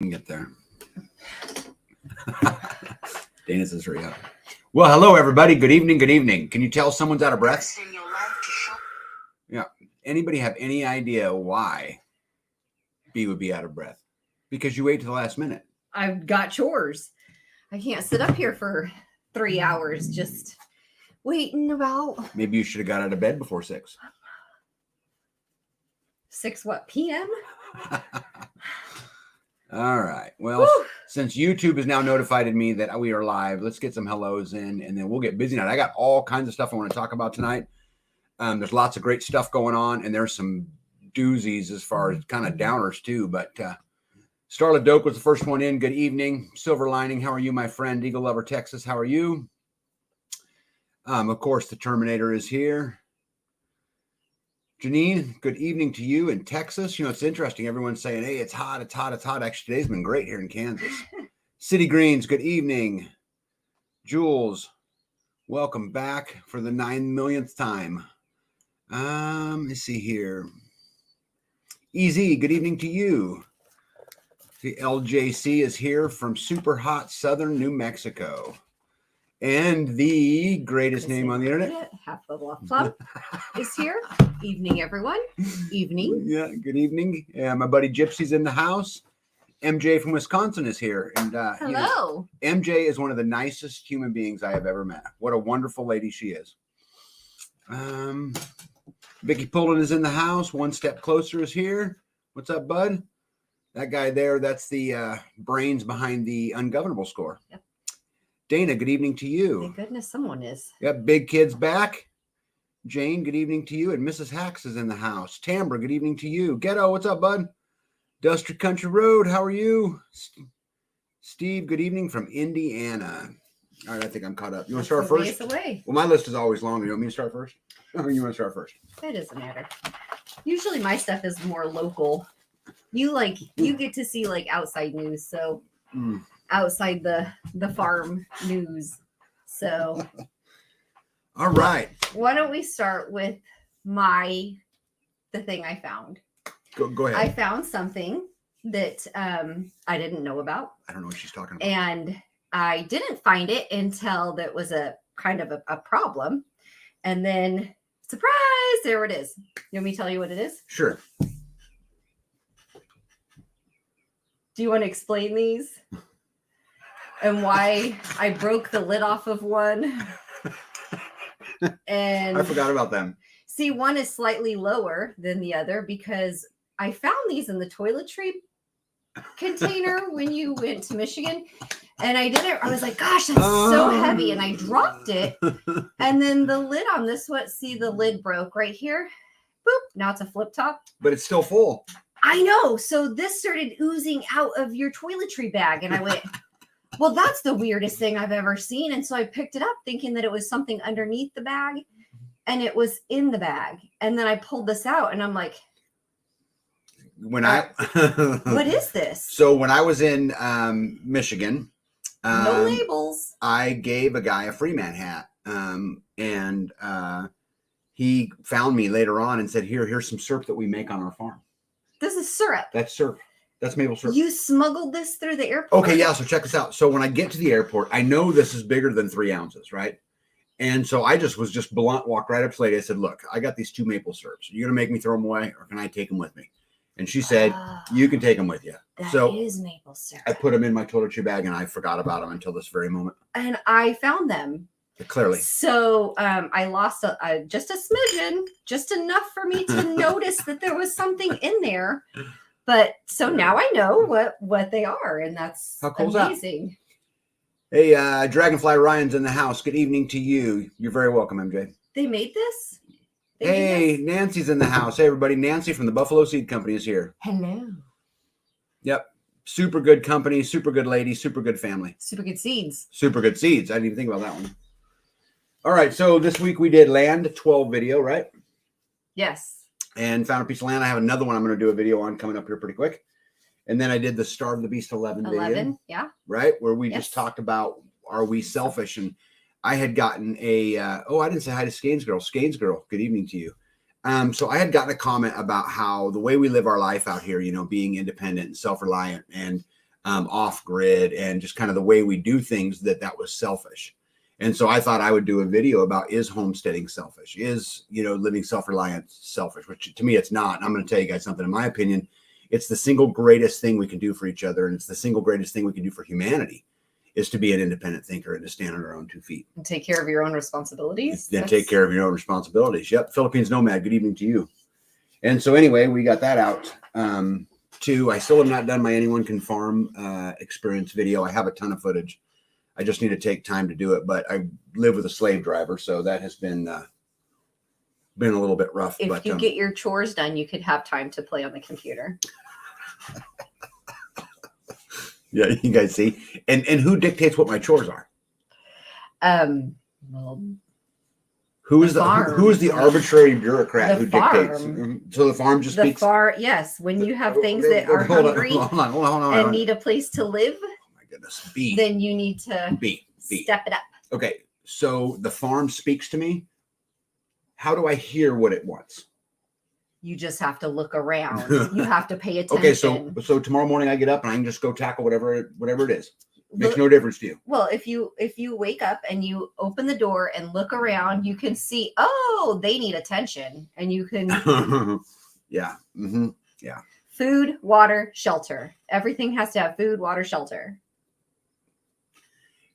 Get there. Dana says hurry up. Well, hello everybody. Good evening. Good evening. Can you tell someone's out of breath? Yeah. Anybody have any idea why B would be out of breath? Because you wait to the last minute. I've got chores. I can't sit up here for 3 hours just waiting about. Maybe you should have got out of bed before 6. 6 what, p.m.? All right. Well, since YouTube has now notified me that we are live, let's get some hellos in, and then we'll get busy tonight. I got all kinds of stuff I want to talk about tonight. There's lots of great stuff going on, and there's some doozies as far as kind of downers too. But Starla Doak was the first one in. Good evening. Silver Lining, how are you, my friend? Eagle Lover, Texas, how are you? Of course, the Terminator is here. Janine, good evening to you in Texas. You know, it's interesting. Everyone's saying, hey, it's hot, it's hot, it's hot. Actually, today's been great here in Kansas. City Greens, good evening. Jules, welcome back for the 9 millionth time. Let's see here. Easy, good evening to you. The LJC is here from super hot southern New Mexico. And the greatest name on the internet. Half the Bluff Club is here. Evening, everyone. Evening. Yeah, good evening. My buddy Gypsy's in the house. MJ from Wisconsin is here. And hello. You know, MJ is one of the nicest human beings I have ever met. What a wonderful lady she is. Vicky Pullen is in the house. One Step Closer is here. What's up, bud? That guy there, that's the brains behind the Ungovernable score. Yep. Dana, good evening to you. Thank goodness someone is. Yep, Big Kid's back. Jane, good evening to you. And Mrs. Hacks is in the house. Tambra, good evening to you. Ghetto, what's up, bud? Duster Country Road, how are you? Steve, good evening from Indiana. All right, I think I'm caught up. You want to start first? Away. Well, my list is always longer. You want me to start first? Or you want to start first? It doesn't matter. Usually my stuff is more local. You get to see like outside news, so outside the farm news. So all right. Why don't we start with the thing I found? Go ahead. I found something that I didn't know about. I don't know what she's talking about. And I didn't find it until that was a kind of a problem. And then surprise, there it is. You want me to tell you what it is? Sure. Do you want to explain these? And why I broke the lid off of one? And I forgot about them. See, one is slightly lower than the other because I found these in the toiletry container when you went to Michigan. And I was like, gosh, that's so heavy. And I dropped it. And then the lid on this one, see, the lid broke right here. Boop. Now it's a flip top. But it's still full. I know. So this started oozing out of your toiletry bag. And I went, well, that's the weirdest thing I've ever seen. And so I picked it up thinking that it was something underneath the bag. And it was in the bag. And then I pulled this out and I'm like, what is this? So when I was in Michigan, no labels. I gave a guy a Freeman hat. And he found me later on and said, here's some syrup that we make on our farm. This is syrup. That's syrup. That's maple syrup. You smuggled this through the airport? Okay, yeah. So check this out. So when I get to the airport, I know this is bigger than 3 ounces, right? And so I was blunt, walked right up to the lady. I said, look, I got these 2 maple syrups. Are you going to make me throw them away or can I take them with me? And she said, you can take them with you. That is maple syrup. I put them in my toiletry bag and I forgot about them until this very moment. And I found them. Clearly. So I lost just a smidgen, just enough for me to notice that there was something in there. But so now I know what they are. And that's how cool amazing. That? Hey, Dragonfly Ryan's in the house. Good evening to you. You're very welcome, MJ. They made this? Hey, Nancy's in the house. Hey, everybody. Nancy from the Buffalo Seed Company is here. Hello. Yep. Super good company, super good lady, super good family. Super good seeds. Super good seeds. I didn't even think about that one. All right. So this week we did Land 12 video, right? Yes. And found a piece of land. I have another one I'm going to do a video on coming up here pretty quick. And then I did the Starve the Beast 11 video. Yeah. Right? Where we just talked about, are we selfish? And I had gotten I didn't say hi to Skanes Girl. Skanes Girl, good evening to you. So I had gotten a comment about how the way we live our life out here, you know, being independent and self-reliant. And off grid, and just kind of the way we do things, that was selfish. And so I thought I would do a video about, is homesteading selfish? Is, living self-reliant selfish? Which to me, it's not. And I'm going to tell you guys something. In my opinion, it's the single greatest thing we can do for each other. And it's the single greatest thing we can do for humanity, is to be an independent thinker and to stand on our own 2 feet. And take care of your own responsibilities. Then take care of your own responsibilities. Yep. Philippines Nomad, good evening to you. And so anyway, we got that out. Too, I still have not done my Anyone Can Farm experience video. I have a ton of footage. I just need to take time to do it, but I live with a slave driver, so that has been a little bit rough. If you get your chores done, you could have time to play on the computer. Yeah, you guys see. And who dictates what my chores are? Well, who is the arbitrary bureaucrat who dictates? So the farm just speaks. Yes. When you have things that are hungry and need a place to live. Goodness, then you need to step it up. Okay, so the farm speaks to me. How do I hear what it wants? You just have to look around. You have to pay attention. Okay, so tomorrow morning I get up and I can just go tackle whatever it is. Makes no difference to you. Well, if you wake up and you open the door and look around, you can see, they need attention, and you can. Yeah. Mm-hmm. Yeah. Food, water, shelter. Everything has to have food, water, shelter.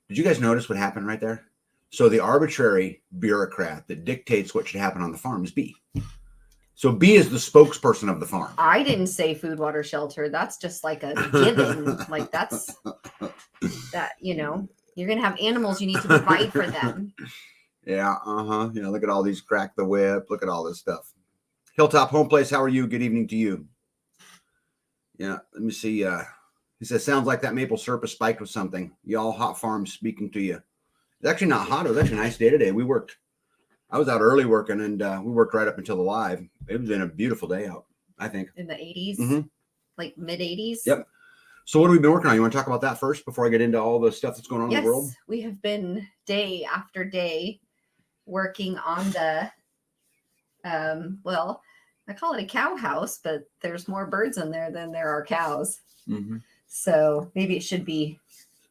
Did you guys notice what happened right there? So the arbitrary bureaucrat that dictates what should happen on the farm is B. So B is the spokesperson of the farm. I didn't say food, water, shelter. That's just like a given. Like that's that, you're going to have animals. You need to provide for them. Yeah. Look at all these, crack the whip. Look at all this stuff. Hilltop Home Place. How are you? Good evening to you. Yeah. Let me see. He says, sounds like that maple syrup is spiked with something. Y'all hot farms speaking to you. It's actually not hot. It was actually a nice day today. I was out early working, and we worked right up until the live. It was been a beautiful day out, I think. In the 80s? Mm-hmm. Like mid 80s? Yep. So what have we been working on? You want to talk about that first before I get into all the stuff that's going on in the world? We have been day after day working on the, I call it a cow house, but there's more birds in there than there are cows. Mm-hmm. So maybe it should be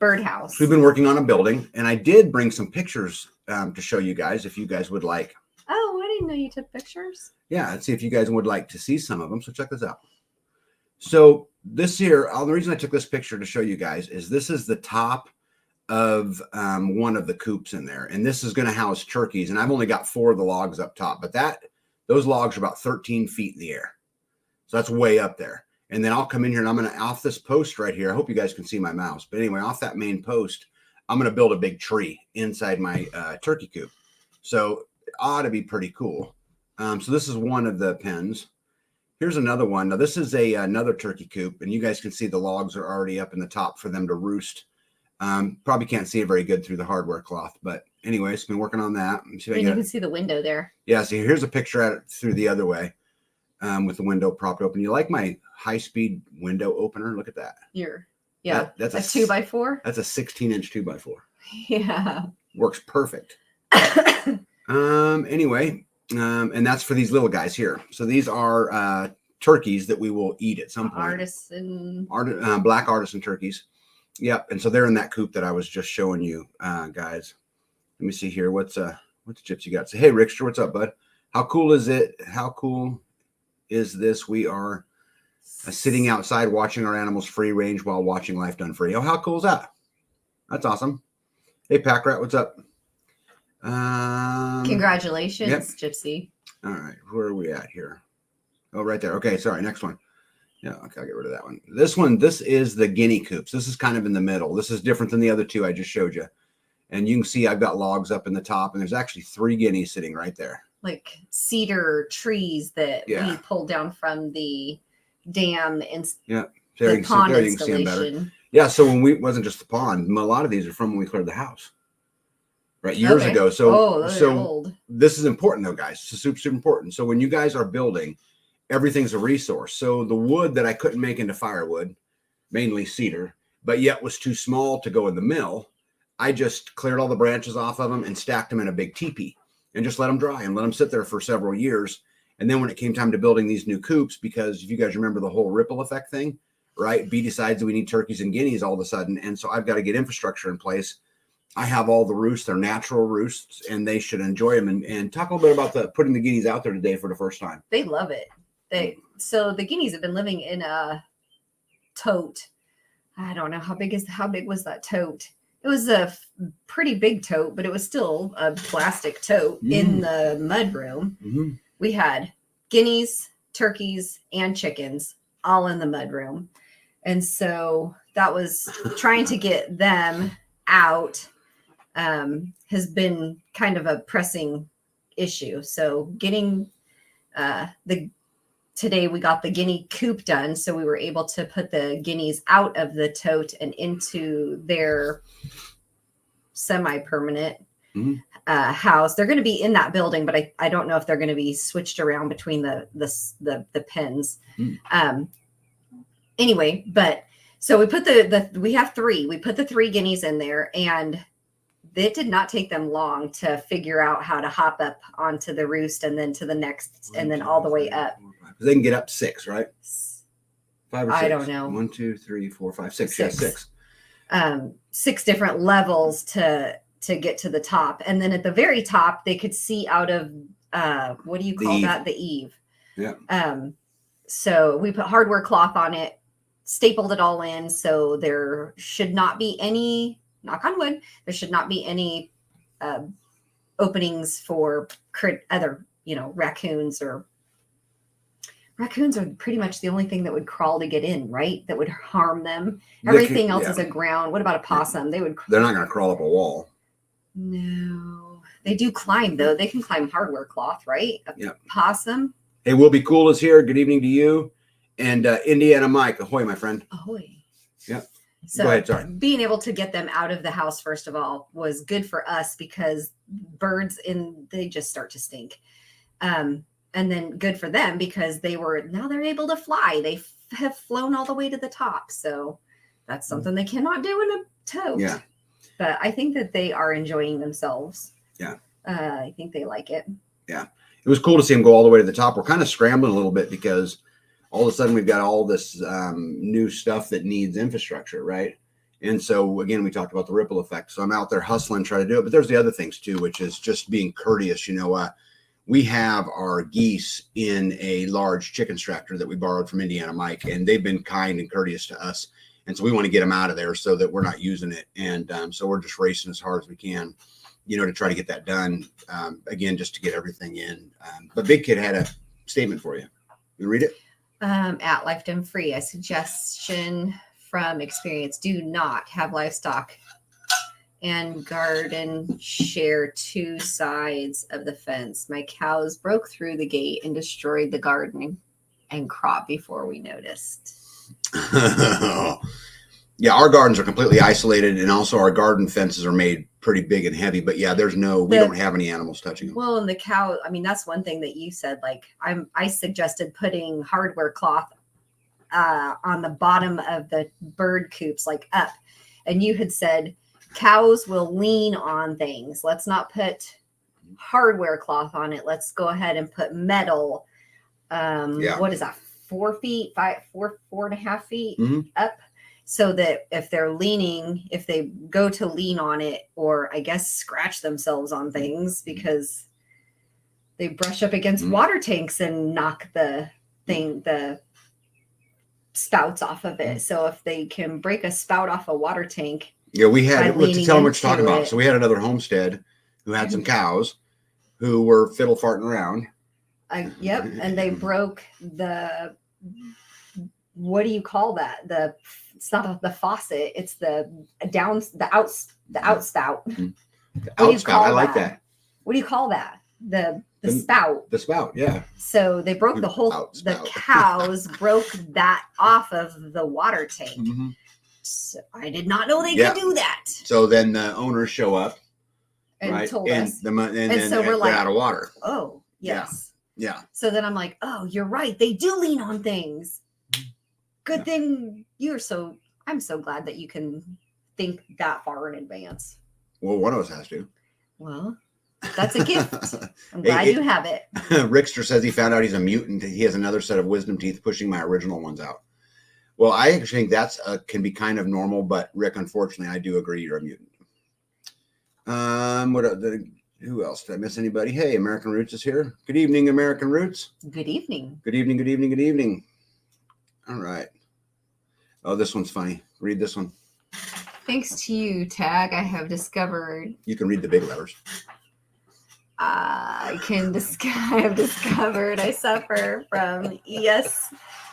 birdhouse. We've been working on a building, and I did bring some pictures to show you guys if you guys would like. Oh, I didn't know you took pictures. Yeah, let's see if you guys would like to see some of them. So check this out. So this here, the reason I took this picture to show you guys is this is the top of one of the coops in there, and this is going to house turkeys. And I've only got 4 of the logs up top, but those logs are about 13 feet in the air, so that's way up there. And then I'll come in here and I'm going to, off this post right here, I hope you guys can see my mouse, but anyway, off that main post, I'm going to build a big tree inside my turkey coop. So it ought to be pretty cool. So this is one of the pens. Here's another one. Now this is another turkey coop, and you guys can see the logs are already up in the top for them to roost. Probably can't see it very good through the hardware cloth, but anyways, been working on that. And you can see the window there. Yeah, so here's a picture at it through the other way. With the window propped open. You like my high-speed window opener? Look at that. That's a 2x4. That's a 16-inch 2x4. Yeah, works perfect. Anyway, and that's for these little guys here. So these are turkeys that we will eat at some point. Black artisan turkeys. Yep. And so they're in that coop that I was just showing you, guys. Let me see here. What's Gypsy got? So, hey, Rickster, what's up, bud? How cool is it? How cool is this? We are sitting outside watching our animals free range while watching Life Done Free. Oh, how cool is that? That's awesome. Hey, Pack Rat, what's up? Congratulations, yep. Gypsy. All right, where are we at here? Oh, right there. Okay, sorry, next one. Yeah, okay, I'll get rid of that one. This is the guinea coops. This is kind of in the middle. This is different than the other 2 I just showed you. And you can see I've got logs up in the top, and there's actually 3 guineas sitting right there. Like cedar trees that we pulled down from the dam and there the pond you can see them better. Yeah, so it wasn't just the pond. A lot of these are from when we cleared the house, right, years ago. So old. This is important though, guys. This is super, super important. So when you guys are building, everything's a resource. So the wood that I couldn't make into firewood, mainly cedar, but yet was too small to go in the mill, I just cleared all the branches off of them and stacked them in a big teepee. And just let them dry and let them sit there for several years. And then when it came time to building these new coops, because if you guys remember the whole ripple effect thing, right? B decides that we need turkeys and guineas all of a sudden. And so I've got to get infrastructure in place. I have all the roosts, they're natural roosts, and they should enjoy them. And talk a little bit about putting the guineas out there today for the first time. They love it. So the guineas have been living in a tote. I don't know how big was that tote? It was a pretty big tote, but it was still a plastic tote in the mud room. Mm-hmm. We had guineas, turkeys, and chickens all in the mud room. And so that was trying to get them out has been kind of a pressing issue. So getting today we got the guinea coop done. So we were able to put the guineas out of the tote and into their semi-permanent house. They're going to be in that building, but I don't know if they're going to be switched around between the pens. Anyway, but so we put we have 3. We put the 3 guineas in there, and it did not take them long to figure out how to hop up onto the roost and then to the next and then all the way up. They can get up 6, right? 5 or 6? I don't know. 1, 2, 3, 4, 5, 6. Yeah, 6. 6 different levels to get to the top. And then at the very top, they could see out of, what do you call that? The eave. Yeah. So we put hardware cloth on it, stapled it all in. So there should not be any, knock on wood, there should not be any openings for other, raccoons are pretty much the only thing that would crawl to get in, right? That would harm them. Everything else is a ground. What about a possum? They're not going to crawl up a wall. No, they do climb though. They can climb hardware cloth, right? Possum. Hey, Will Be Cool is here. Good evening to you. And Indiana Mike, ahoy, my friend. Ahoy. Yeah. So go ahead, sorry. Being able to get them out of the house, first of all, was good for us because birds they just start to stink. And then good for them because now they're able to fly. They have flown all the way to the top. So that's something they cannot do in a tote. Yeah. But I think that they are enjoying themselves. Yeah. I think they like it. Yeah. It was cool to see them go all the way to the top. We're kind of scrambling a little bit because all of a sudden we've got all this new stuff that needs infrastructure, right? And so, again, we talked about the ripple effect. So I'm out there hustling, trying to do it. But there's the other things, too, which is just being courteous. We have our geese in a large chicken extractor that we borrowed from Indiana Mike, and they've been kind and courteous to us. And so we want to get them out of there so that we're not using it. And so we're just racing as hard as we can, to try to get that done. Again, just to get everything in. But Big Kid had a statement for you. You read it? At Lifetime Free, a suggestion from experience: do not have livestock and garden share 2 sides of the fence. My cows broke through the gate and destroyed the garden and crop before we noticed. Yeah, our gardens are completely isolated, and also our garden fences are made pretty big and heavy. But yeah, we don't have any animals touching them. Well, and the cow, that's one thing that you said. Like I suggested putting hardware cloth on the bottom of the bird coops, like up, and you had said cows will lean on things. Let's not put hardware cloth on it. Let's go ahead and put metal. What is that? 4 feet, 4.5 feet up. So that if they're leaning, if they go to lean on it, or I guess scratch themselves on things because they brush up against water tanks and knock the spouts off of it. So if they can break a spout off a water tank. Yeah, we had, to tell them what you're talking about. So we had another homestead who had some cows who were fiddle farting around. Yep. And they broke what do you call that? It's not the faucet. It's the outspout. The outspout. I like that. What do you call that? The spout. The spout. Yeah. So they broke the cows broke that off of the water tank. Mm-hmm. So I did not know they could do that. So then the owners show up and told us. And so we're like, out of water. Oh, yes. Yeah. So then I'm like, oh, you're right. They do lean on things. Good thing I'm so glad that you can think that far in advance. Well, one of us has to. Well, that's a gift. I'm glad you have it. Rickster says he found out he's a mutant. He has another set of wisdom teeth pushing my original ones out. Well, I actually think that's can be kind of normal, but Rick, unfortunately, I do agree you're a mutant. Who else? Did I miss anybody? Hey, American Roots is here. Good evening, American Roots. Good evening. Good evening, good evening, good evening. All right. Oh, this one's funny. Read this one. Thanks to you, Tag, I have discovered. You can read the big letters. I have discovered I suffer from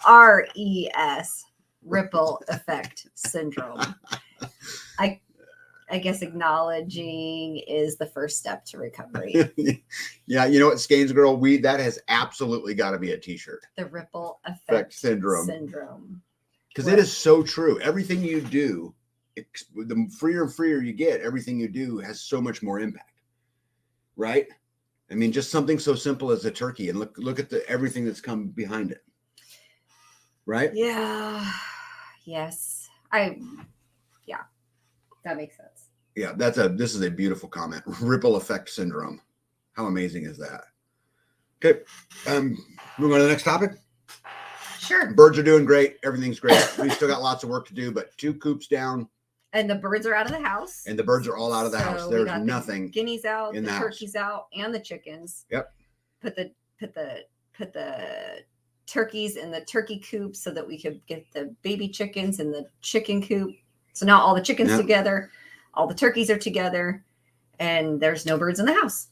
RES, ripple effect syndrome. I guess acknowledging is the first step to recovery. Yeah, you know what, Skanes Girl, that has absolutely got to be a t-shirt. The ripple effect syndrome. Because it is so true. Everything you do, the freer and freer you get, everything you do has so much more impact. Right? I mean, just something so simple as a turkey, and look at everything that's come behind it. Right? Yeah. Yes. That makes sense. Yeah, this is a beautiful comment. Ripple effect syndrome. How amazing is that? Okay. Move on to the next topic. Sure. Birds are doing great. Everything's great. We still got lots of work to do, but 2 coops down. And the birds are out of the house. And the birds are all out of the house. There's nothing. The guineas out, in the house. turkeys out, and the chickens. Yep. Put the turkeys in the turkey coop so that we could get the baby chickens in the chicken coop. So now all the chickens together, all the turkeys are together, and there's no birds in the house.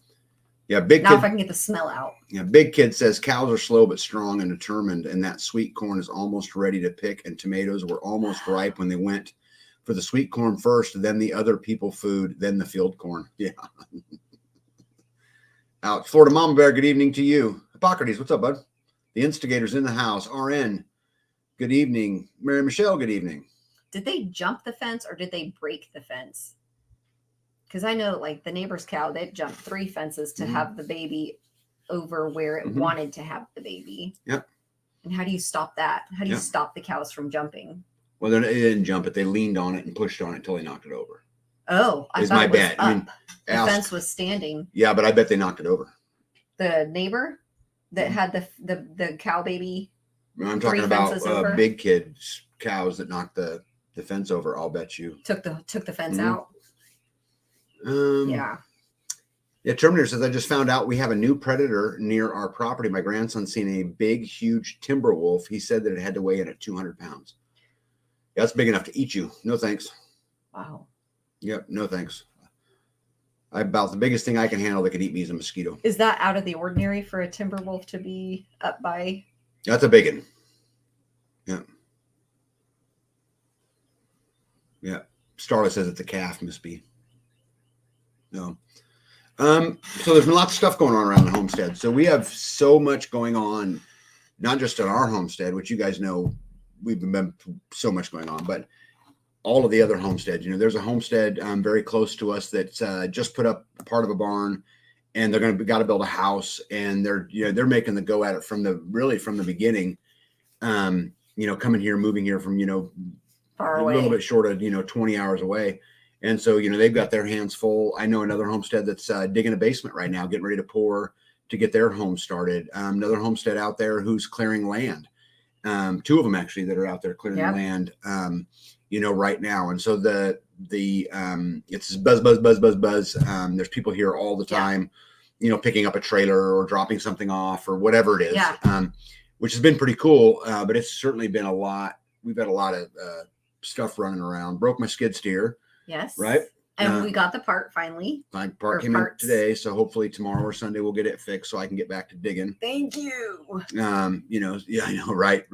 Yeah, if I can get the smell out. Yeah, Big Kid says cows are slow but strong and determined, and that sweet corn is almost ready to pick, and tomatoes were almost ripe when they went for the sweet corn first, then the other people food, then the field corn. Yeah. Out. Florida Mama Bear, good evening to you. Hippocrates, what's up, bud? The instigator's in the house. RN, good evening. Mary Michelle, good evening. Did they jump the fence or did they break the fence? Because I know, like, the neighbor's cow, they jumped 3 fences to have the baby over where it wanted to have the baby. Yep. And how do you stop that? How do you stop the cows from jumping? Well, they didn't jump it. They leaned on it and pushed on it until they knocked it over. Oh, I thought it was up. I mean, the fence was standing. Yeah, but I bet they knocked it over. The neighbor that had the cow baby. I'm talking about Big Kid's cows that knocked the fence over. I'll bet you took the fence out. Yeah, Terminator says, I just found out we have a new predator near our property. My grandson's seen a big, huge timber wolf. He said that it had to weigh in at 200 pounds. Yeah, that's big enough to eat you. No thanks. Wow. Yep, no thanks. About the biggest thing I can handle that could eat me is a mosquito. Is that out of the ordinary for a timber wolf to be up by? That's a big one. Yeah. Yeah. Starla says it's a calf, must be. No. So there's been lots of stuff going on around the homestead. So we have so much going on, not just on our homestead, which you guys know we've been so much going on, but all of the other homesteads. You know, there's a homestead very close to us that's just put up part of a barn, and they're got to build a house, and they're making the go at it from the beginning. Coming here, moving here from far away, a little bit short of 20 hours away, and so they've got their hands full. I know another homestead that's digging a basement right now, getting ready to pour to get their home started. Another homestead out there who's clearing land. 2 of them actually that are out there clearing land. Right now. And so it's buzz. There's people here all the time, picking up a trailer or dropping something off or whatever it is, which has been pretty cool. But it's certainly been a lot. We've had a lot of stuff running around. Broke my skid steer. Yes. Right. And we got the part finally. My part came in today. So hopefully tomorrow or Sunday we'll get it fixed so I can get back to digging. Thank you. Yeah, I know. Right.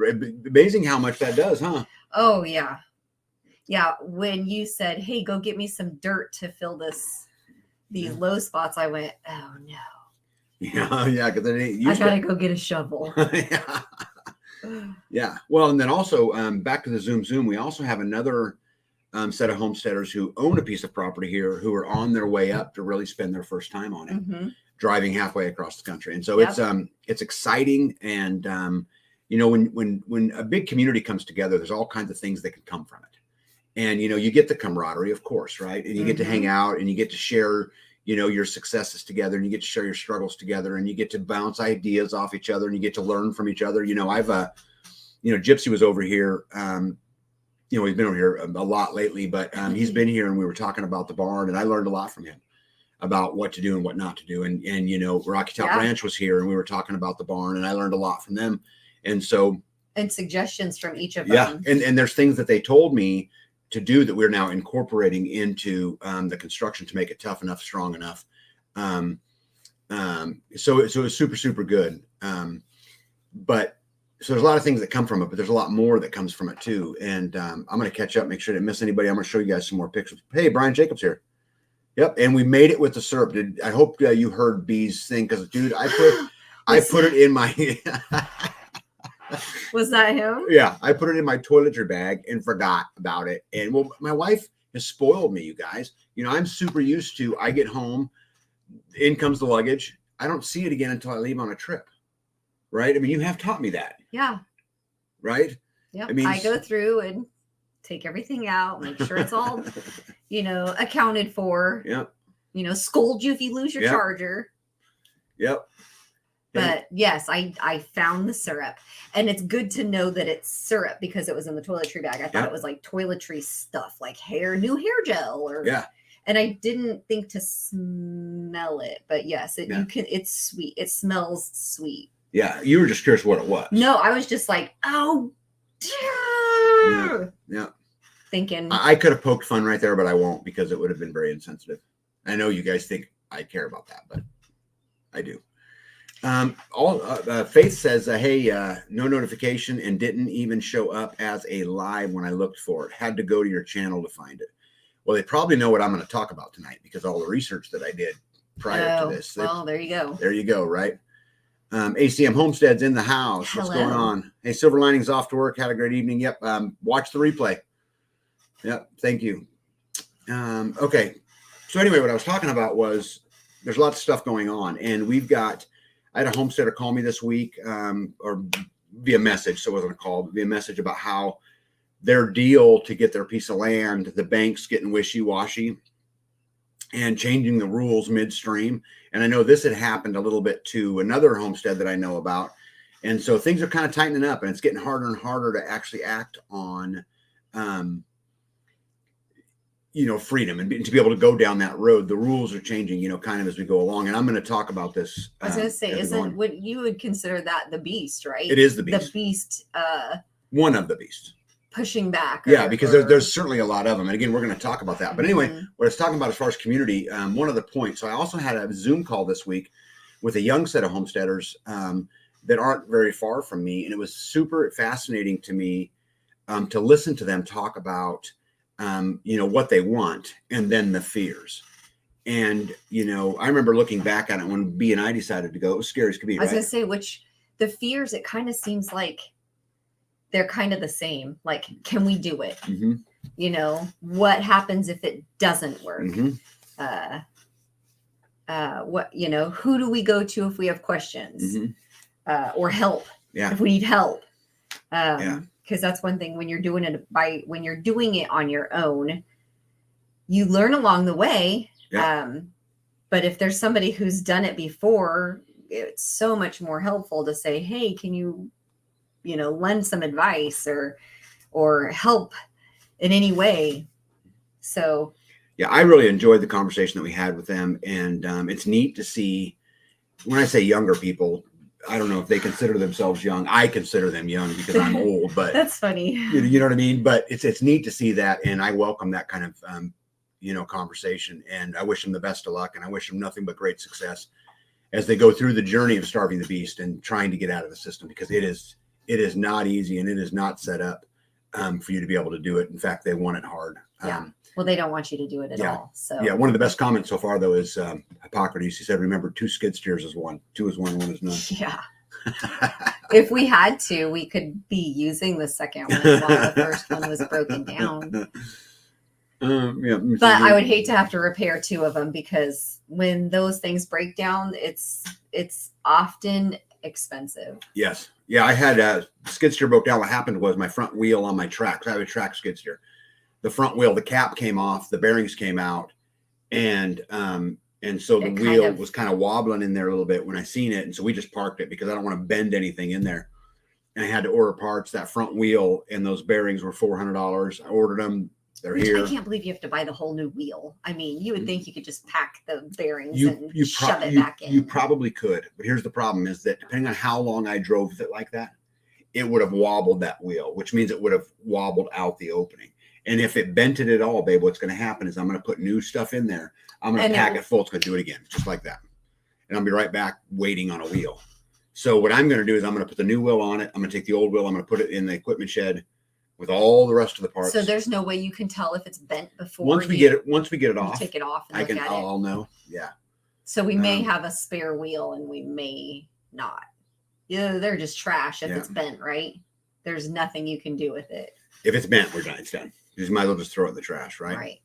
Amazing how much that does, huh? Oh, yeah. Yeah, when you said, "Hey, go get me some dirt to fill these low spots," I went, "Oh no." Yeah, because I gotta go get a shovel. Yeah. Well, and then also back to the Zoom. We also have another set of homesteaders who own a piece of property here who are on their way up to really spend their first time on it, driving halfway across the country. And so it's exciting, and when a big community comes together, there's all kinds of things that can come from it. And, you get the camaraderie, of course, right? And you get to hang out, and you get to share, your successes together, and you get to share your struggles together, and you get to bounce ideas off each other, and you get to learn from each other. I've Gypsy was over here. He's been over here a lot lately, but he's been here, and we were talking about the barn, and I learned a lot from him about what to do and what not to do. And Rocky Top Ranch was here, and we were talking about the barn, and I learned a lot from them. And so, and suggestions from each of them. Yeah. And there's things that they told me to do that we're now incorporating into the construction to make it tough enough, strong enough. So it was super, super good. But so there's a lot of things that come from it, but there's a lot more that comes from it too. And I'm going to catch up, make sure I didn't miss anybody. I'm going to show you guys some more pictures. Hey, Brian Jacobs here. Yep. And we made it with the syrup. I hope you heard B's thing. Cause dude, I put it in my, was that him? Yeah. I put it in my toiletry bag and forgot about it. And well, my wife has spoiled me, you guys. I'm super used to, I get home, in comes the luggage. I don't see it again until I leave on a trip. Right. I mean, you have taught me that. Yeah. Right. Yeah. I go through and take everything out, make sure it's all, accounted for. Yep. Scold you if you lose your charger. Yep. But yes, I found the syrup, and it's good to know that it's syrup because it was in the toiletry bag. I thought it was like toiletry stuff, like new hair gel or and I didn't think to smell it, but yes, it's sweet. It smells sweet. Yeah. You were just curious what it was. No, I was just like, oh, yeah. Thinking I could have poked fun right there, but I won't because it would have been very insensitive. I know you guys think I care about that, but I do. Faith says, hey, no notification and didn't even show up as a live when I looked for it. Had to go to your channel to find it. Well, they probably know what I'm going to talk about tonight because all the research that I did prior to this. Well, there you go. There you go. Right. ACM Homestead's in the house. Hello. What's going on? Hey, Silver Linings off to work. Had a great evening. Yep. Watch the replay. Yep. Thank you. Okay. So anyway, what I was talking about was there's lots of stuff going on, and I had a homesteader call me this week, or via message. So it wasn't a call, but via message about how their deal to get their piece of land, the bank's getting wishy-washy and changing the rules midstream. And I know this had happened a little bit to another homestead that I know about. And so things are kind of tightening up, and it's getting harder and harder to actually act on, freedom and to be able to go down that road. The rules are changing, kind of as we go along. And I'm going to talk about this. I was going to say, what you would consider that the beast, right? It is the beast. The beast. One of the beasts. Pushing back. Because there's certainly a lot of them. And again, we're going to talk about that. But anyway, what I was talking about as far as community, one of the points. So I also had a Zoom call this week with a young set of homesteaders that aren't very far from me. And it was super fascinating to me to listen to them talk about what they want and then the fears. And, I remember looking back on it when B and I decided to go. It was scary as could be. I was going to say, the fears, it kind of seems like they're kind of the same. Like, can we do it? Mm-hmm. What happens if it doesn't work? Mm-hmm. Who do we go to if we have questions or help? Yeah. If we need help. Because that's one thing when you're doing it on your own, you learn along the way. Yeah. But if there's somebody who's done it before, it's so much more helpful to say, hey, can you, lend some advice or help in any way. So. Yeah, I really enjoyed the conversation that we had with them. And it's neat to see, when I say younger people, I don't know if they consider themselves young. I consider them young because I'm old, but that's funny. You know what I mean? But it's neat to see that. And I welcome that kind of, conversation, and I wish them the best of luck. And I wish them nothing but great success as they go through the journey of starving the beast and trying to get out of the system, because it is not easy, and it is not set up for you to be able to do it. In fact, they want it hard. Yeah. Well, they don't want you to do it at all. So yeah, one of the best comments so far though is Hippocrates. He said, "Remember, 2 skid steers is one, 2 is 1, 1 is none." Yeah. If we had to, we could be using the second one while the first one was broken down. But I would hate to have to repair 2 of them, because when those things break down, it's often expensive. Yes. Yeah, I had a skid steer broke down. What happened was my front wheel on my tracks. I have a track skid steer. The front wheel, the cap came off, the bearings came out, and so the wheel was kind of wobbling in there a little bit when I seen it, and so we just parked it because I don't want to bend anything in there. and I had to order parts. That front wheel and those bearings were $400. I ordered them. They're here. I can't believe you have to buy the whole new wheel. I mean, you would think you could just pack the bearings You and shove it back in. You probably could, but here's the problem: is that depending on how long I drove with it like that, it would have wobbled that wheel, which means it would have wobbled out the opening. And if it bent it at all, babe, what's going to happen is I'm going to put new stuff in there. I'm going to pack it full. It's going to do it again, just like that. And I'll be right back waiting on a wheel. So what I'm going to do is I'm going to put the new wheel on it. I'm going to take the old wheel. I'm going to put it in the equipment shed with all the rest of the parts. So there's no way you can tell if it's bent before once we get it off. Take it off. And I'll know. Yeah. So we may have a spare wheel and we may not. Yeah, they're just trash if it's bent, right? There's nothing you can do with it. If it's bent, we're done. It's done. You might as well just throw it in the trash, right? Right.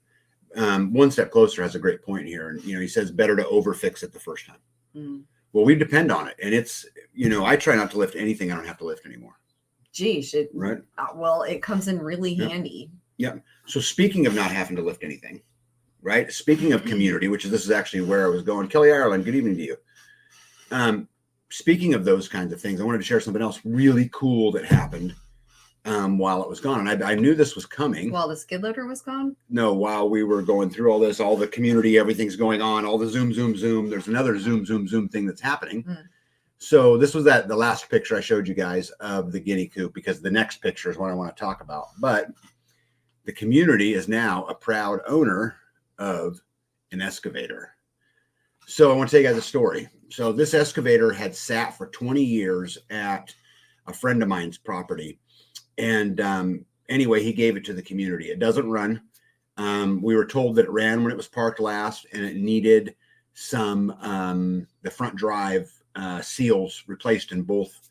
One Step Closer has a great point here. And, he says better to overfix it the first time. Mm. Well, we depend on it. And it's, I try not to lift anything I don't have to lift anymore. Geez. Right. Well, it comes in really handy. Yeah. So speaking of not having to lift anything, right? Speaking of community, this is actually where I was going. Kelly Ireland, good evening to you. Speaking of those kinds of things, I wanted to share something else really cool that happened while it was gone. And I knew this was coming. While the skid loader was gone? No, while we were going through all this, all the community, everything's going on, all the zoom. There's another zoom thing that's happening. Mm. So this was the last picture I showed you guys of the guinea coop, because the next picture is what I want to talk about. But the community is now a proud owner of an excavator. So I want to tell you guys a story. So this excavator had sat for 20 years at a friend of mine's property. And anyway, he gave it to the community. It doesn't run. We were told that it ran when it was parked last, and it needed some, the front drive seals replaced in both,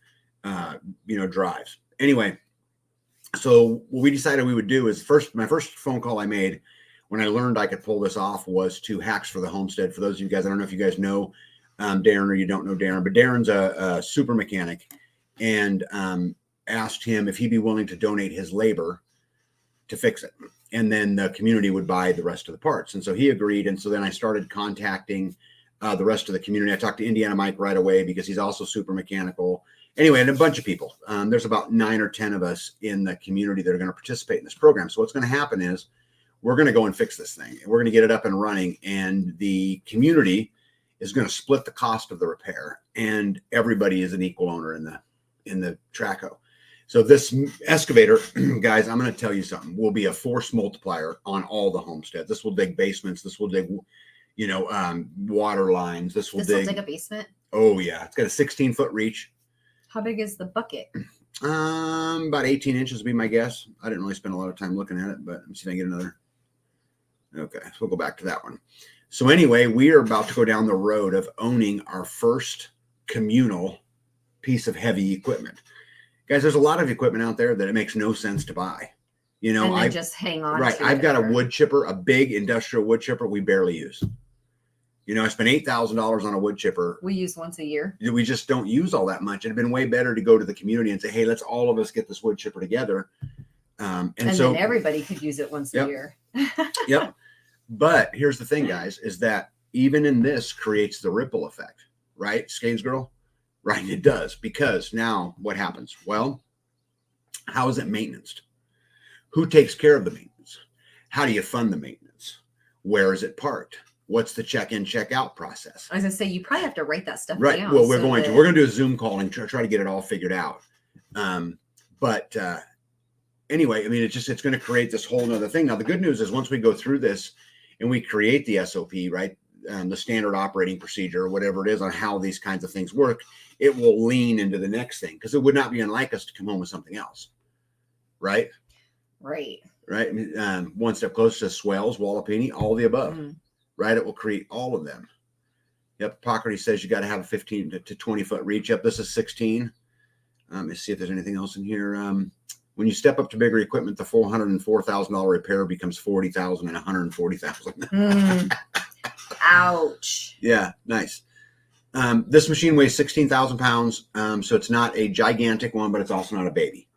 drives. Anyway, so what we decided we would do is my first phone call I made when I learned I could pull this off was to Hacks for the Homestead. For those of you guys, I don't know if you guys know Darren or you don't know Darren, but Darren's a super mechanic, and asked him if he'd be willing to donate his labor to fix it. And then the community would buy the rest of the parts. And so he agreed. And so then I started contacting the rest of the community. I talked to Indiana Mike right away because he's also super mechanical. Anyway, and a bunch of people. There's about 9 or 10 of us in the community that are going to participate in this program. So what's going to happen is we're going to go and fix this thing. We're going to get it up and running. And the community is going to split the cost of the repair. And everybody is an equal owner in the Traco. So this excavator, guys, I'm going to tell you something, will be a force multiplier on all the homesteads. This will dig basements. This will dig, water lines. This will dig a basement. Oh yeah. It's got a 16-foot reach. How big is the bucket? About 18 inches would be my guess. I didn't really spend a lot of time looking at it, but let me see if I can get another. Okay. So we'll go back to that one. So anyway, we are about to go down the road of owning our first communal piece of heavy equipment. Guys, there's a lot of equipment out there that it makes no sense to buy. I just hang on. Right. I've got a wood chipper, a big industrial wood chipper we barely use. I spent $8,000 on a wood chipper. We use once a year. We just don't use all that much. It'd been way better to go to the community and say, hey, let's all of us get this wood chipper together. And so then everybody could use it once a year. Yep. But here's the thing, guys, is that even in this creates the ripple effect, right? Skanes girl? Right, it does. Because now what happens? Well, how is it maintained? Who takes care of the maintenance? How do you fund the maintenance? Where is it parked? What's the check-in, check-out process? I was going to say, you probably have to write that stuff right. down. Well, we're going to do a Zoom call and try to get it all figured out. Anyway, I mean, it's going to create this whole nother thing. Now, the good news is once we go through this and we create the SOP, right? The standard operating procedure or whatever it is on how these kinds of things work, it will lean into the next thing because it would not be unlike us to come home with something else. Right. Right. One Step Closer to swales, wallopini, all the above. Mm. Right. It will create all of them. Yep. Pockety says you got to have a 15 to 20 foot reach. Yep. This is 16. Let's see if there's anything else in here. When you step up to bigger equipment, the $404,000 repair becomes $40,000 and $140,000. Ouch. Yeah, nice. This machine weighs 16,000 pounds. So it's not a gigantic one, but it's also not a baby.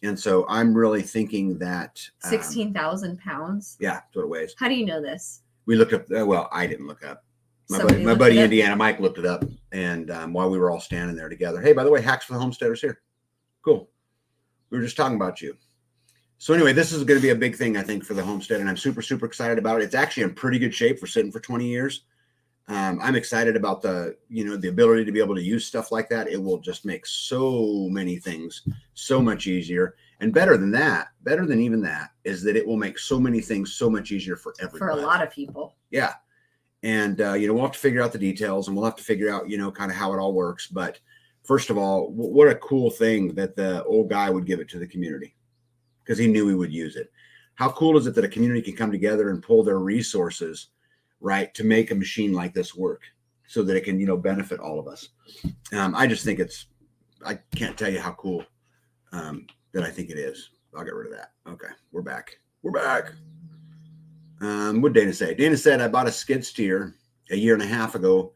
And so I'm really thinking that 16,000 pounds. Yeah, that's what it weighs. How do you know this? We looked up. Well, I didn't look up. My buddy Indiana Mike looked it up, and while we were all standing there together. Hey, by the way, Hacks for the Homesteaders here. Cool. We were just talking about you. So anyway, this is going to be a big thing, I think, for the homestead, and I'm super, super excited about it. It's actually in pretty good shape for sitting for 20 years. I'm excited about the ability to be able to use stuff like that. It will just make so many things so much easier. And better than even that, is that it will make so many things so much easier for everybody. For a lot of people. Yeah. And, we'll have to figure out the details, and we'll have to figure out, kind of how it all works. But first of all, what a cool thing that the old guy would give it to the community, because he knew we would use it. How cool is it that a community can come together and pull their resources, right, to make a machine like this work so that it can, benefit all of us. I just think I can't tell you how cool that I think it is. I'll get rid of that. Okay, we're back. What did Dana say? Dana said, I bought a skid steer a year and a half ago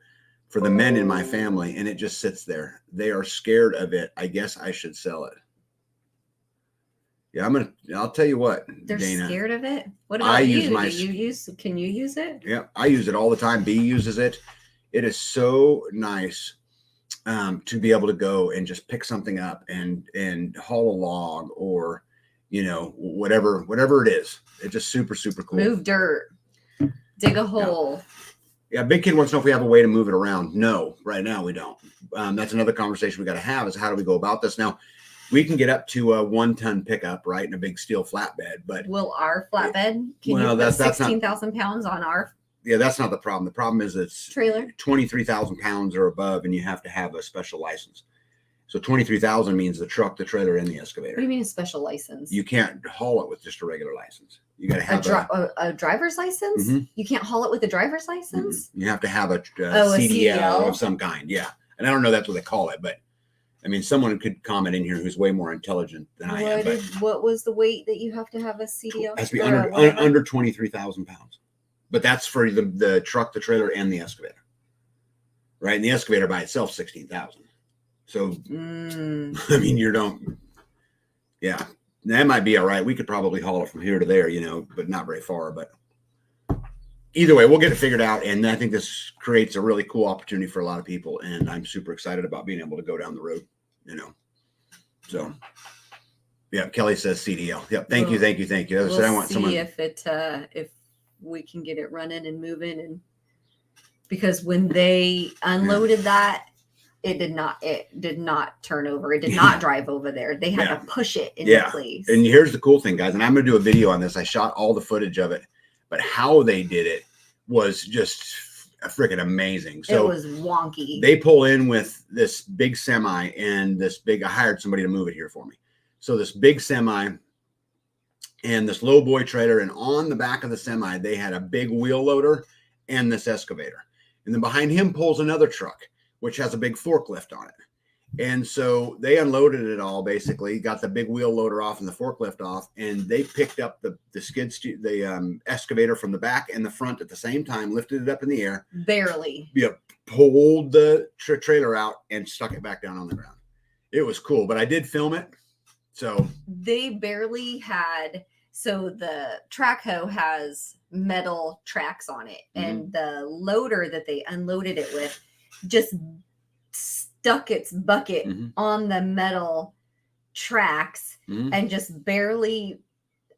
for the men in my family, and it just sits there. They are scared of it. I guess I should sell it. Yeah, I'll tell you what, They're Dana, scared of it. What about you? Can you use it? Yeah, I use it all the time. B uses it. It is so nice to be able to go and just pick something up and haul a log, or, whatever it is. It's just super, super cool. Move dirt, dig a hole. Yeah, Big Kid wants to know if we have a way to move it around. No, right now we don't. That's another conversation we got to have, is how do we go about this? Now, we can get up to a 1-ton pickup, right, in a big steel flatbed. But will our flatbed? Can you put 16,000 pounds on our? Yeah, that's not the problem. The problem is it's trailer 23,000 pounds or above, and you have to have a special license. So 23,000 means the truck, the trailer, and the excavator. What do you mean a special license? You can't haul it with just a regular license. You got to have a driver's license. Mm-hmm. You can't haul it with a driver's license. Mm-hmm. You have to have a CDL of some kind. Yeah, and I don't know that's what they call it, but I mean, someone could comment in here who's way more intelligent than I am. But what was the weight that you have to have a CDL? It has to be under 23,000 pounds. But that's for the truck, the trailer, and the excavator. Right? And the excavator by itself, 16,000. So, I mean, yeah, that might be all right. We could probably haul it from here to there, but not very far. But either way, we'll get it figured out. And I think this creates a really cool opportunity for a lot of people. And I'm super excited about being able to go down the road, So, yeah, Kelly says CDL. Yep. Thank you. We'll I want someone. If we can get it running and moving, and because when they unloaded that, it did not turn over. It did not drive over there. They had to push it into place. And here's the cool thing, guys. And I'm going to do a video on this. I shot all the footage of it, but how they did it was just freaking amazing. So it was wonky. They pull in with this big semi and I hired somebody to move it here for me. So this big semi and this low boy trailer, and on the back of the semi, they had a big wheel loader and this excavator. And then behind him pulls another truck, which has a big forklift on it. And so they unloaded it all, basically, got the big wheel loader off and the forklift off, and they picked up the excavator from the back and the front at the same time, lifted it up in the air. Barely. Yeah, pulled the trailer out and stuck it back down on the ground. It was cool, but I did film it. So they barely had, so the track hoe has metal tracks on it, and the loader that they unloaded it with just stuck its bucket on the metal tracks and just barely,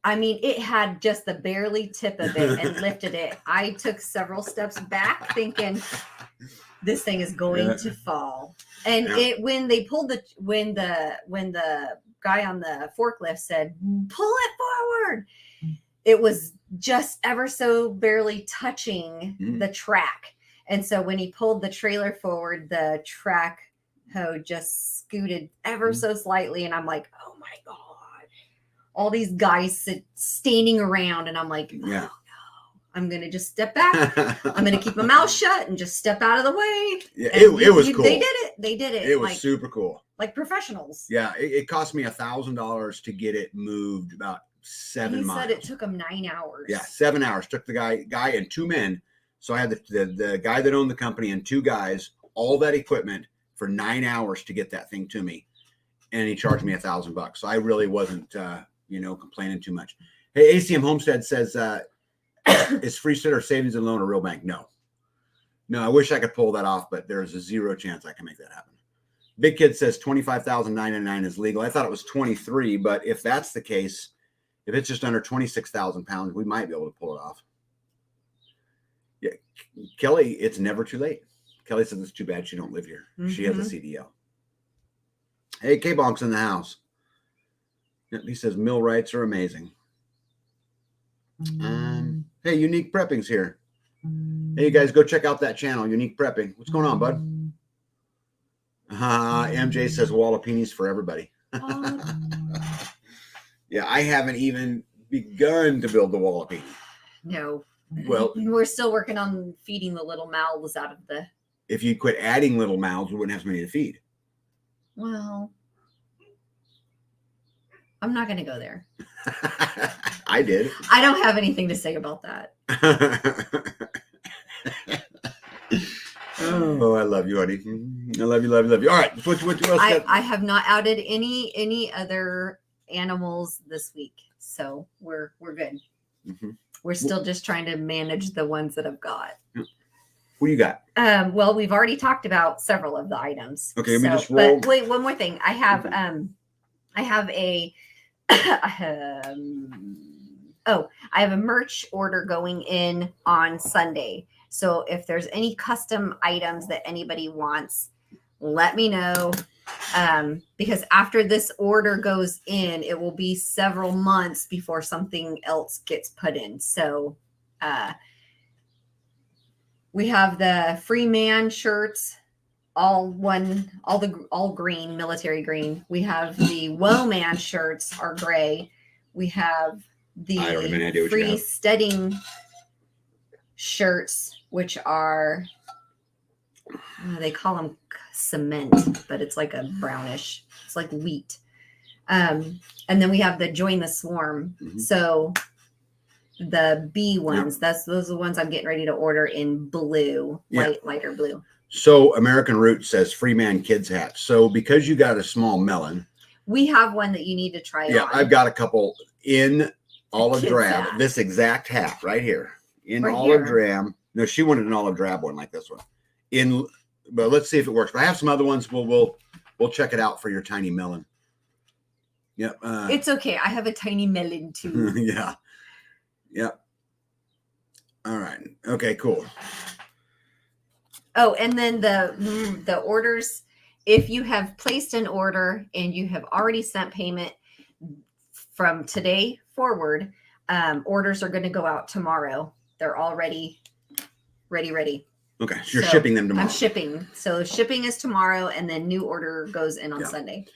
it had just the barely tip of it and lifted it. I took several steps back thinking this thing is going to fall. And when the guy on the forklift said, pull it forward, it was just ever so barely touching the track. And so when he pulled the trailer forward, the track hoe just scooted ever so slightly. And I'm like, oh my God, all these guys standing around. And I'm like, oh, no, I'm going to just step back. I'm going to keep my mouth shut and just step out of the way. Yeah, it was cool. They did it. It was super cool. Like professionals. Yeah. It cost me $1,000 to get it moved about 7 miles. He said it took him 9 hours. Yeah. 7 hours. Took the guy and 2 men. So I had the guy that owned the company and 2 guys, all that equipment for 9 hours to get that thing to me. And he charged me $1,000. So I really wasn't, complaining too much. Hey, ACM Homestead says, is Free Sitter Savings and Loan a real bank? No, I wish I could pull that off, but there's a 0 chance I can make that happen. Big Kid says 25,999 is legal. I thought it was 23, but if that's the case, if it's just under 26,000 pounds, we might be able to pull it off. Yeah, Kelly, it's never too late. Kelly says it's too bad she don't live here. She has a CDL. Hey, K-Bonk's in the house. He says mill rights are amazing. Hey, Unique Prepping's here. Hey, you guys, go check out that channel, Unique Prepping. What's going on, bud? MJ says Wallopini's for everybody. Yeah, I haven't even begun to build the Wallopini. No. Well, we're still working on feeding the little mouths out of the. If you quit adding little mouths, we wouldn't have so many to feed. Well, I'm not going to go there. I did. I don't have anything to say about that. Oh, I love you, honey. I love you, love you, love you. All right. What else? I have not outed any other animals this week, so we're good. We're still just trying to manage the ones that I've got. What do you got? Well, we've already talked about several of the items. Okay, let me just roll. But wait, one more thing. I have I have a I have a merch order going in on Sunday. So if there's any custom items that anybody wants, let me know. Because after this order goes in, it will be several months before something else gets put in. So we have the Free Man shirts, all green, military green. We have the Woe Man shirts are gray. We have the Free Steading shirts, which are they call them cement, but it's like a brownish. It's like wheat. And then we have the Join the Swarm. So the B ones, those are the ones I'm getting ready to order in blue, lighter blue. So American Roots says Free Man Kids hat. So because you got a small melon, we have one that you need to try. Yeah, on. I've got a couple in olive drab. Hat. This exact hat right here in olive drab. No, she wanted an olive drab one like this one. But let's see if it works. But I have some other ones. We'll check it out for your tiny melon. Yep. It's okay. I have a tiny melon too. Yeah. Yep. All right. Okay. Cool. Oh, and then the orders. If you have placed an order and you have already sent payment from today forward, orders are going to go out tomorrow. They're already ready. Okay, so you're shipping them tomorrow. I'm shipping. So shipping is tomorrow, and then new order goes in on Sunday.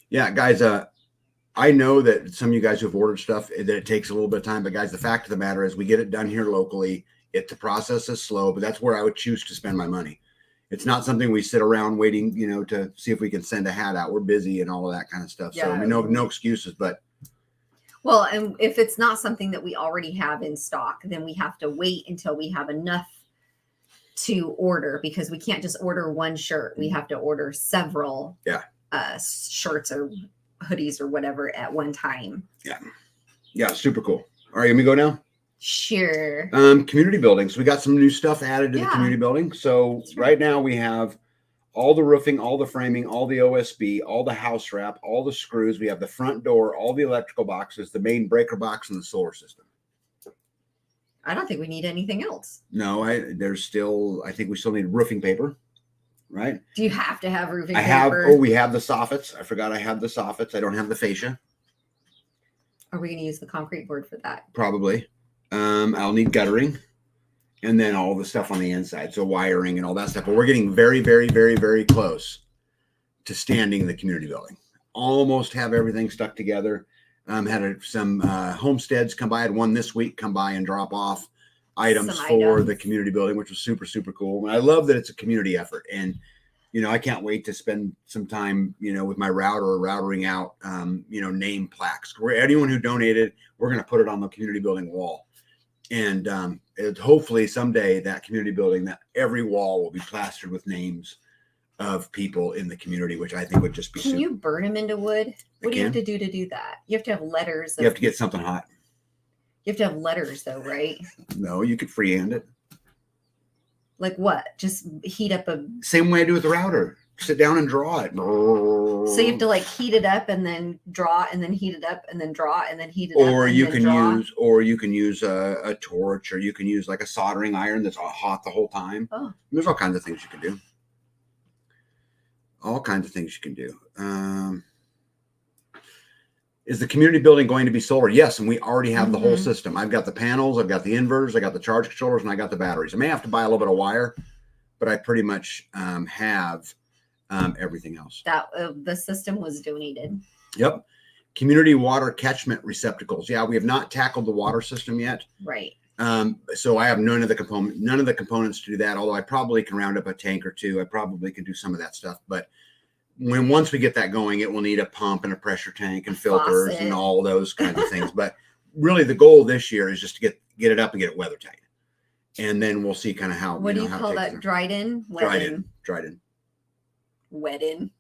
Yeah, guys, I know that some of you guys who've ordered stuff, that it takes a little bit of time. But guys, the fact of the matter is we get it done here locally. The process is slow, but that's where I would choose to spend my money. It's not something we sit around waiting, to see if we can send a hat out. We're busy and all of that kind of stuff. So no excuses, but. Well, and if it's not something that we already have in stock, then we have to wait until we have enough to order, because we can't just order one shirt. We have to order several shirts or hoodies or whatever at one time. Yeah, super cool. All right, let me go now. Sure. Community building. So we got some new stuff added to the community building. So right now we have all the roofing, all the framing, all the OSB, all the house wrap, all the screws. We have the front door, all the electrical boxes, the main breaker box, and the solar system. I don't think we need anything else. No, I think we still need roofing paper, right? Do you have to have roofing paper? We have the soffits. I forgot I have the soffits. I don't have the fascia. Are we going to use the concrete board for that? Probably. I'll need guttering, and then all the stuff on the inside. So wiring and all that stuff. But we're getting very, very, very, very close to standing the community building. Almost have everything stuck together. Had some homesteads come by. I had one this week come by and drop off items for the community building, which was super, super cool. And I love that it's a community effort. And, I can't wait to spend some time, with my routering out, name plaques. Anyone who donated, we're going to put it on the community building wall. And hopefully someday that community building, that every wall will be plastered with names of people in the community, which I think would just be Can you burn them into wood? What do you have to do that? You have to have letters. You have to get something hot. You have to have letters though, right? No, you could freehand it. Like what? Just heat up a... Same way I do with the router. sit down and draw it. So you have to like heat it up and then draw and then heat it up and then draw and then heat it up. Or you can use a torch, or you can use like a soldering iron that's hot the whole time. Oh. There's all kinds of things you can do. All kinds of things you can do. Is the community building going to be solar? Yes, and we already have the whole system. I've got the panels, I've got the inverters, I got the charge controllers, and I got the batteries. I may have to buy a little bit of wire, but I pretty much have everything else. That the system was donated. Yep. Community water catchment receptacles. Yeah, we have not tackled the water system yet. Right. So I have none of the components to do that. Although I probably can round up a tank or two. I probably can do some of that stuff. But once we get that going, it will need a pump and a pressure tank and filters and all those kinds of things. But really, the goal this year is just to get it up and get it weather tight, and then we'll see kind of how. What do you call that? Dried in. Dried in. Wet in.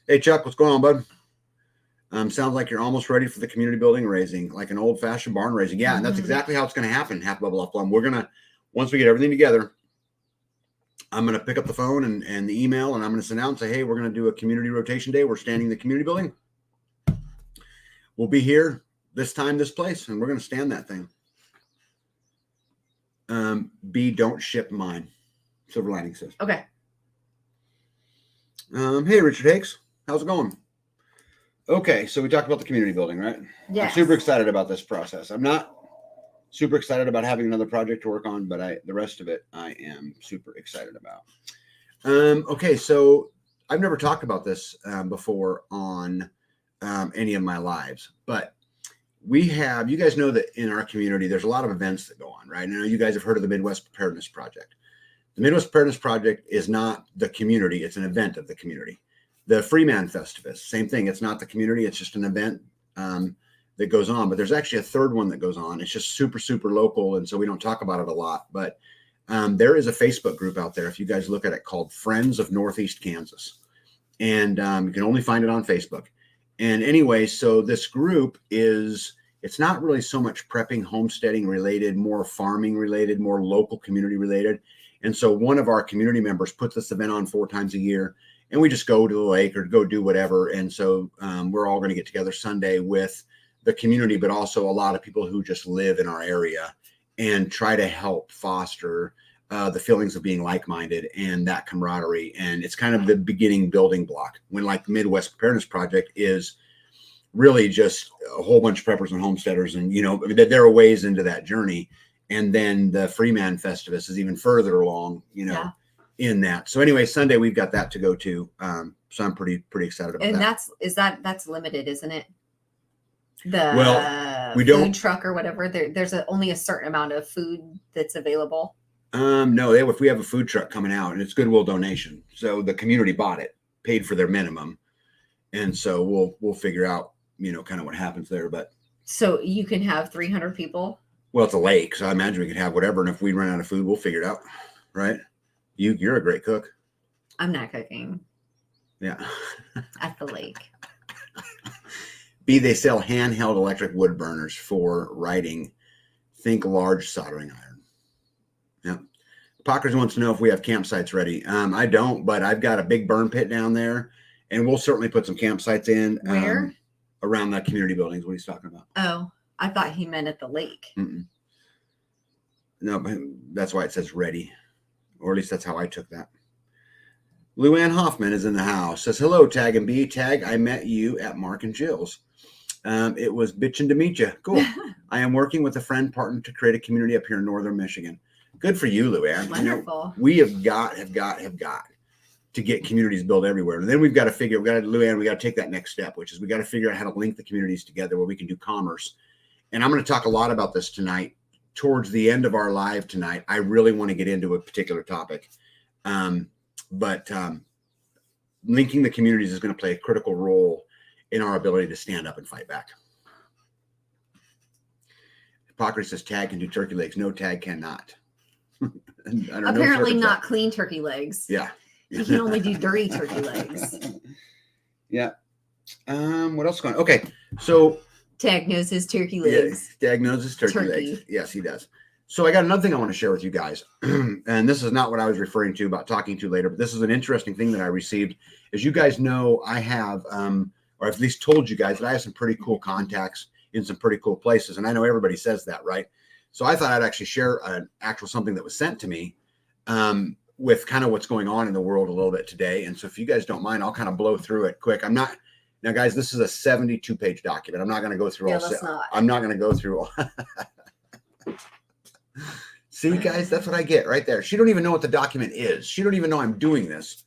Hey Chuck, what's going on, bud? Sounds like you're almost ready for the community building raising, like an old-fashioned barn raising. Yeah, and that's exactly how it's going to happen. Half Bubble Up Plum. We're gonna, once we get everything together, I'm gonna pick up the phone and the email, and I'm gonna send out and say, hey, we're gonna do a community rotation day. We're standing in the community building. We'll be here this time, this place, and we're gonna stand that thing. B, don't ship mine. Silver Lining says. Okay. Hey, Richard Hakes, how's it going? Okay, so we talked about the community building, right? Yeah. I'm super excited about this process. I'm not super excited about having another project to work on, but the rest of it I am super excited about. Okay, so I've never talked about this before on any of my lives, but you guys know that in our community, there's a lot of events that go on, right? I know you guys have heard of the Midwest Preparedness Project. The Midwest Preparedness Project is not the community, it's an event of the community. The Freeman Festivus, same thing. It's not the community. It's just an event that goes on. But there's actually a third one that goes on. It's just super, super local. And so we don't talk about it a lot. But there is a Facebook group out there, if you guys look at it, called Friends of Northeast Kansas. And you can only find it on Facebook. And anyway, so this group it's not really so much prepping, homesteading related, more farming related, more local community related. And so one of our community members puts this event on 4 times a year. And we just go to the lake or go do whatever. And so we're all going to get together Sunday with the community, but also a lot of people who just live in our area and try to help foster the feelings of being like-minded and that camaraderie. And it's kind of the beginning building block when like Midwest Preparedness Project is really just a whole bunch of preppers and homesteaders. And, there are ways into that journey. And then the Freeman Festivus is even further along, Yeah. in that. So anyway, Sunday we've got that to go to. So I'm pretty excited about that. And that's limited, isn't it? We don't food truck or whatever. There's only a certain amount of food that's available. No, if we have a food truck coming out, and it's Goodwill donation. So the community bought it, paid for their minimum. And so we'll figure out, kind of what happens there. But so you can have 300 people. Well, it's a lake, so I imagine we could have whatever. And if we run out of food, we'll figure it out. Right. You're a great cook. I'm not cooking. Yeah. At the lake. B, they sell handheld electric wood burners for writing. Think large soldering iron. Yeah. Pockers wants to know if we have campsites ready. I don't, but I've got a big burn pit down there, and we'll certainly put some campsites in. Where? Around the community buildings. What he's talking about. Oh, I thought he meant at the lake. Mm-mm. No, but that's why it says ready. Or at least that's how I took that. Luann Hoffman is in the house. Says, hello, Tag and B. Tag, I met you at Mark and Jill's. It was bitchin' to meet you. Cool. I am working with a friend partner to create a community up here in northern Michigan. Good for you, Luann. Wonderful. We have got to get communities built everywhere. And then we got to take that next step, which is we got to figure out how to link the communities together where we can do commerce. And I'm going to talk a lot about this tonight. Towards the end of our live tonight, I really want to get into a particular topic. But linking the communities is going to play a critical role in our ability to stand up and fight back. Hypocrisy says Tag can do turkey legs. No, Tag cannot. Apparently not clean turkey legs. Yeah. You can only do dirty turkey legs. Yeah. What else is going on? Okay. So Tag knows his turkey legs. Yeah, Tag knows his turkey legs. Yes, he does. So I got another thing I want to share with you guys. And this is not what I was referring to about talking to later, but this is an interesting thing that I received. As you guys know, I have, or at least told you guys that I have some pretty cool contacts in some pretty cool places. And I know everybody says that, right? So I thought I'd actually share an actual something that was sent to me with kind of what's going on in the world a little bit today. And so if you guys don't mind, I'll kind of blow through it quick. Now, guys, this is a 72-page document. I'm not going to go through I'm not going to go through all. See, guys, that's what I get right there. She don't even know what the document is. She don't even know I'm doing this.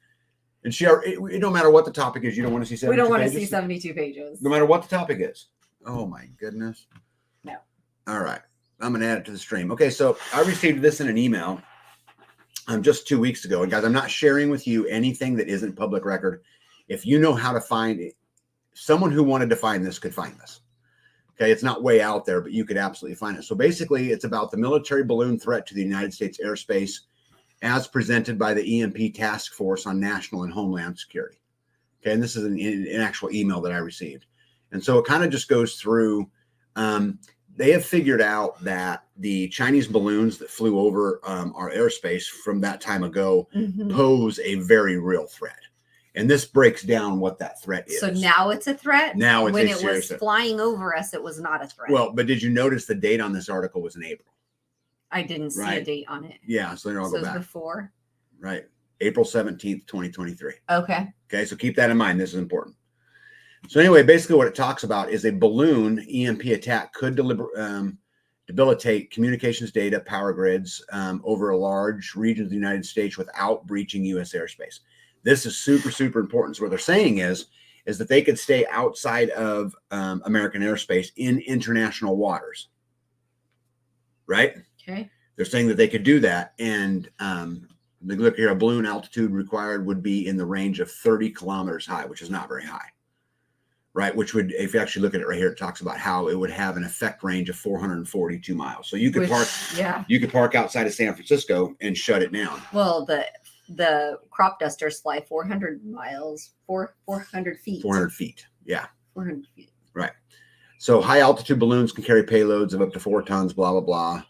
And it don't matter what the topic is. You don't want to see 72 pages? We don't want to see 72 pages. No matter what the topic is. Oh, my goodness. No. All right. I'm going to add it to the stream. Okay, so I received this in an email just 2 weeks ago. And, guys, I'm not sharing with you anything that isn't public record. If you know how to find it, someone who wanted to find this could find this. Okay, it's not way out there, but you could absolutely find it. So basically, it's about the military balloon threat to the United States airspace as presented by the EMP Task Force on National and Homeland Security. Okay, and this is an actual email that I received. And so it kind of just goes through, they have figured out that the Chinese balloons that flew over our airspace from that time ago pose a very real threat. And this breaks down what that threat is. So now it's a threat? Now it's when a it was flying over us, it was not a threat. Well, but did you notice the date on this article was in April? I didn't see a date on it. Yeah, so then I'll go back. Before? Right. April 17th, 2023. Okay. Okay, so keep that in mind. This is important. So anyway, basically what it talks about is a balloon EMP attack could debilitate communications data, power grids over a large region of the United States without breaching U.S. airspace. This is super, super important. So what they're saying is that they could stay outside of American airspace in international waters, right? Okay. They're saying that they could do that. And look here, a balloon altitude required would be in the range of 30 kilometers high, which is not very high, right? Which would, if you actually look at it right here, it talks about how it would have an effect range of 442 miles. So you could you could park outside of San Francisco and shut it down. Well, the crop dusters fly 400 miles, 400 feet. 400 feet. Yeah. 400 feet. Right. So high altitude balloons can carry payloads of up to 4 tons, blah, blah, blah.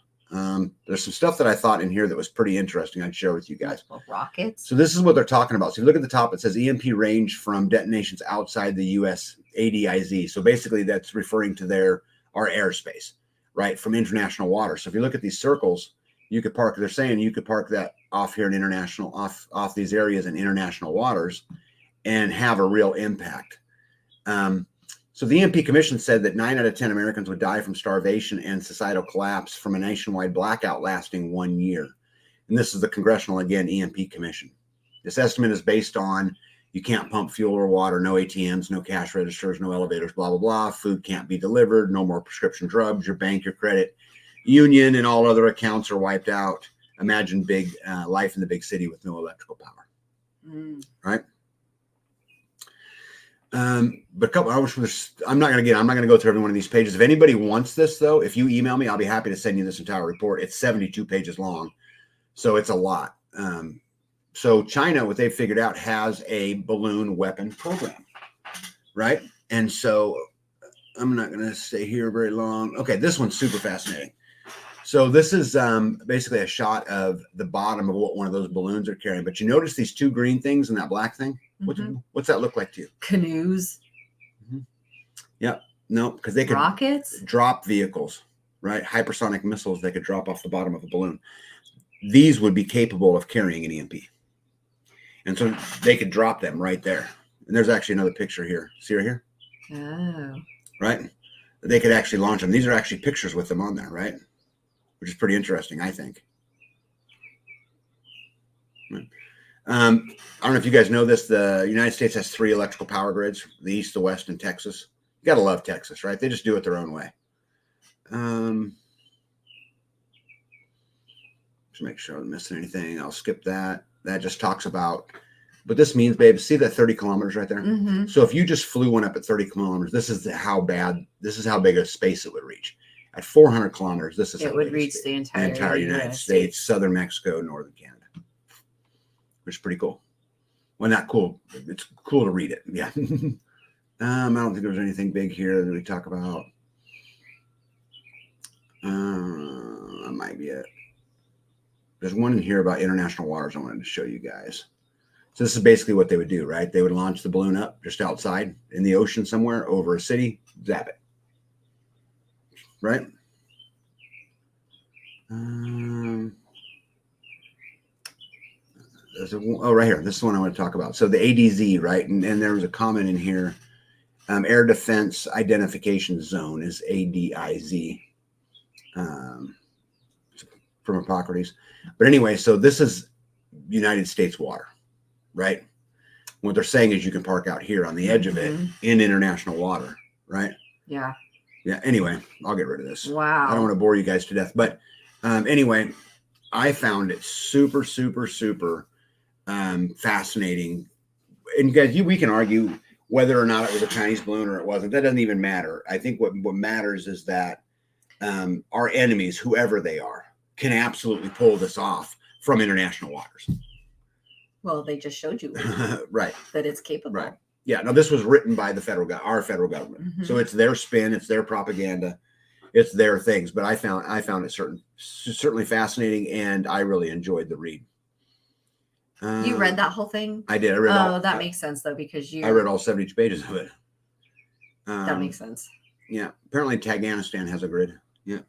There's some stuff that I thought in here that was pretty interesting. I'd share with you guys. Rockets. So this is what they're talking about. So if you look at the top, it says EMP range from detonations outside the U.S. ADIZ. So basically that's referring to our airspace, right? From international water. So if you look at these circles, you could park, they're saying you could park that off here in off these areas in international waters and have a real impact. So the EMP Commission said that 9 out of 10 Americans would die from starvation and societal collapse from a nationwide blackout lasting 1 year. And this is the Congressional, again, EMP Commission. This estimate is based on you can't pump fuel or water, no ATMs, no cash registers, no elevators, blah, blah, blah. Food can't be delivered, no more prescription drugs, your bank, your credit union, and all other accounts are wiped out. Imagine big life in the big city with no electrical power, right? But I'm not going to go through every one of these pages. If anybody wants this, though, if you email me, I'll be happy to send you this entire report. It's 72 pages long, so it's a lot. So China, what they've figured out, has a balloon weapon program, right? And so I'm not going to stay here very long. Okay, this one's super fascinating. So this is basically a shot of the bottom of what one of those balloons are carrying. But you notice these two green things and that black thing? What's that look like to you? Canoes. Yep. No, because they could rockets, drop vehicles, right? Hypersonic missiles they could drop off the bottom of a balloon. These would be capable of carrying an EMP. And so they could drop them right there. And there's actually another picture here. See right here? Oh. Right? They could actually launch them. These are actually pictures with them on there, right? Which is pretty interesting, I think. I don't know if you guys know this. The United States has 3 electrical power grids, the East, the West, and Texas. You got to love Texas, right? They just do it their own way. Just make sure I'm missing anything. I'll skip that. That just talks about, but this means, babe, see that 30 kilometers right there? So if you just flew one up at 30 kilometers, this is how big a space it would reach. At 400 kilometers, this is it would reach the entire United States, southern Mexico, northern Canada, which is pretty cool. Well, not cool. It's cool to read it. Yeah. I don't think there's anything big here that we talk about. I'm might be it. There's one in here about international waters I wanted to show you guys. So this is basically what they would do, right? They would launch the balloon up just outside in the ocean somewhere over a city, zap it. Right? Right here. This is the one I want to talk about. So the ADZ, right? And there was a comment in here. Air Defense Identification Zone is ADIZ from Hippocrates. But anyway, so this is United States water, right? What they're saying is you can park out here on the edge of it in international water, right? Yeah. Yeah. Anyway, I'll get rid of this. Wow. I don't want to bore you guys to death. But anyway, I found it super, super, super fascinating. And guys, we can argue whether or not it was a Chinese balloon or it wasn't. That doesn't even matter. I think what matters is that our enemies, whoever they are, can absolutely pull this off from international waters. Well, they just showed you right. that it's capable. Right. Yeah. No, this was written by the our federal government. So it's their spin, it's their propaganda, it's their things. But I found it certainly fascinating, and I really enjoyed the read. You read that whole thing? I did. I read that makes sense though, because I read all 72 pages of it. That makes sense. Yeah. Apparently Taganistan has a grid. Yeah.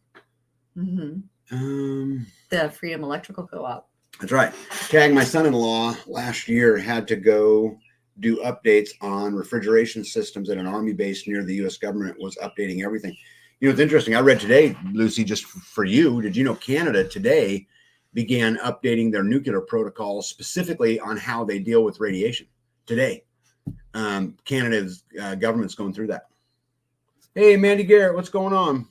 The Freedom Electrical Co-op. That's right. Tag, my son-in-law, last year had to go do updates on refrigeration systems at an Army base near the U.S. government, was updating everything. You know, it's interesting. I read today, Lucy, just for you, did you know Canada today began updating their nuclear protocols specifically on how they deal with radiation today? Canada's government's going through that. Hey, Mandy Garrett, what's going on?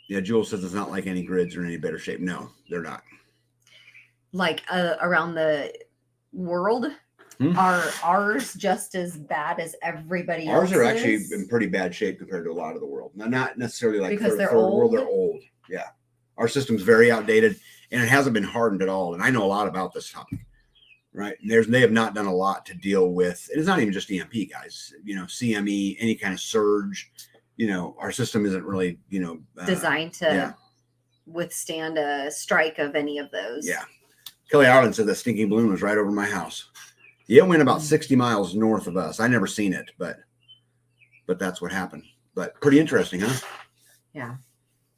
Yeah, Jules says it's not like any grids are in any better shape. No, they're not. Like around the world, are ours just as bad as everybody else's? Ours are actually in pretty bad shape compared to a lot of the world. Now, not necessarily like because they're old. World, they're old. Yeah, our system's very outdated, and it hasn't been hardened at all. And I know a lot about this topic. Right, they have not done a lot to deal with. It's not even just EMP, guys. You know, CME, any kind of surge. You know, our system isn't really, designed to withstand a strike of any of those. Yeah. Kelly Ireland said the stinking balloon was right over my house. It went about 60 miles north of us. I never seen it, but that's what happened. But pretty interesting, huh? Yeah.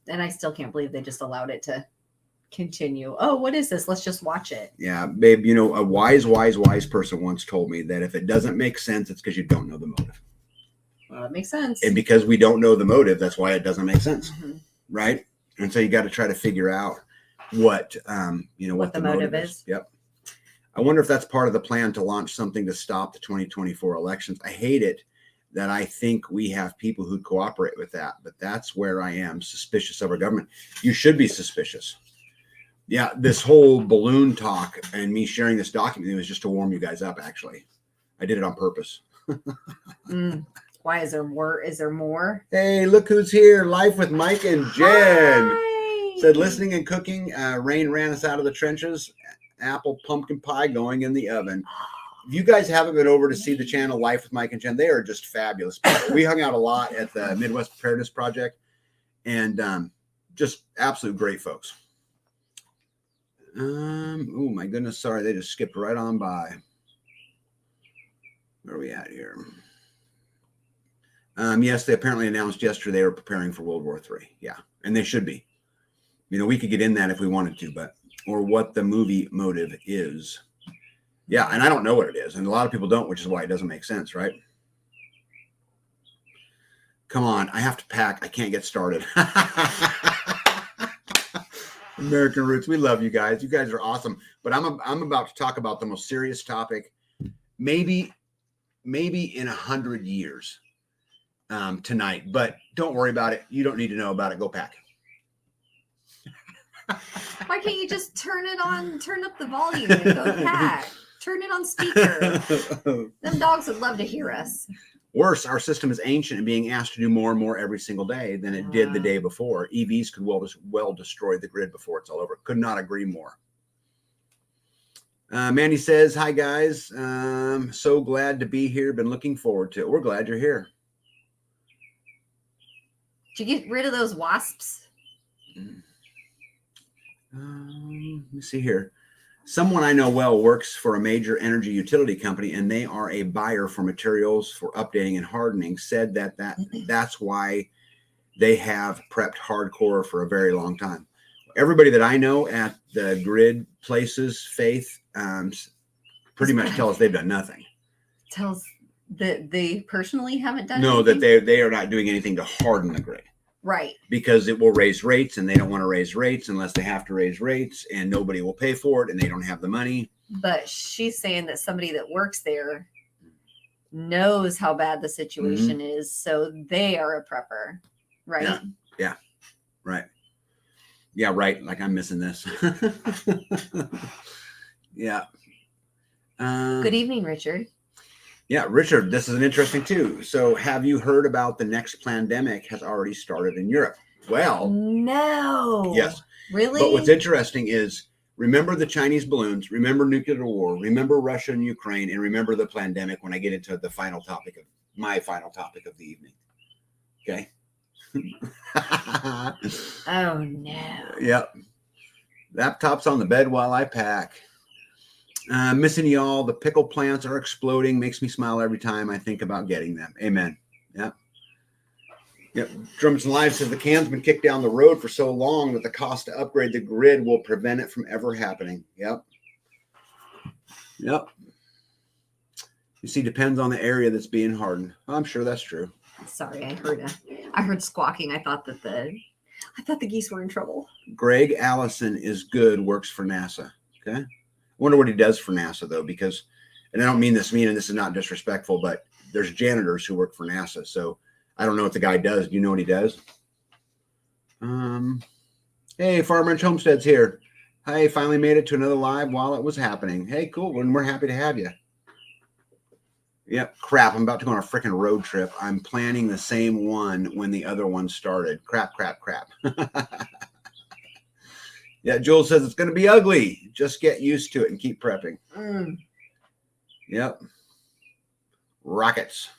And I still can't believe they just allowed it to continue. Oh, what is this? Let's just watch it. Yeah, babe, a wise person once told me that if it doesn't make sense, it's because you don't know the motive. Well, that makes sense. And because we don't know the motive, that's why it doesn't make sense. Right? And so you got to try to figure out what the motive is. Yep. I wonder if that's part of the plan to launch something to stop the 2024 elections. I hate it that I think we have people who cooperate with that, but that's where I am suspicious of our government. You should be suspicious. Yeah, this whole balloon talk and me sharing this document was just to warm you guys up, actually. I did it on purpose. Why is there more? Is there more? Hey, look who's here. Life with Mike and Jen. Hi. Said listening and cooking. Rain ran us out of the trenches. Apple pumpkin pie going in the oven. If you guys haven't been over to see the channel Life with Mike and Jen, they are just fabulous people. We hung out a lot at the Midwest Preparedness Project, and just absolute great folks. Oh my goodness, sorry, they just skipped right on by. Where are we at here? Yes, they apparently announced yesterday they were preparing for World War III. Yeah, and they should be. We could get in that if we wanted to, or what the movie motive is. Yeah, and I don't know what it is, and a lot of people don't, which is why it doesn't make sense, right? Come on, I have to pack. I can't get started. American Roots, we love you guys. You guys are awesome. But I'm about to talk about the most serious topic, maybe in 100 years tonight. But don't worry about it. You don't need to know about it. Go pack. Why can't you just turn up the volume and go pack? Turn it on speaker. Them dogs would love to hear us. Worse, our system is ancient and being asked to do more and more every single day than it did the day before. EVs could well destroy the grid before it's all over. Could not agree more. Mandy says, hi, guys. So glad to be here. Been looking forward to it. We're glad you're here. Did you get rid of those wasps? Let me see here. Someone I know well works for a major energy utility company, and they are a buyer for materials for updating and hardening. Said that's why they have prepped hardcore for a very long time. Everybody that I know at the grid places, Faith, pretty much tell us they've done nothing. Tells that they personally haven't done No, anything? that they are not doing anything to harden the grid. Right. Because it will raise rates, and they don't want to raise rates unless they have to raise rates, and nobody will pay for it, and they don't have the money. But she's saying that somebody that works there knows how bad the situation is, so they are a prepper, right? Yeah. Right. Yeah, right. Like I'm missing this. Yeah. Good evening, Richard. Yeah, Richard, this is an interesting too. So have you heard about the next pandemic has already started in Europe? Well, no. Yes. Really? But what's interesting is remember the Chinese balloons, remember nuclear war, remember Russia and Ukraine, and remember the pandemic when I get into the final topic of my final topic of the evening. Okay. Oh no. Yep. Laptops on the bed while I pack. Missing y'all. The pickle plants are exploding. Makes me smile every time I think about getting them. Amen. Yep. Yep. Drums and Live says the can's been kicked down the road for so long that the cost to upgrade the grid will prevent it from ever happening. Yep. Yep. You see, depends on the area that's being hardened. I'm sure that's true. Sorry, I heard squawking. I thought the geese were in trouble. Greg Allison is good, works for NASA. Okay. I wonder what he does for NASA though, because, and I don't mean this mean, and this is not disrespectful, but there's janitors who work for NASA. So I don't know what the guy does. Do you know what he does? Hey, Farm Ranch Homestead's here. Hey, finally made it to another live while it was happening. Hey, cool. And we're happy to have you. Yep. Crap. I'm about to go on a freaking road trip. I'm planning the same one when the other one started. Crap. Yeah. Joel says it's going to be ugly. Just get used to it and keep prepping. Yep. Rockets.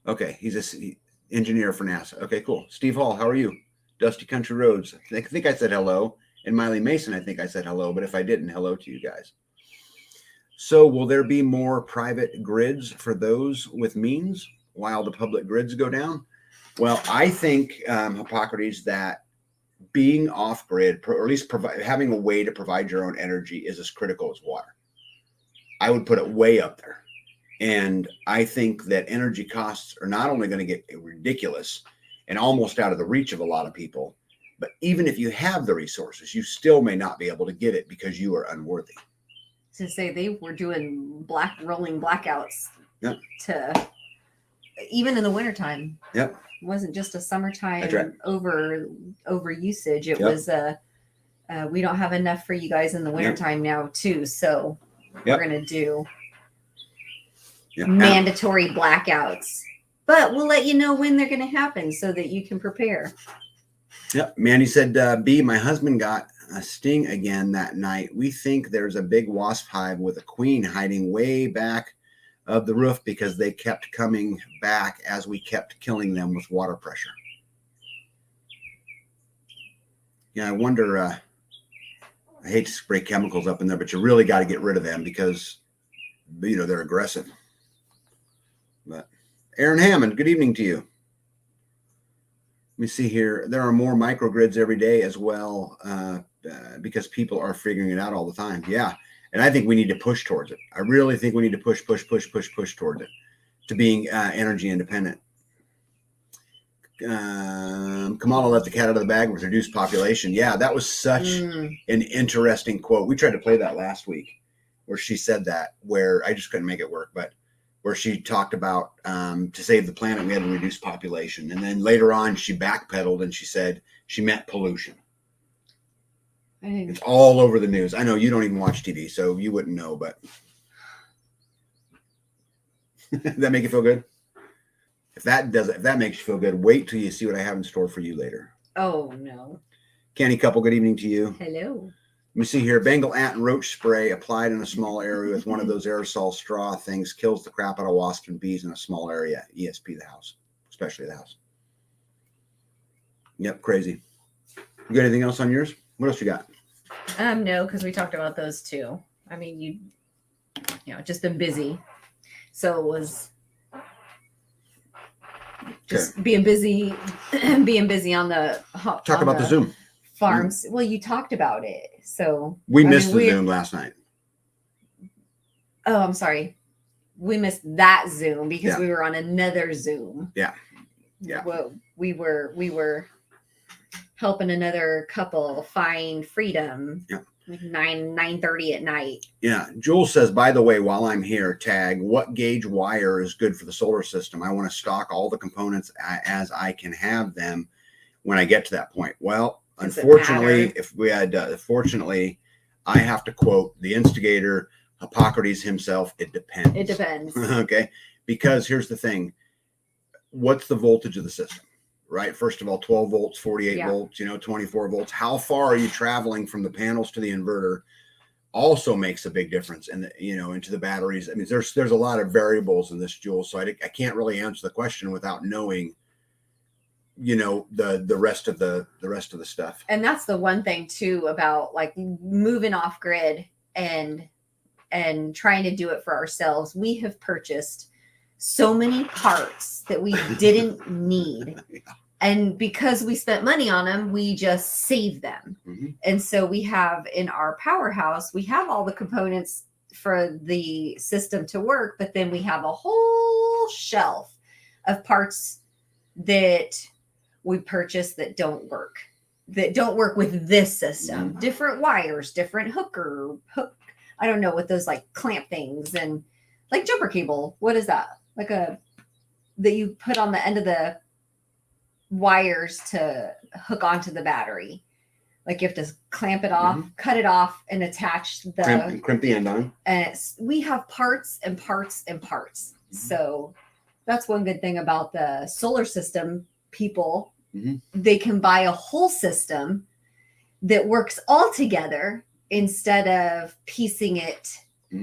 Okay. He's an engineer for NASA. Okay, cool. Steve Hall, how are you? Dusty Country Roads. I think I said hello. And Miley Mason, I think I said hello. But if I didn't, hello to you guys. So will there be more private grids for those with means while the public grids go down? Well, I think, Hippocrates, that being off grid, or at least having a way to provide your own energy is as critical as water. I would put it way up there. And I think that energy costs are not only going to get ridiculous and almost out of the reach of a lot of people, but even if you have the resources, you still may not be able to get it because you are unworthy. To say they were doing rolling blackouts. Yep. To even in the wintertime. Yep. It wasn't just a summertime That's right. over usage. It was we don't have enough for you guys in the wintertime now too. So we're gonna do mandatory blackouts. But we'll let you know when they're gonna happen so that you can prepare. Yep. Mandy said, B, my husband got a sting again that night. We think there's a big wasp hive with a queen hiding way back of the roof because they kept coming back as we kept killing them with water pressure. Yeah, I wonder, I hate to spray chemicals up in there, but you really got to get rid of them because, they're aggressive. But Aaron Hammond, good evening to you. Let me see here. There are more microgrids every day as well because people are figuring it out all the time. Yeah. And I think we need to push towards it. I really think we need to push towards it to being energy independent. Kamala let the cat out of the bag with reduced population. Yeah, that was such an interesting quote. We tried to play that last week where she said that, where I just couldn't make it work, but where she talked about to save the planet, we had to reduce population. And then later on, she backpedaled and she said she meant pollution. It's all over the news. I know you don't even watch TV, so you wouldn't know, but does that make you feel good? If that makes you feel good, wait till you see what I have in store for you later. Oh, no. Candy Couple, good evening to you. Hello. Let me see here. Bengal ant and roach spray applied in a small area with one of those aerosol straw things kills the crap out of wasps and bees in a small area. ESP the house, especially the house. Yep, crazy. You got anything else on yours? What else you got? No, because we talked about those two. I mean, you know, just been busy, so it was just being busy, being busy on the talk about the Zoom farms. Well, you talked about it, so we missed the Zoom last night. Oh, I'm sorry. We missed that Zoom because we were on another Zoom. Yeah. Well, we were helping another couple find freedom. Yeah. Like 9:30 at night. Yeah. Jules says, by the way, while I'm here, tag, what gauge wire is good for the solar system? I want to stock all the components as I can have them when I get to that point. Well, unfortunately, fortunately, I have to quote the instigator, Hippocrates himself. It depends. It depends. Okay. Because here's the thing. What's the voltage of the system? Right. First of all, 12 volts, 48 volts, 24 volts. How far are you traveling from the panels to the inverter also makes a big difference in the, into the batteries. I mean, there's a lot of variables in this, Jules. So I can't really answer the question without knowing, the rest of the stuff. And that's the one thing too about like moving off grid and trying to do it for ourselves. We have purchased so many parts that we didn't need. And because we spent money on them, we just saved them. Mm-hmm. And so we have in our powerhouse, we have all the components for the system to work, but then we have a whole shelf of parts that we purchased that don't work with this system. Mm-hmm. Different wires, different hook. I don't know what those like clamp things and like jumper cable. What is that? Like that you put on the end of the wires to hook onto the battery. Like you have to clamp it off, cut it off, and attach the crimp the end on. And we have parts and parts and parts. Mm-hmm. So that's one good thing about the solar system people. Mm-hmm. They can buy a whole system that works all together instead of piecing it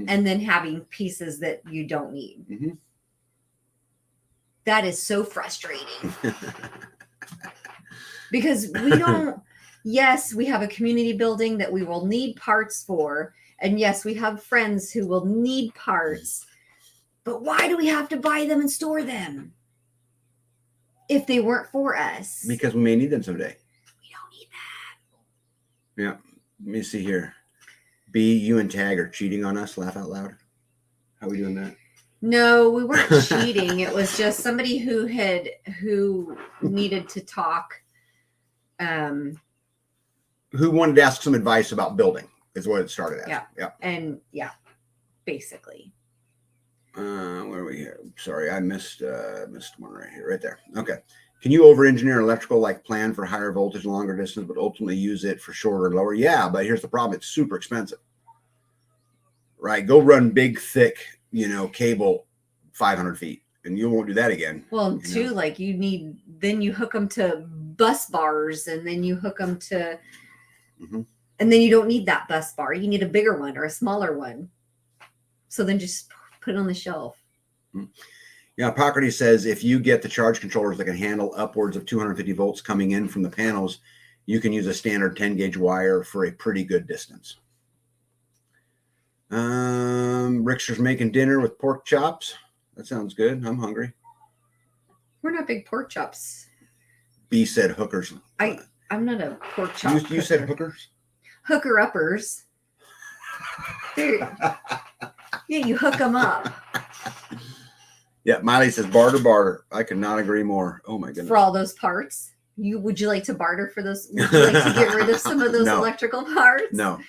and then having pieces that you don't need. Mm-hmm. That is so frustrating. Because we don't, yes, we have a community building that we will need parts for. And yes, we have friends who will need parts. But why do we have to buy them and store them if they weren't for us? Because we may need them someday. We don't need that. Yeah. Let me see here. B, you and Tag are cheating on us. Laugh out loud. How are we doing that? No, we weren't cheating. It was just somebody who needed to talk. Who wanted to ask some advice about building is what it started as. Yeah. And basically. Where are we here? Sorry, I missed one right here, right there. Okay. Can you over-engineer electrical, like plan for higher voltage, longer distance, but ultimately use it for shorter and lower? Yeah, but here's the problem. It's super expensive. Right? Go run big, thick, cable 500 feet, and you won't do that again. Well, too, like then you hook them to bus bars, and then you hook them to, and then you don't need that bus bar. You need a bigger one or a smaller one. So then just put it on the shelf. Yeah, Hippocrates says if you get the charge controllers that can handle upwards of 250 volts coming in from the panels, you can use a standard 10 gauge wire for a pretty good distance. Rickster's making dinner with pork chops. That sounds good. I'm hungry. We're not big pork chops. B said hookers. I'm not a pork chop. You said hookers? Hooker uppers. Yeah, you hook them up. Yeah, Miley says barter. I could not agree more. Oh my goodness. For all those parts. Would you like to barter for those? Would you like to get rid of some of those electrical parts? No.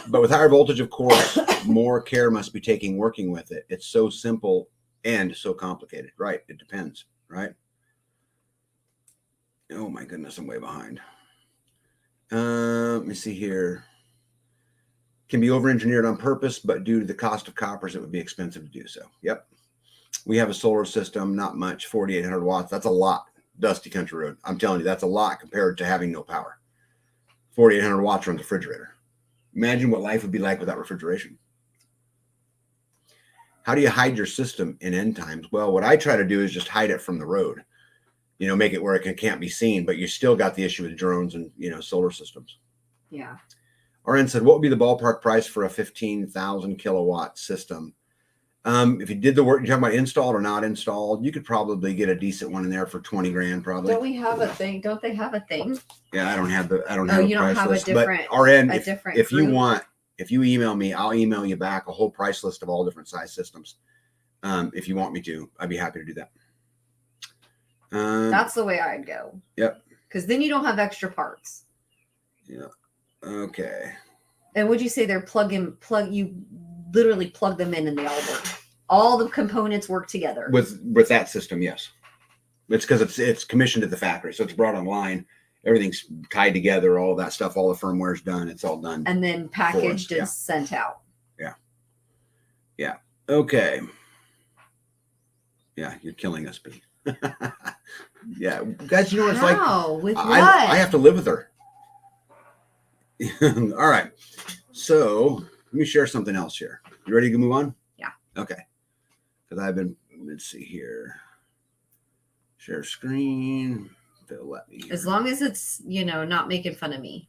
But with higher voltage, of course, more care must be taken working with it. It's so simple and so complicated. Right. It depends. Right. Oh my goodness, I'm way behind. Let me see here. Can be over-engineered on purpose, but due to the cost of coppers, it would be expensive to do so. Yep. We have a solar system, not much, 4,800 watts. That's a lot. Dusty country road. I'm telling you, that's a lot compared to having no power. 4,800 watts runs a refrigerator. Imagine what life would be like without refrigeration. How do you hide your system in end times? Well, what I try to do is just hide it from the road. make it where it can't be seen, but you still got the issue with drones and, solar systems. Yeah. RN said, what would be the ballpark price for a 15,000 kilowatt system? If you did the work, you're talking about installed or not installed, you could probably get a decent one in there for 20 grand, probably. Don't we have a thing? Don't they have a thing? Yeah, I don't have a you don't price have list. a different, but RN, if you group? want, if you email me, I'll email you back a whole price list of all different size systems. If you want me to, I'd be happy to do that. That's the way I'd go. Yep. Because then you don't have extra parts. Yeah. Okay. And would you say they're you literally plug them in and they all work? All the components work together. With that system, yes. It's because it's commissioned at the factory. So it's brought online. Everything's tied together, all that stuff, all the firmware's done. It's all done. And then packaged and sent out. Yeah. Yeah. Okay. Yeah, you're killing us, B. Yeah. Guys, you know what it's like? With what? I have to live with her. All right. So let me share something else here. You ready to move on? Yeah. Okay. Because let's see here. Share screen. They'll let me. As long as it's, not making fun of me.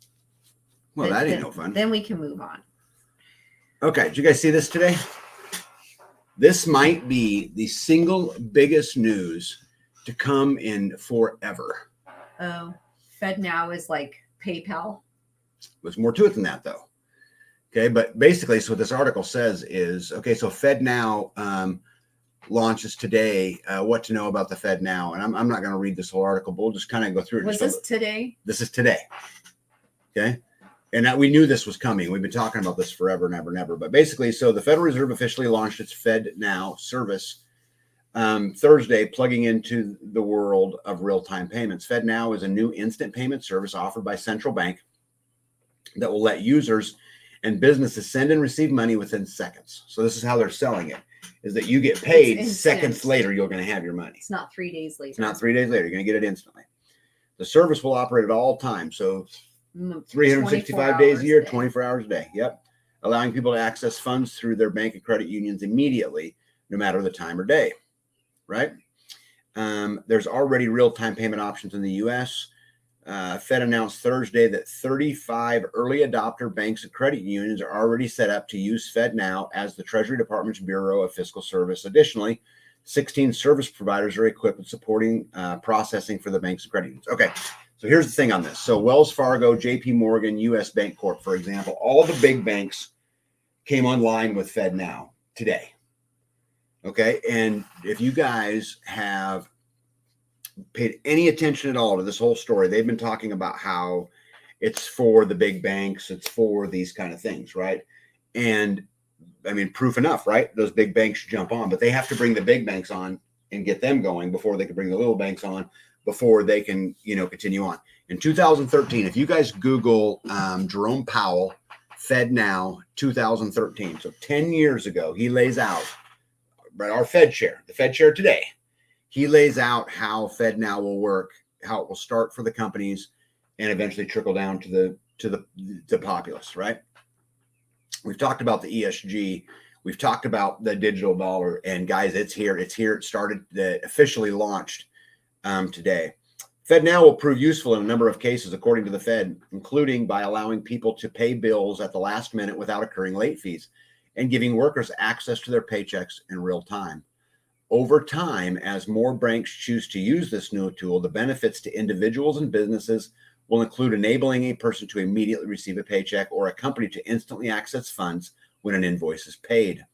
Well, that ain't no fun. Then we can move on. Okay. Did you guys see this today? This might be the single biggest news to come in forever. Oh, FedNow is like PayPal. There's more to it than that, though. Okay, but basically, so what this article says is, okay, so FedNow launches today. What to know about the FedNow? And I'm not going to read this whole article, but we'll just kind of go through it. Was this today? This is today. Okay. And we knew this was coming. We've been talking about this forever and ever and ever. But basically, so the Federal Reserve officially launched its FedNow service Thursday, plugging into the world of real-time payments. FedNow is a new instant payment service offered by Central Bank that will let users and businesses send and receive money within seconds. So this is how they're selling it, is that you get paid seconds later, you're going to have your money. It's not 3 days later. It's not 3 days later. You're going to get it instantly. The service will operate at all times. So 365 days a year, 24 hours a day. Yep. Allowing people to access funds through their bank and credit unions immediately, no matter the time or day. Right? There's already real-time payment options in the U.S. Fed announced Thursday that 35 early adopter banks and credit unions are already set up to use FedNow as the Treasury Department's Bureau of Fiscal Service. Additionally, 16 service providers are equipped with supporting processing for the banks and credit unions. Okay, so here's the thing on this. So Wells Fargo, JP Morgan, US Bank Corp, for example, all the big banks came online with FedNow today. Okay, and if you guys have paid any attention at all to this whole story, they've been talking about how it's for the big banks, it's for these kind of things, right? And I mean, proof enough, right? Those big banks jump on, but they have to bring the big banks on and get them going before they can bring the little banks on, before they can, continue on. In 2013, if you guys Google Jerome Powell, FedNow 2013, so 10 years ago, he lays out, right, our Fed chair, the Fed chair today, he lays out how FedNow will work, how it will start for the companies and eventually trickle down to the populace, right? We've talked about the ESG. We've talked about the digital dollar, and guys, it's here. It started, officially launched today. FedNow will prove useful in a number of cases, according to the Fed, including by allowing people to pay bills at the last minute without incurring late fees and giving workers access to their paychecks in real time. Over time, as more banks choose to use this new tool, the benefits to individuals and businesses will include enabling a person to immediately receive a paycheck or a company to instantly access funds when an invoice is paid.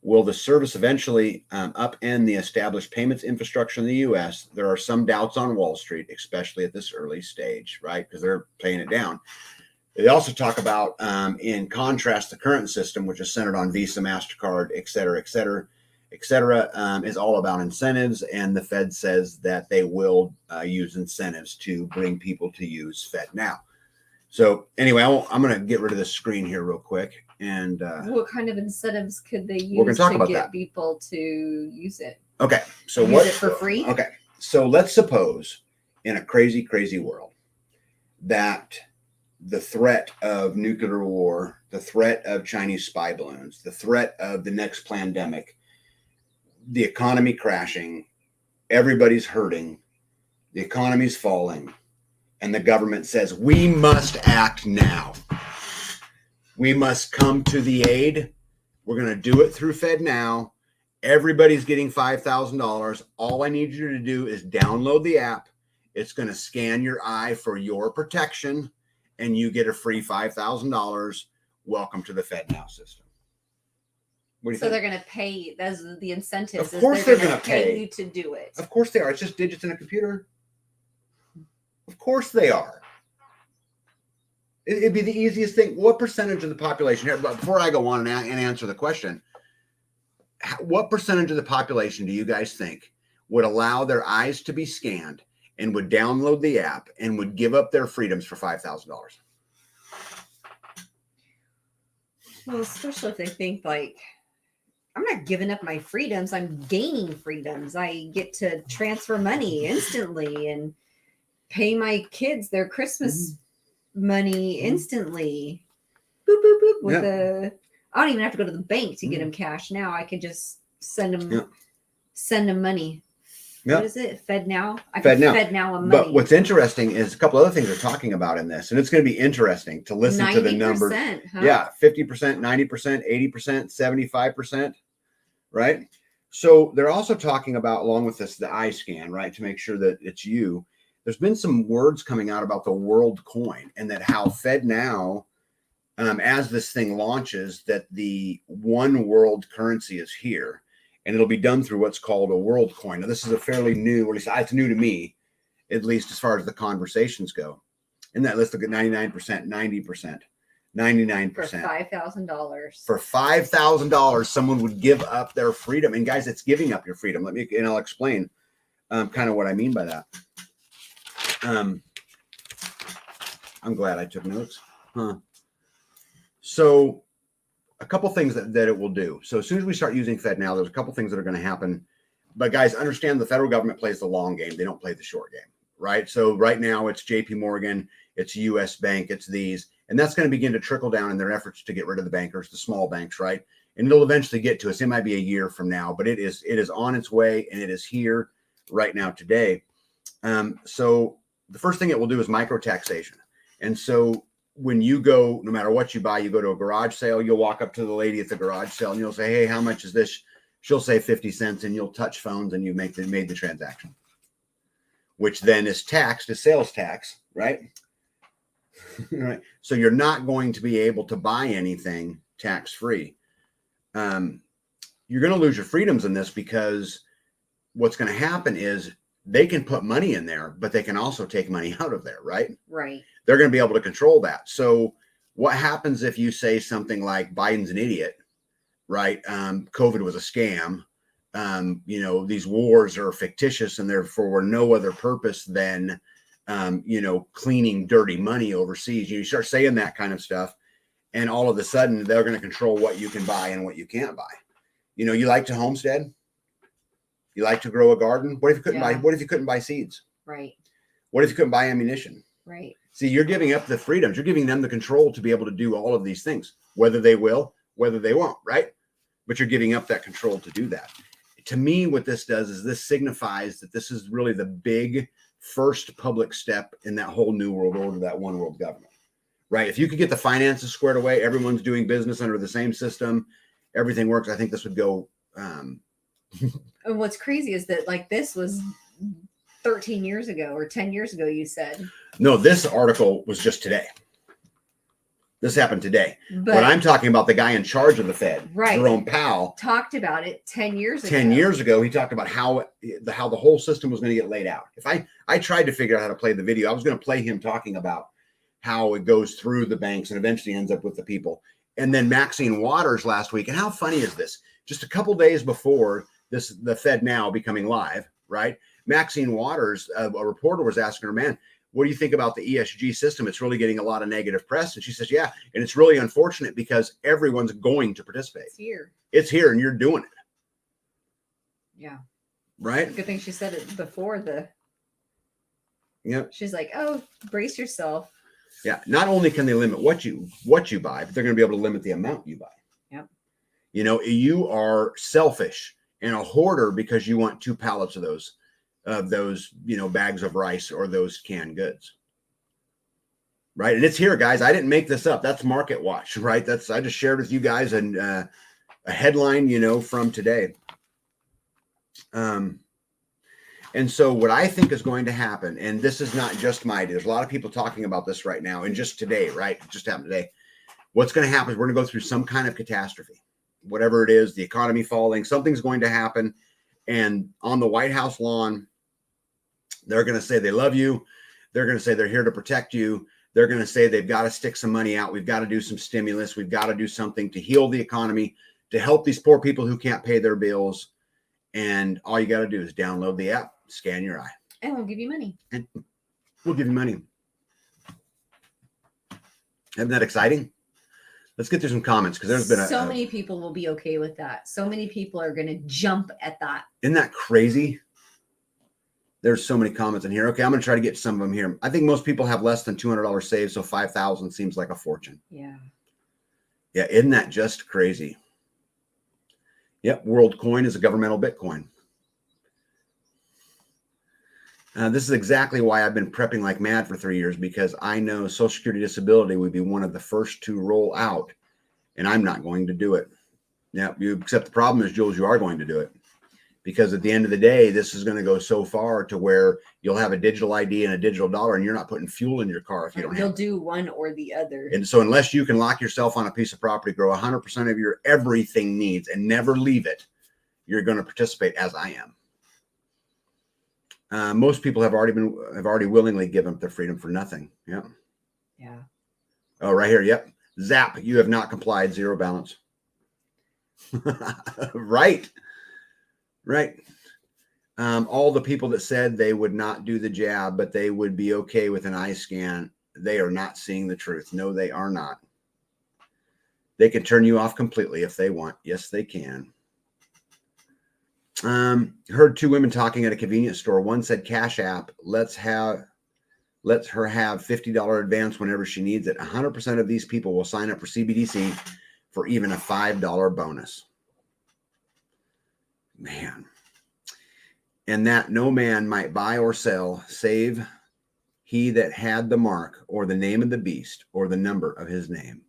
Will the service eventually upend the established payments infrastructure in the U.S.? There are some doubts on Wall Street, especially at this early stage, right? Because they're playing it down. They also talk about, in contrast, the current system, which is centered on Visa, MasterCard, et cetera, is all about incentives. And the Fed says that they will use incentives to bring people to use FedNow. So anyway, I'm going to get rid of this screen here real quick. And what kind of incentives could they we're use talk to about get that. people to use it? Okay, so use it for free? Okay, so let's suppose in a crazy, crazy world that the threat of nuclear war, the threat of Chinese spy balloons, the threat of the next pandemic, the economy crashing, everybody's hurting, The economy's falling. And the government says, we must act now. We must come to the aid. We're going to do it through FedNow. Everybody's getting $5,000. All I need you to do is download the app. It's going to scan your eye for your protection, and you get a free $5,000. Welcome to the FedNow system. What do you think? They're going to pay. That's the incentives. Of course they're going to pay you to do it. Of course they are. It's just digits in a computer. Of course they are. It'd be the easiest thing. What percentage of the population here, but before I go on and answer the question, what percentage of the population do you guys think would allow their eyes to be scanned and would download the app and would give up their freedoms for $5,000? Well, especially if they think like, I'm not giving up my freedoms. I'm gaining freedoms. I get to transfer money instantly and pay my kids their Christmas money instantly. Boop, boop, boop. With I don't even have to go to the bank to get them cash now. I could just send them money. What is it? FedNow? FedNow them money. But what's interesting is a couple other things they're talking about in this, and it's going to be interesting to listen to the numbers. Huh? Yeah, 50%, 90%, 80%, 75%, right? So they're also talking about, along with this, the eye scan, right, to make sure that it's you. There's been some words coming out about the world coin, and that how FedNow, as this thing launches, that the one world currency is here, and it'll be done through what's called a world coin. Now, this is a fairly new, or at least it's new to me, at least as far as the conversations go. And that, let's look at 99%, 90%, 99%. For $5,000. For $5,000, someone would give up their freedom. And guys, it's giving up your freedom. I'll explain kind of what I mean by that. I'm glad I took notes. So a couple things that it will do. So as soon as we start using FedNow, there's a couple things that are going to happen. But guys, understand the federal government plays the long game. They don't play the short game, right? So right now it's JP Morgan, it's US Bank, it's these, and that's going to begin to trickle down in their efforts to get rid of the bankers, the small banks, right? And it'll eventually get to us. It might be a year from now, but it is on its way, and it is here right now today. So the first thing it will do is micro taxation. And so when you go, no matter what you buy, you go to a garage sale, you'll walk up to the lady at the garage sale and you'll say, hey, how much is this? She'll say 50 cents, and you'll touch phones and you made the transaction, which then is taxed as sales tax, right? Right. So you're not going to be able to buy anything tax-free. You're going to lose your freedoms in this, because what's going to happen is they can put money in there, but they can also take money out of there, right? Right. They're going to be able to control that. So what happens if you say something like Biden's an idiot, right? COVID was a scam. These wars are fictitious and therefore were no other purpose than, cleaning dirty money overseas. You start saying that kind of stuff, and all of a sudden they're going to control what you can buy and what you can't buy. You like to homestead. You like to grow a garden. What if you couldn't buy? What if you couldn't buy seeds? Right. What if you couldn't buy ammunition? Right. See, you're giving up the freedoms. You're giving them the control to be able to do all of these things, whether they will, whether they won't, right? But you're giving up that control to do that. To me, what this does is this signifies that this is really the big first public step in that whole new world order, that one world government, right? If you could get the finances squared away, everyone's doing business under the same system, everything works, I think this would go. And what's crazy is that this was 13 years ago or 10 years ago, you said. No, this article was just today. This happened today. But what I'm talking about, the guy in charge of the Fed, right, Jerome Powell, talked about it 10 years ago. 10 years ago, he talked about how the whole system was going to get laid out. If I tried to figure out how to play the video, I was going to play him talking about how it goes through the banks and eventually ends up with the people. And then Maxine Waters last week. And how funny is this? Just a couple days before the FedNow becoming live, right? Maxine Waters, a reporter, was asking her, man, what do you think about the ESG system? It's really getting a lot of negative press. And she says, yeah. And it's really unfortunate because everyone's going to participate. It's here and you're doing it. Yeah. Right. Good thing she said it before Yep. She's like, oh, brace yourself. Yeah. Not only can they limit what you buy, but they're going to be able to limit the amount you buy. Yep. You are selfish and a hoarder because you want 2 pallets of those of those, bags of rice or those canned goods. Right. And it's here, guys. I didn't make this up. That's Market Watch, right? I just shared with you guys a headline, from today. And so what I think is going to happen, and this is not just my idea, there's a lot of people talking about this right now, and just today, right? It just happened today. What's going to happen is we're going to go through some kind of catastrophe, whatever it is, the economy falling, something's going to happen. And on the White House lawn, they're going to say they love you. They're going to say they're here to protect you. They're going to say they've got to stick some money out. We've got to do some stimulus. We've got to do something to heal the economy, to help these poor people who can't pay their bills. And all you got to do is download the app, scan your eye. And we'll give you money. And we'll give you money. Isn't that exciting? Let's get through some comments, because there's been so many people will be okay with that. So many people are going to jump at that. Isn't that crazy? There's so many comments in here. Okay, I'm going to try to get some of them here. I think most people have less than $200 saved, so $5,000 seems like a fortune. Yeah. Yeah, isn't that just crazy? Yep, WorldCoin is a governmental Bitcoin. This is exactly why I've been prepping like mad for 3 years, because I know Social Security disability would be one of the first to roll out, and I'm not going to do it. Yeah, except the problem is, Jules, you are going to do it. Because at the end of the day, this is going to go so far to where you'll have a digital ID and a digital dollar, and you're not putting fuel in your car if you don't have it. You'll do one or the other. And so unless you can lock yourself on a piece of property, grow 100% of your everything needs, and never leave it, you're going to participate, as I am. Most people have already willingly given up their freedom for nothing. Yeah. Yeah. Oh, right here. Yep. Zap. You have not complied. Zero balance. Right. Right. All the people that said they would not do the jab, but they would be okay with an eye scan, they are not seeing the truth. No, they are not. They can turn you off completely if they want. Yes, they can. Heard two women talking at a convenience store. One said, Cash App lets her have $50 advance whenever she needs it. 100% of these people will sign up for CBDC for even a $5 bonus. Man. And that no man might buy or sell, save he that had the mark, or the name of the beast, or the number of his name.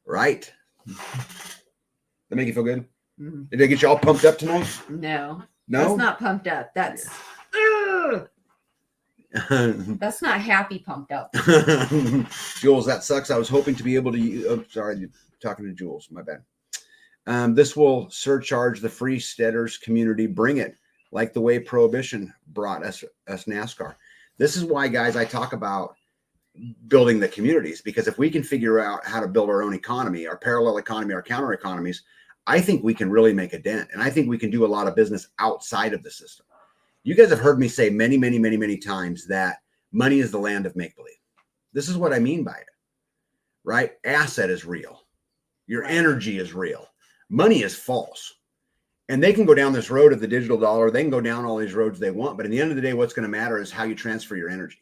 Right? That make you feel good? Mm-hmm. Did I get you all pumped up tonight? No. No? That's not pumped up. That's that's not happy pumped up. Jules, that sucks. I was hoping to be able to. Oh, sorry, talking to Jules. My bad. This will surcharge the free steaders community. Bring it, like the way Prohibition brought us NASCAR. This is why, guys, I talk about building the communities, because if we can figure out how to build our own economy, our parallel economy, our counter economies, I think we can really make a dent. And I think we can do a lot of business outside of the system. You guys have heard me say many, many, many, many times that money is the land of make-believe. This is what I mean by it, right? Asset is real. Your energy is real. Money is false. And they can go down this road of the digital dollar. They can go down all these roads they want. But at the end of the day, what's going to matter is how you transfer your energy.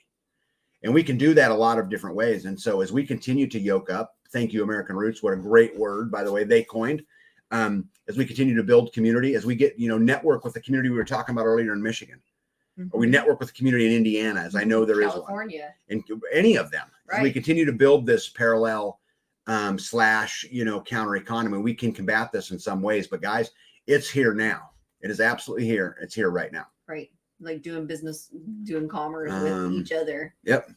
And we can do that a lot of different ways. And so as we continue to yoke up, thank you, American Roots. What a great word, by the way, they coined. As we continue to build community, as we get, network with the community we were talking about earlier in Michigan, or we network with the community in Indiana, as I know there California. is one. And any of them. Right. As we continue to build this parallel / counter economy, we can combat this in some ways. But guys, it's here now. It is absolutely here. It's here right now. Right. Like doing business, doing commerce with each other. Yep.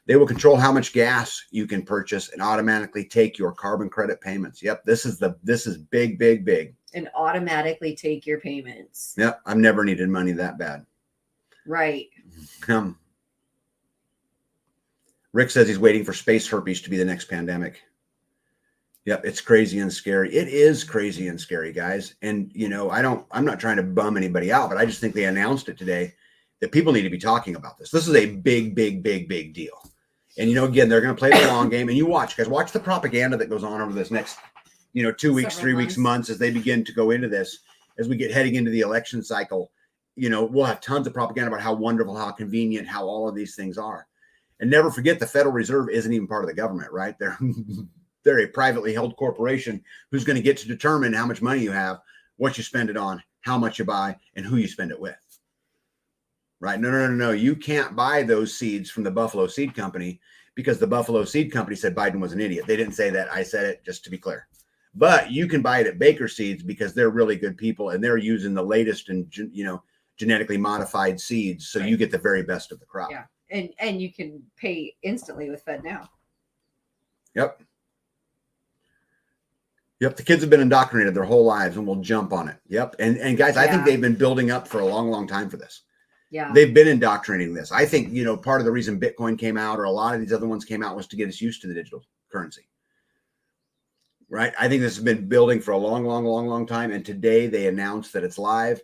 They will control how much gas you can purchase and automatically take your carbon credit payments. Yep. This is big, big, big. And automatically take your payments. Yep. I've never needed money that bad. Right. Rick says he's waiting for space herpes to be the next pandemic. Yep, it's crazy and scary. It is crazy and scary, guys. And I'm not trying to bum anybody out, but I just think they announced it today that people need to be talking about this. This is a big, big, big, big deal. And again, they're going to play the long game. And you watch the propaganda that goes on over this next, 2 weeks, 3 weeks, months, as they begin to go into this, as we get heading into the election cycle. We'll have tons of propaganda about how wonderful, how convenient, how all of these things are. And never forget, the Federal Reserve isn't even part of the government, right? They're a privately held corporation who's going to get to determine how much money you have, what you spend it on, how much you buy, and who you spend it with. Right? No. You can't buy those seeds from the Buffalo Seed Company because the Buffalo Seed Company said Biden was an idiot. They didn't say that. I said it just to be clear. But you can buy it at Baker Seeds because they're really good people and they're using the latest and genetically modified seeds, so you get the very best of the crop. Yeah, and you can pay instantly with FedNow. Yep. The kids have been indoctrinated their whole lives and will jump on it. Yep. And guys, I think they've been building up for a long, long time for this. Yeah. They've been indoctrinating this. I think, part of the reason Bitcoin came out or a lot of these other ones came out was to get us used to the digital currency. Right? I think this has been building for a long, long, long, long time. And today they announced that it's live.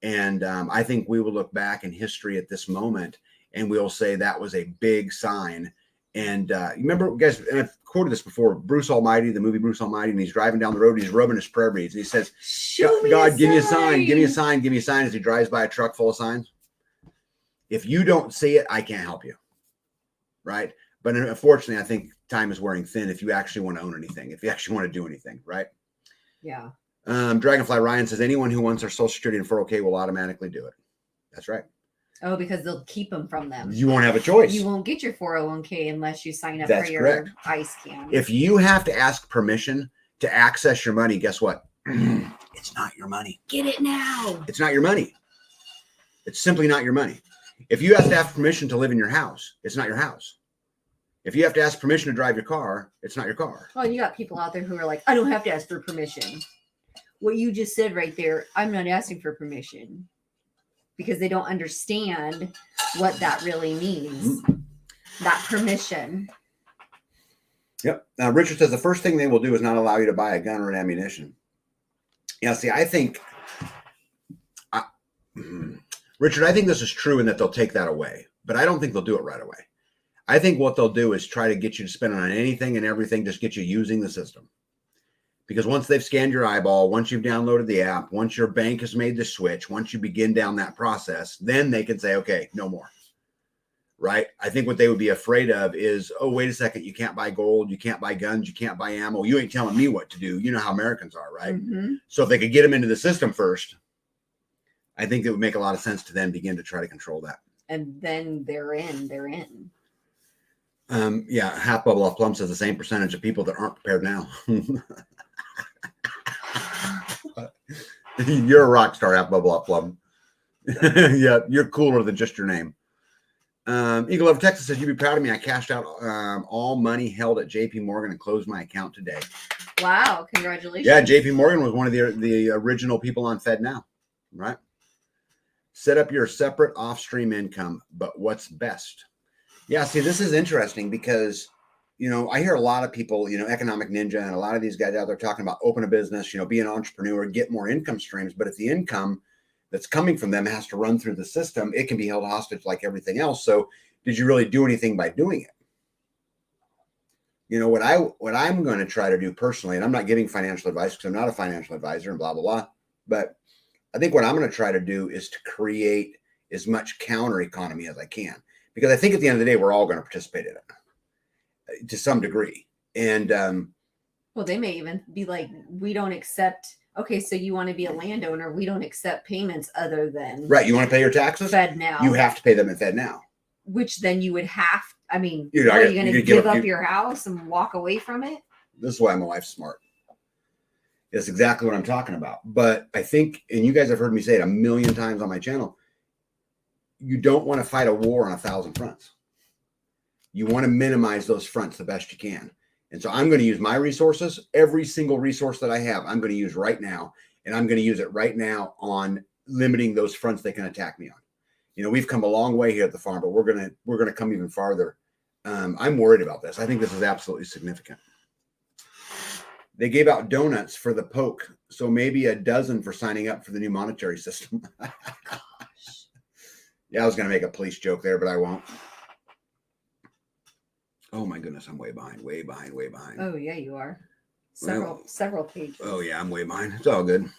And I think we will look back in history at this moment and we'll say that was a big sign. And remember, guys, and I've quoted this before, Bruce Almighty, the movie Bruce Almighty, and he's driving down the road and he's rubbing his prayer beads. And he says, God, give me a sign, give me a sign, give me a sign as he drives by a truck full of signs. If you don't see it, I can't help you. Right? But unfortunately, I think time is wearing thin if you actually want to own anything, if you actually want to do anything, right? Yeah. Dragonfly Ryan says, anyone who wants their Social Security and 401k will automatically do it. That's right. Oh, because they'll keep them from them. You won't have a choice. You won't get your 401k unless you sign up That's for your correct. ICE can. If you have to ask permission to access your money, guess what? It's not your money. Get it now. It's not your money. It's simply not your money. If you have to have permission to live in your house, it's not your house. If you have to ask permission to drive your car, it's not your car. Well, you got people out there who are like, I don't have to ask for permission. What you just said right there, I'm not asking for permission. Because they don't understand what that really means. That permission. Yep. Now, Richard says the first thing they will do is not allow you to buy a gun or an ammunition. Yeah, see, I think, Richard, I think this is true in that they'll take that away. But I don't think they'll do it right away. I think what they'll do is try to get you to spend on anything and everything, just get you using the system. Because once they've scanned your eyeball, once you've downloaded the app, once your bank has made the switch, once you begin down that process, then they can say, okay, no more. Right? I think what they would be afraid of is, oh, wait a second, you can't buy gold, you can't buy guns, you can't buy ammo. You ain't telling me what to do. You know how Americans are, right? Mm-hmm. So if they could get them into the system first, I think it would make a lot of sense to then begin to try to control that. And then they're in. Yeah, Half Bubble Off Plum says the same percentage of people that aren't prepared now. You're a rock star, Half Bubble Off Plum. Yeah, you're cooler than just your name. Eagle of Texas says, you'd be proud of me. I cashed out all money held at JP Morgan and closed my account today. Wow, congratulations. Yeah, JP Morgan was one of the original people on FedNow, right? Set up your separate off-stream income, but what's best? Yeah, see, this is interesting because, I hear a lot of people, Economic Ninja and a lot of these guys out there talking about open a business, be an entrepreneur, get more income streams. But if the income that's coming from them has to run through the system, it can be held hostage like everything else. So did you really do anything by doing it? What I'm going to try to do personally, and I'm not giving financial advice because I'm not a financial advisor and blah, blah, blah. But I think what I'm going to try to do is to create as much counter economy as I can. Because I think at the end of the day, we're all going to participate in it to some degree. And well, they may even be like, we don't accept. Okay, so you want to be a landowner? We don't accept payments other than right. You want to pay your taxes? FedNow. You have to pay them at FedNow. Which then you would have. I mean, are you going to give up your house and walk away from it? This is why my wife's smart. It's exactly what I'm talking about. But I think, and you guys have heard me say it a million times on my channel, you don't want to fight a war on 1,000 fronts. You want to minimize those fronts the best you can. And so I'm going to use my resources, every single resource that I have, I'm going to use right now. And I'm going to use it right now on limiting those fronts they can attack me on. We've come a long way here at the farm, but we're going to come even farther. I'm worried about this. I think this is absolutely significant. They gave out donuts for the poke, so maybe a dozen for signing up for the new monetary system. Yeah, I was going to make a police joke there, but I won't. Oh my goodness, I'm way behind. Oh yeah, you are. Several pages. Oh yeah, I'm way behind. It's all good.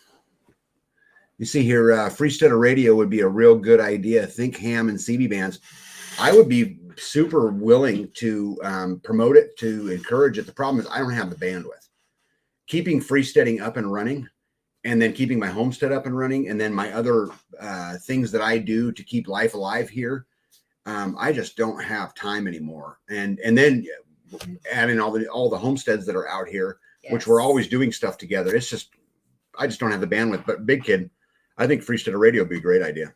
You see here, Freesteader Radio would be a real good idea. Think ham and CB bands. I would be super willing to promote it, to encourage it. The problem is I don't have the bandwidth. Keeping freesteading up and running and then keeping my homestead up and running, and then my other things that I do to keep life alive here, I just don't have time anymore. And then adding all the homesteads that are out here, which we're always doing stuff together. It's just, I just don't have the bandwidth. But Big Kid, I think Freestead Radio would be a great idea.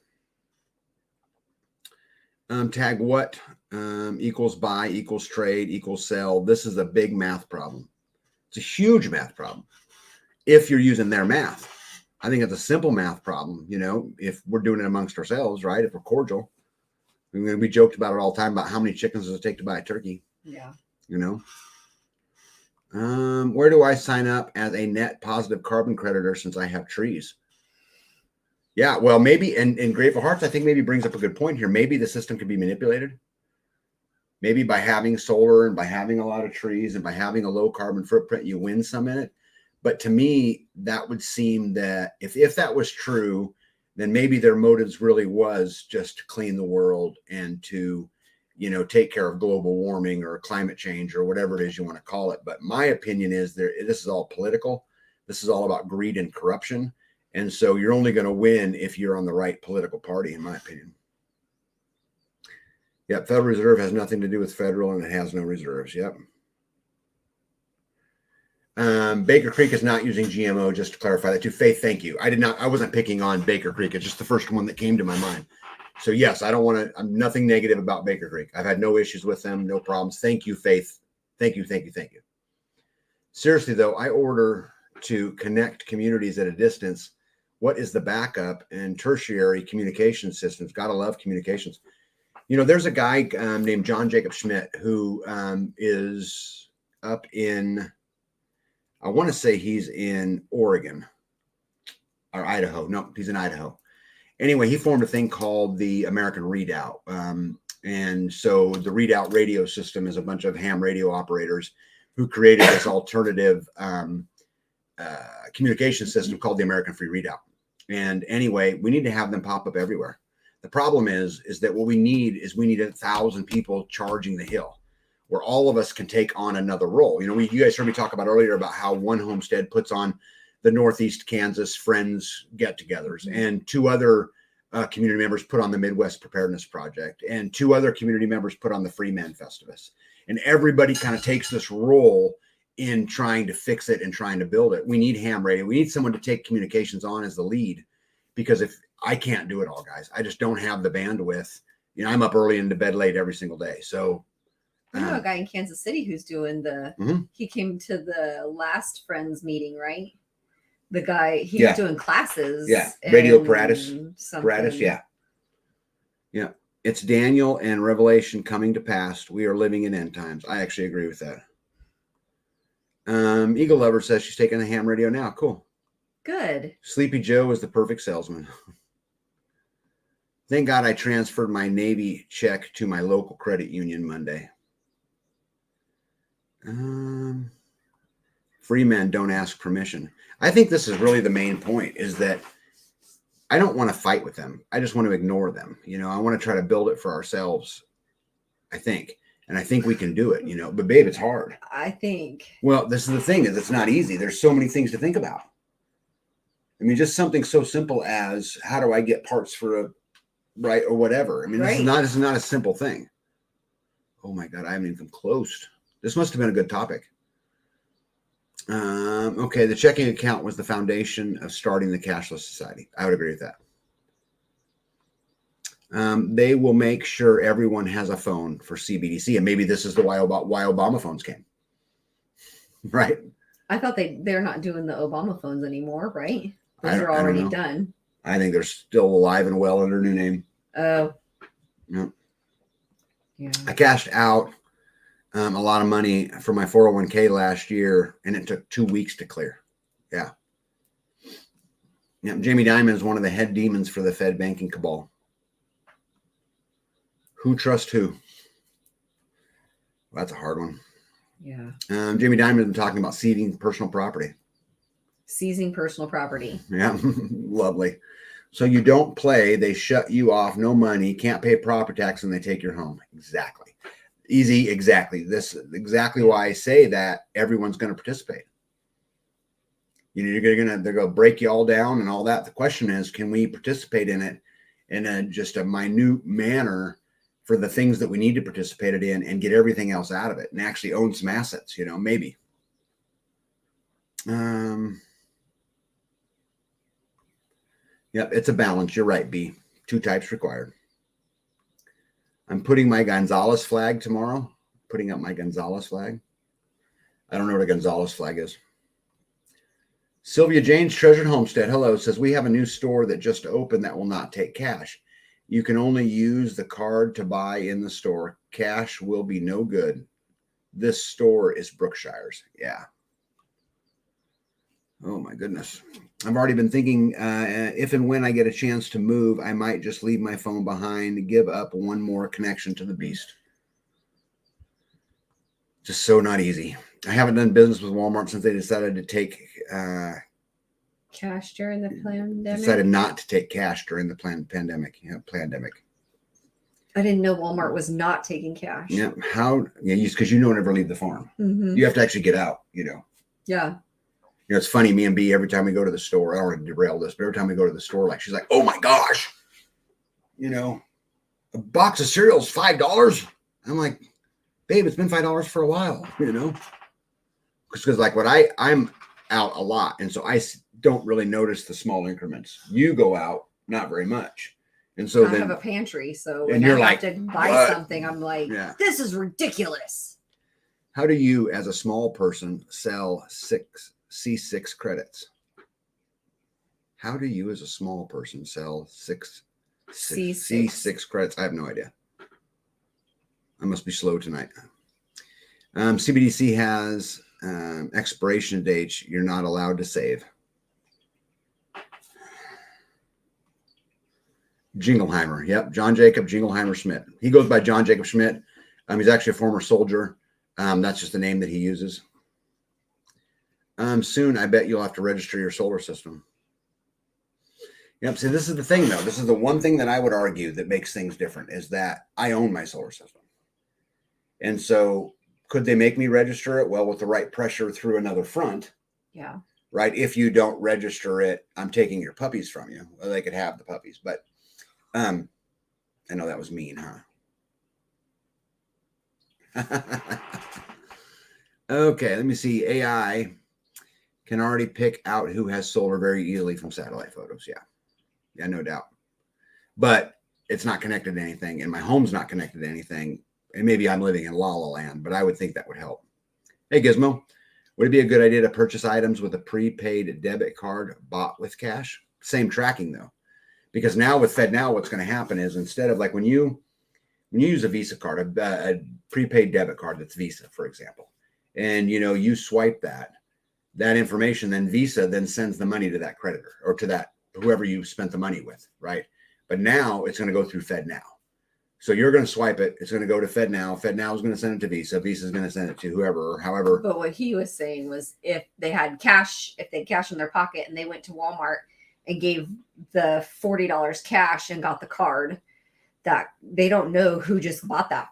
Tag what equals buy equals trade equals sell. This is a big math problem. It's a huge math problem if you're using their math. I think it's a simple math problem, you know, if we're doing it amongst ourselves, right? If we're cordial. We joked about it all the time about how many chickens does it take to buy a turkey? Yeah. You know? Where do I sign up as a net positive carbon creditor since I have trees? Yeah, well, maybe, and Grateful Hearts, I think maybe brings up a good point here. Maybe the system could be manipulated. Maybe by having solar and by having a lot of trees and by having a low carbon footprint, you win some in it. But to me, that would seem that if that was true, then maybe their motives really was just to clean the world and to, you know, take care of global warming or climate change or whatever it is you want to call it. But my opinion is this is all political. This is all about greed and corruption. And so you're only going to win if you're on the right political party, in my opinion. Yep, Federal Reserve has nothing to do with federal, and it has no reserves. Yep. Baker Creek is not using GMO, just to clarify that too. Faith, thank you. I wasn't picking on Baker Creek. It's just the first one that came to my mind. So yes, I'm nothing negative about Baker Creek. I've had no issues with them, no problems. Thank you, Faith. Thank you. Seriously though, I order to connect communities at a distance. What is the backup and tertiary communication systems? Gotta love communications. You know, there's a guy named John Jacob Schmidt who is up in, I want to say he's in Oregon or Idaho. No, he's in Idaho. Anyway, he formed a thing called the American Readout. And so the Readout radio system is a bunch of ham radio operators who created this alternative communication system called the American Free Readout. And anyway, we need to have them pop up everywhere. The problem is that what we need 1,000 people charging the hill, where all of us can take on another role. You know, you guys heard me talk about earlier about how one homestead puts on the Northeast Kansas Friends get-togethers, and 2 other community members put on the Midwest Preparedness Project, and 2 other community members put on the Free Man Festivus. And everybody kind of takes this role in trying to fix it and trying to build it. We need ham radio. We need someone to take communications on as the lead, because if I can't do it all, guys, I just don't have the bandwidth. You know, I'm up early and to bed late every single day. So I know a guy in Kansas City who's doing he came to the last Friends meeting, right? The guy, he was doing classes. Yeah. Radio Paratus. Yeah. Yeah. It's Daniel and Revelation coming to pass. We are living in end times. I actually agree with that. Eagle Lover says she's taking the ham radio now. Cool. Good. Sleepy Joe is the perfect salesman. Thank God I transferred my Navy check to my local credit union Monday. Free men don't ask permission. I think this is really the main point, is that I don't want to fight with them. I just want to ignore them. You know, I want to try to build it for ourselves, I think. And I think we can do it, you know, but babe, it's hard. I think. Well, this is the thing, is it's not easy. There's so many things to think about. I mean, just something so simple as, how do I get parts for a right or whatever? I mean, this is not a simple thing. Oh my God, I haven't even come close. This must have been a good topic. Okay, the checking account was the foundation of starting the cashless society. I would agree with that. They will make sure everyone has a phone for CBDC, and maybe this is why Obama phones came. Right? I thought they're not doing the Obama phones anymore, right? Those are already done. I think they're still alive and well under a new name. Oh. Yeah. Yeah. I cashed out a lot of money for my 401k last year, and it took 2 weeks to clear. Yeah. Yeah. Jamie Dimon is one of the head demons for the Fed banking cabal. Who trusts who? Well, that's a hard one. Yeah. Jamie Dimon has been talking about seizing personal property. Seizing personal property. Yeah. Lovely. So you don't play, they shut you off, no money, can't pay property tax, and they take your home. Exactly. Easy. Exactly. This is exactly why I say that everyone's going to participate. You know, they're gonna break you all down and all that. The question is, can we participate in it in just a minute manner for the things that we need to participate in and get everything else out of it and actually own some assets, you know, maybe. Yep, it's a balance. You're right, B. 2 types required. I'm putting my Gonzalez flag tomorrow. Putting up my Gonzalez flag. I don't know what a Gonzalez flag is. Sylvia Jane's Treasured Homestead, hello, says we have a new store that just opened that will not take cash. You can only use the card to buy in the store. Cash will be no good. This store is Brookshire's. Yeah. Oh, my goodness. I've already been thinking if and when I get a chance to move, I might just leave my phone behind, give up one more connection to the beast. Just so not easy. I haven't done business with Walmart since they decided to take cash during the pandemic. Decided not to take cash during the pandemic. Yeah, pandemic. I didn't know Walmart was not taking cash. Yeah, how? Yeah, because you don't ever leave the farm. Mm-hmm. You have to actually get out. You know. Yeah. You know, it's funny. Me and B, every time we go to the store, I don't want to derail this, but every time we go to the store, like she's like, "Oh my gosh, you know, a box of cereal is $5." I'm like, babe, it's been $5 for a while. You know, because like what I'm out a lot, and so I don't really notice the small increments. You go out, not very much. And so I have a pantry, so and when you're I like, have to buy what? something, I'm like, this is ridiculous. How do you, as a small person, sell C6 credits? How do you, as a small person, sell C6 credits? I have no idea. I must be slow tonight. CBDC has expiration dates you're not allowed to save. Jingleheimer. Yep. John Jacob Jingleheimer Schmidt. He goes by John Jacob Schmidt. He's actually a former soldier. That's just the name that he uses. Soon, I bet you'll have to register your solar system. Yep. See, this is the thing, though. This is the one thing that I would argue that makes things different is that I own my solar system. And so could they make me register it? Well, with the right pressure through another front. Yeah. Right. If you don't register it, I'm taking your puppies from you. Well, they could have the puppies, but I know that was mean, huh? Okay, let me see. AI can already pick out who has solar very easily from satellite photos. Yeah, no doubt. But it's not connected to anything, and my home's not connected to anything. And maybe I'm living in La La Land, but I would think that would help. Hey, Gizmo, would it be a good idea to purchase items with a prepaid debit card bought with cash? Same tracking, though. Because now with FedNow, what's going to happen is instead of like when you use a Visa card, a prepaid debit card that's Visa, for example, and you swipe that information, then Visa then sends the money to that creditor or to that whoever you spent the money with, right? But now it's going to go through FedNow. So you're going to swipe it. It's going to go to FedNow. FedNow is going to send it to Visa. Visa is going to send it to whoever or however. But what he was saying was if they had cash in their pocket and they went to Walmart and gave the $40 cash and got the card, that they don't know who just bought that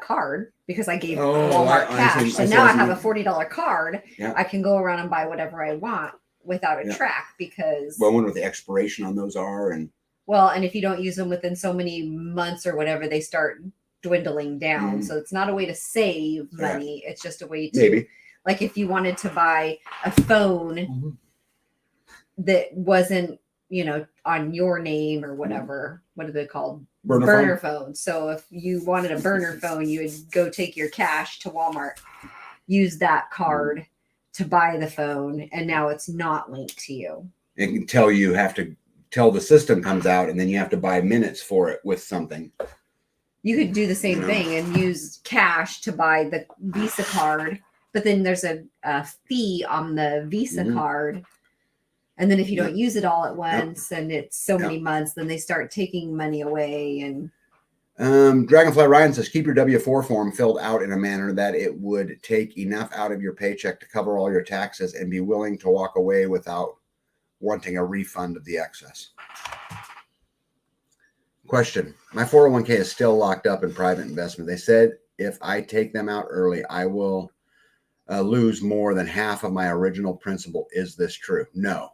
card because I gave Walmart cash. So now I have a $40 card. Yeah. I can go around and buy whatever I want without a track because. Well, I wonder what the expiration on those are. And if you don't use them within so many months or whatever, they start dwindling down. Mm-hmm. So it's not a way to save money. Yeah. It's just a way to, maybe, like if you wanted to buy a phone. Mm-hmm. That wasn't, on your name or whatever. What are they called? Burner phone. So if you wanted a burner phone, you would go take your cash to Walmart, use that card to buy the phone, and now it's not linked to you. It can tell you have to tell the system comes out, and then you have to buy minutes for it with something. You could do the same thing and use cash to buy the Visa card, but then there's a fee on the Visa card. And then if you don't use it all at once and it's so many months, then they start taking money away. And Dragonfly Ryan says, keep your W-4 form filled out in a manner that it would take enough out of your paycheck to cover all your taxes and be willing to walk away without wanting a refund of the excess. Question. My 401k is still locked up in private investment. They said if I take them out early, I will lose more than half of my original principal. Is this true? No.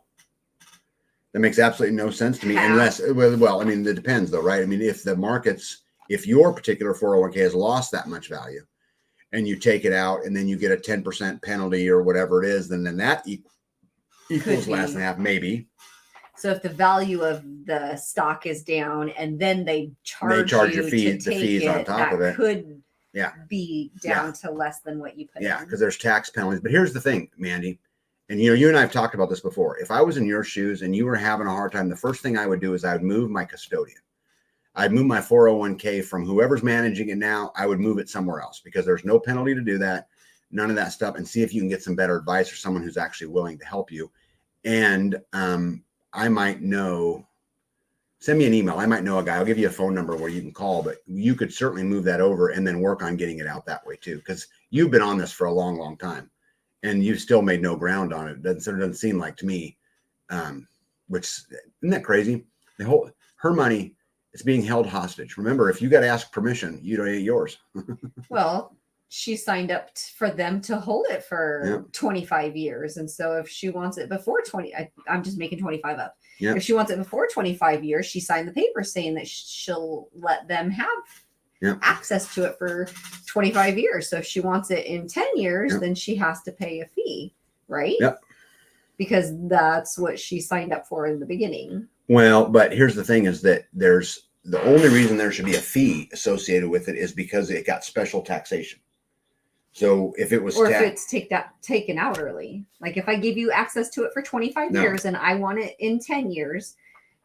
That makes absolutely no sense to me. Unless, well, I mean, it depends though, right? I mean, if the markets, if your particular 401k has lost that much value and you take it out and then you get a 10% penalty or whatever it is, then that equals less than half, maybe. So if the value of the stock is down and then they charge your fees, the fees on top of it, could be down to less than what you put in. Yeah, because there's tax penalties. But here's the thing, Mandy, and you and I have talked about this before. If I was in your shoes and you were having a hard time, the first thing I would do is I would move my custodian. I'd move my 401k from whoever's managing it now. I would move it somewhere else because there's no penalty to do that, none of that stuff, and see if you can get some better advice or someone who's actually willing to help you. And I might know, send me an email. I might know a guy. I'll give you a phone number where you can call, but you could certainly move that over and then work on getting it out that way too. Because you've been on this for a long, long time and you've still made no ground on it. It doesn't seem like to me, which isn't that crazy? Her money is being held hostage. Remember, if you got to ask permission, you don't get yours. Well, she signed up for them to hold it for 25 years. And so if she wants it before 20, I'm just making 25 up. Yep. If she wants it before 25 years, she signed the paper saying that she'll let them have access to it for 25 years. So if she wants it in 10 years, then she has to pay a fee, right? Yep. Because that's what she signed up for in the beginning. Well, but here's the thing is that there's the only reason there should be a fee associated with it is because it got special taxation. So if it was, or if it's taken out early, like if I give you access to it for 25 years and I want it in 10 years,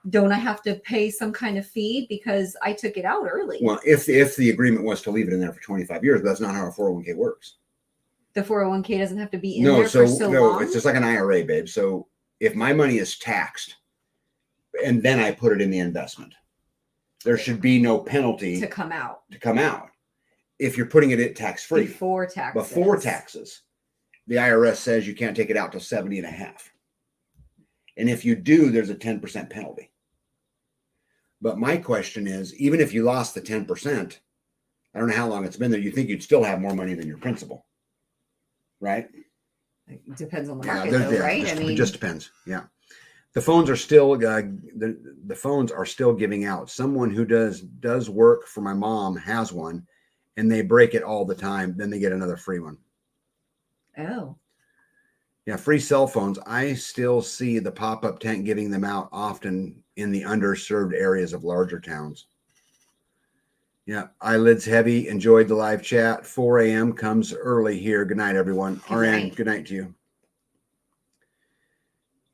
don't I have to pay some kind of fee because I took it out early? Well, if the agreement was to leave it in there for 25 years, but that's not how a 401k works. The 401k doesn't have to be in there for so long? It's just like an IRA, babe. So if my money is taxed and then I put it in the investment, there should be no penalty to come out. If you're putting it in tax-free. Before taxes. The IRS says you can't take it out till 70 and a half. And if you do, there's a 10% penalty. But my question is, even if you lost the 10%, I don't know how long it's been there, you think you'd still have more money than your principal, right? It depends on the market, though, right? It just depends. Yeah. The phones are still the phones are still giving out. Someone who does work for my mom has one, and they break it all the time. Then they get another free one. Oh. Yeah, free cell phones. I still see the pop-up tent giving them out often in the underserved areas of larger towns. Yeah, eyelids heavy. Enjoyed the live chat. 4 a.m. comes early here. Good night, everyone. RN, good night to you.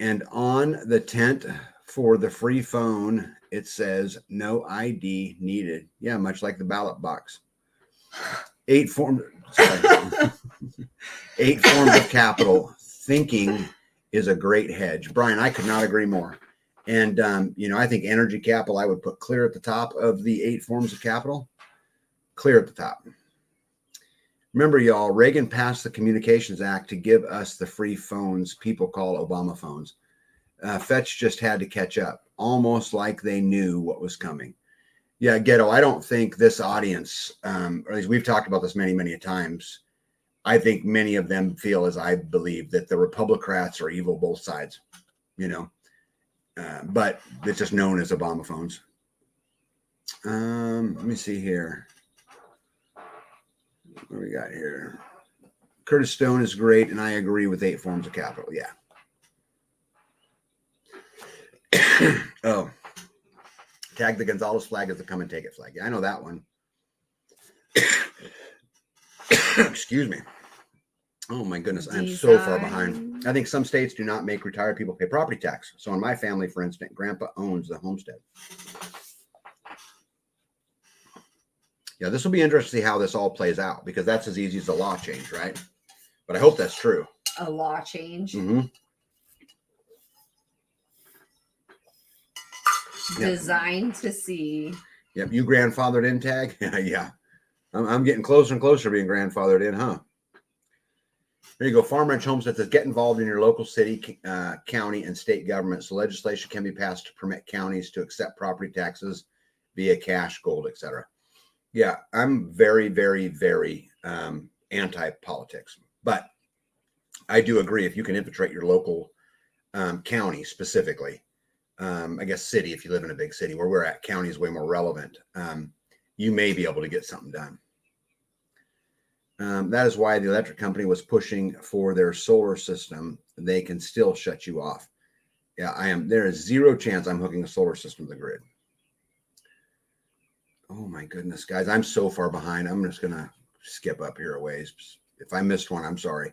And on the tent for the free phone, it says no ID needed. Yeah, much like the ballot box. 8 forms of capital. Thinking is a great hedge. Brian, I could not agree more. And, I think energy capital, I would put clear at the top of the 8 forms of capital. Clear at the top. Remember, y'all, Reagan passed the Communications Act to give us the free phones people call Obama phones. Fetch just had to catch up, almost like they knew what was coming. Yeah, Ghetto, I don't think this audience, or at least we've talked about this many, many times. I think many of them feel, as I believe, that the Republicrats are evil both sides, but it's just known as Obama phones. Let me see here. What do we got here? Curtis Stone is great, and I agree with 8 forms of capital. Yeah. Oh. Tag the Gonzalez flag as the come and take it flag. Yeah, I know that one. Excuse me. Oh my goodness, I'm so far behind. I think some states do not make retired people pay property tax. So in my family, for instance, grandpa owns the homestead. Yeah, this will be interesting to see how this all plays out because that's as easy as a law change, right? But I hope that's true. A law change. Mm-hmm. Designed to see. Yep, you grandfathered in, Tag? Yeah. I'm getting closer and closer to being grandfathered in, huh? There you go. Farm Ranch Homestead says get involved in your local city, county, and state government. So legislation can be passed to permit counties to accept property taxes via cash, gold, etc. Yeah, I'm very, very, very anti-politics. But I do agree. If you can infiltrate your local county specifically, I guess city, if you live in a big city, where we're at, county is way more relevant. You may be able to get something done. That is why the electric company was pushing for their solar system. They can still shut you off. Yeah, I am. There is zero chance I'm hooking a solar system to the grid. Oh my goodness, guys, I'm so far behind. I'm just gonna skip up here a ways. If I missed one, I'm sorry.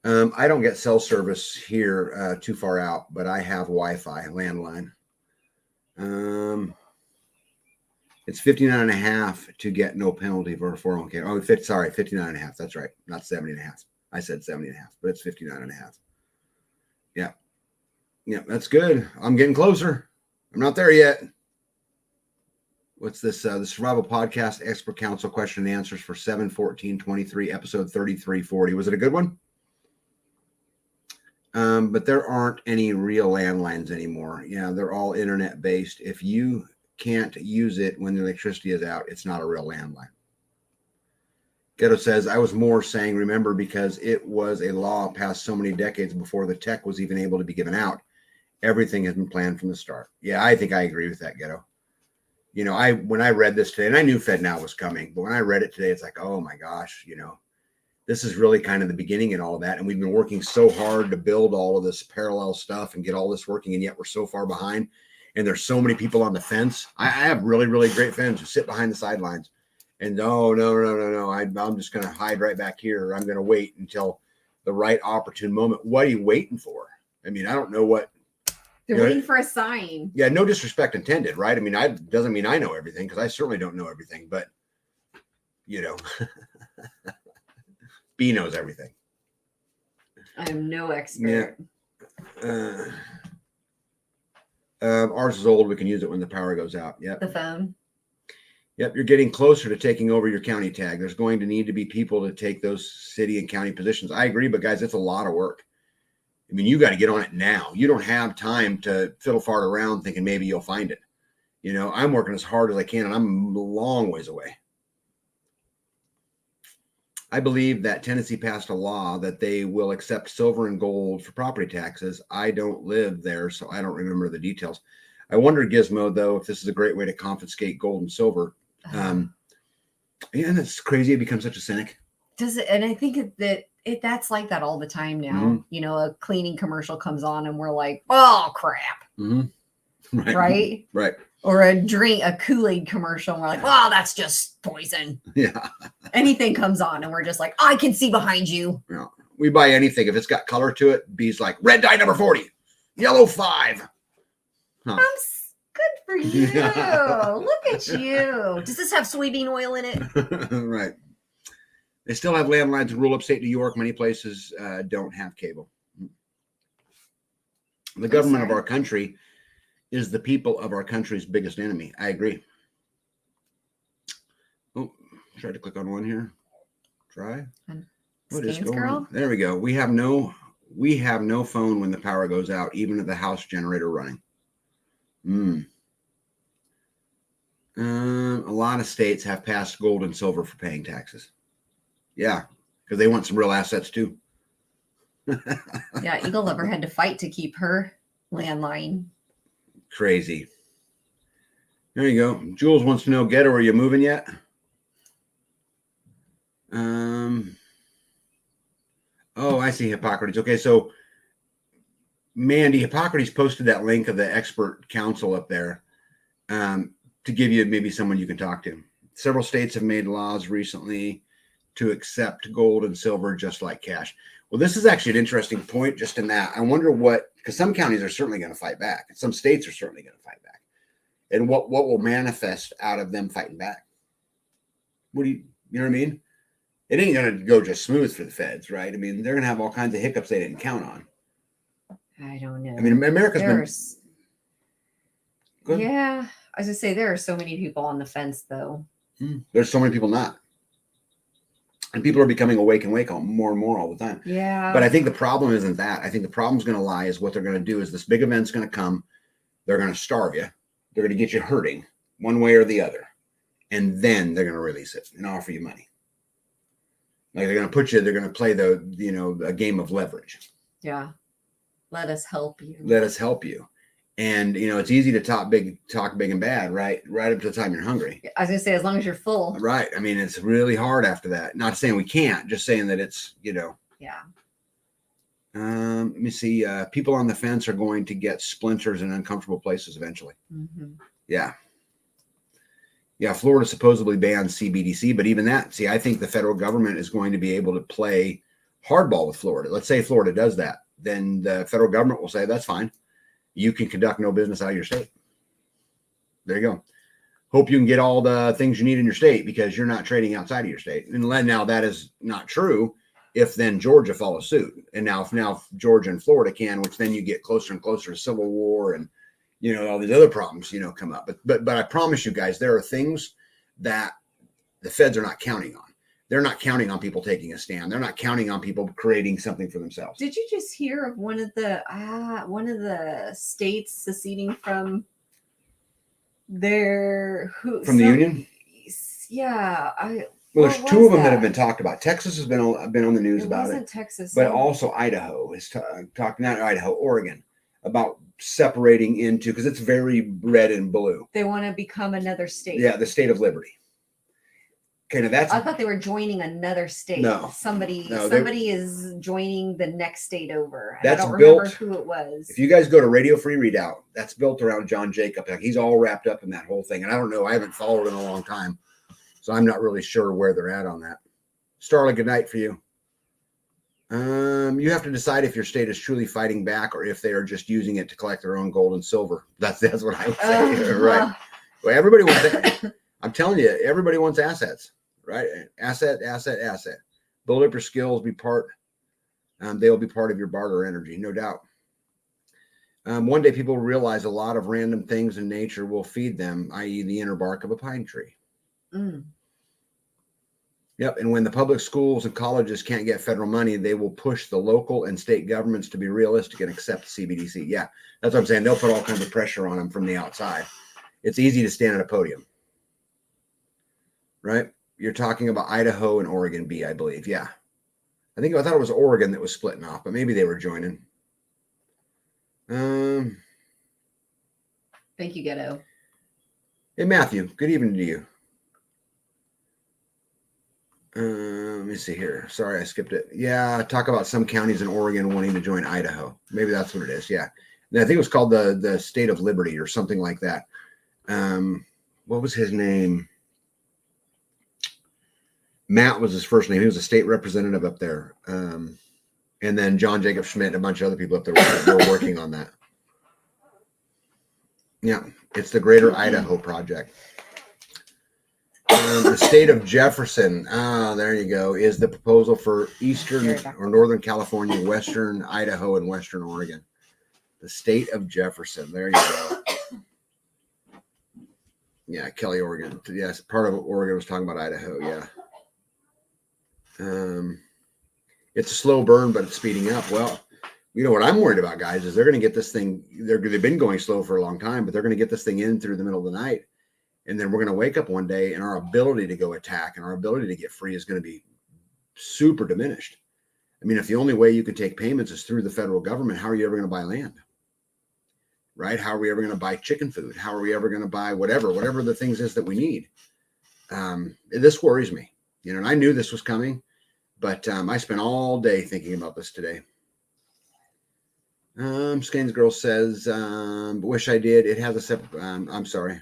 I don't get cell service here too far out, but I have Wi-Fi landline. It's 59.5 to get no penalty for a 401k. Oh, 59.5. That's right. Not 70.5. I said 70.5, but it's 59.5. Yeah. Yeah, that's good. I'm getting closer. I'm not there yet. What's this? The Survival Podcast Expert Council question and answers for 7/14/23, episode 3340. Was it a good one? But there aren't any real landlines anymore. Yeah, they're all internet based. If you can't use it when the electricity is out, it's not a real landline. Ghetto says, I was more saying, remember, because it was a law passed so many decades before the tech was even able to be given out. Everything has been planned from the start. Yeah, I think I agree with that, Ghetto. You know, when I read this today, and I knew FedNow was coming, but when I read it today, it's like, oh my gosh, you know, this is really kind of the beginning and all of that. And we've been working so hard to build all of this parallel stuff and get all this working, and yet we're so far behind. And there's so many people on the fence. I have really, really great fans who sit behind the sidelines and no, I'm just going to hide right back here. Or I'm going to wait until the right opportune moment. What are you waiting for? I mean, I don't know what. They're waiting for a sign. Yeah, no disrespect intended, right? I mean, doesn't mean I know everything, because I certainly don't know everything, but you know, B knows everything. I am no expert. Yeah. Ours is old. We can use it when the power goes out. Yep. The phone. Yep. You're getting closer to taking over your county tag. There's going to need to be people to take those city and county positions. I agree, but guys, it's a lot of work. I mean, you got to get on it now. You don't have time to fiddle fart around thinking maybe you'll find it. You know, I'm working as hard as I can, and I'm a long ways away. I believe that Tennessee passed a law that they will accept silver and gold for property taxes. I don't live there, so I don't remember the details. I wonder, Gizmo, though, if this is a great way to confiscate gold and silver. Yeah, that's crazy. It becomes such a cynic. Does it? And I think that that's like that all the time now. Mm-hmm. You know, a cleaning commercial comes on and we're like, oh, crap. Mm-hmm. Right? Right. Or a Kool-Aid commercial, and we're like, "Wow, that's just poison." Yeah. Anything comes on, and we're just like, "I can see behind you." Yeah. We buy anything if it's got color to it. B's like red dye number 40, yellow 5. Huh. Good for you. Look at you. Does this have soybean oil in it? Right. They still have landlines in rural upstate New York. Many places don't have cable. The government of our country is the people of our country's biggest enemy. I agree. Oh, tried to click on one here. Try. What is going on? There we go. We have no phone when the power goes out, even if the house generator running. A lot of states have passed gold and silver for paying taxes. Yeah, because they want some real assets too. Yeah, Eagle Lover had to fight to keep her landline. Crazy. There you go. Jules wants to know, Ghetto, are you moving yet? Oh, I see Hippocrates. Okay, so Mandy, Hippocrates posted that link of the expert council up there to give you maybe someone you can talk to. Several states have made laws recently to accept gold and silver just like cash. Well, this is actually an interesting point just in that. I wonder because some counties are certainly going to fight back, and some states are certainly going to fight back. And what will manifest out of them fighting back? You know what I mean? It ain't going to go just smooth for the feds, right? I mean, they're going to have all kinds of hiccups they didn't count on. I don't know. I mean, America's been... Yeah, I was going to say, there are so many people on the fence, though. There's so many people not. And people are becoming awake and more and more all the time. Yeah. But I think the problem isn't that. I think the problem's going to lie is what they're going to do is this big event's going to come. They're going to starve you. They're going to get you hurting one way or the other. And then they're going to release it and offer you money. Like they're going to put you, they're going to play a game of leverage. Yeah. Let us help you. Let us help you. And, it's easy to talk big and bad, right? Right up to the time you're hungry. I was going to say, as long as you're full. Right. I mean, it's really hard after that. Not saying we can't, just saying that it's, Yeah. Let me see. People on the fence are going to get splinters in uncomfortable places eventually. Mm-hmm. Yeah. Yeah. Florida supposedly banned CBDC, but even that, I think the federal government is going to be able to play hardball with Florida. Let's say Florida does that. Then the federal government will say, that's fine. You can conduct no business out of your state. There you go. Hope you can get all the things you need in your state because you're not trading outside of your state. And now that is not true if then Georgia follows suit. And now Georgia and Florida can, which then you get closer and closer to civil war and, all these other problems, come up. But I promise you guys, there are things that the feds are not counting on. They're not counting on people taking a stand. They're not counting on people creating something for themselves. Did you just hear of one of the states seceding from the union? Yeah, there's two of them that have been talked about. Texas has been on the news about it. Texas, but also Idaho is talking. Not Idaho, Oregon, about separating into because it's very red and blue. They want to become another state. Yeah, the state of liberty. Okay, now I thought they were joining another state. No, somebody is joining the next state over. That's I don't built, remember who it was. If you guys go to Radio Free Redoubt, that's built around John Jacob. Like he's all wrapped up in that whole thing. And I don't know. I haven't followed in a long time, so I'm not really sure where they're at on that. Starla, good night for you. You have to decide if your state is truly fighting back or if they are just using it to collect their own gold and silver. That's what I would say. Right. Well, everybody wants that. I'm telling you, everybody wants assets. Right? Asset. Build up your skills, be part. They'll be part of your barter energy, no doubt. One day people will realize a lot of random things in nature will feed them, i.e. the inner bark of a pine tree. Mm. Yep. And when the public schools and colleges can't get federal money, they will push the local and state governments to be realistic and accept CBDC. Yeah, that's what I'm saying. They'll put all kinds of pressure on them from the outside. It's easy to stand at a podium. Right? You're talking about Idaho and Oregon B, I believe. Yeah. I thought it was Oregon that was splitting off, but maybe they were joining. Thank you, Ghetto. Hey, Matthew. Good evening to you. Let me see here. Sorry, I skipped it. Yeah, talk about some counties in Oregon wanting to join Idaho. Maybe that's what it is. Yeah. And I think it was called the State of Liberty or something like that. What was his name? Matt was his first name. He was a state representative up there. And then John Jacob Schmidt and a bunch of other people up there were working on that. Yeah, it's the Greater Idaho Project. The state of Jefferson, there you go, is the proposal for Eastern or Northern California, Western Idaho, and Western Oregon. The state of Jefferson, there you go. Yeah, Kelly, Oregon. Yes, part of Oregon was talking about Idaho, yeah. It's a slow burn, but it's speeding up. Well, what I'm worried about, guys, is they're going to get this thing. They've been going slow for a long time, but they're going to get this thing in through the middle of the night. And then we're going to wake up one day and our ability to go attack and our ability to get free is going to be super diminished. I mean, if the only way you can take payments is through the federal government, how are you ever going to buy land? Right? How are we ever going to buy chicken food? How are we ever going to buy whatever the things is that we need? This worries me. And I knew this was coming, but I spent all day thinking about this today. Skane's girl says, wish I did. It has a separate, I'm sorry.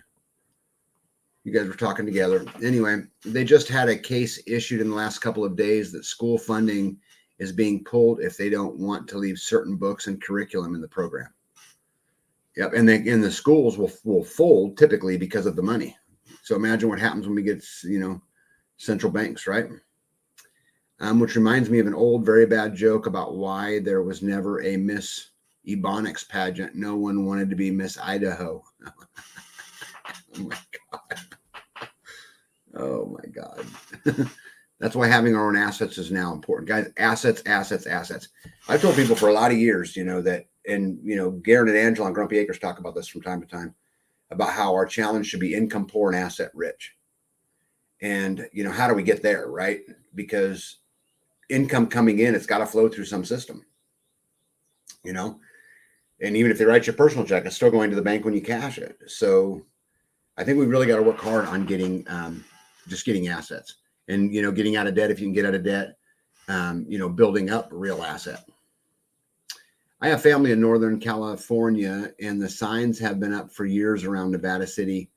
You guys were talking together. Anyway, they just had a case issued in the last couple of days that school funding is being pulled if they don't want to leave certain books and curriculum in the program. Yep. And the schools will fold typically because of the money. So imagine what happens when we get, central banks, right? Which reminds me of an old, very bad joke about why there was never a Miss Ebonics pageant. No one wanted to be Miss Idaho. Oh my God. Oh my God. That's why having our own assets is now important. Guys, assets. I've told people for a lot of years, that, and, Garrett and Angela on Grumpy Acres talk about this from time to time, about how our challenge should be income poor and asset rich. And, how do we get there, right? Because income coming in, it's got to flow through some system, you know. And even if they write you a personal check, it's still going to the bank when you cash it. So I think we really got to work hard on getting just getting assets, and you know, getting out of debt if you can get out of debt. You know, building up a real asset. I have family in Northern California, and the signs have been up for years around Nevada City,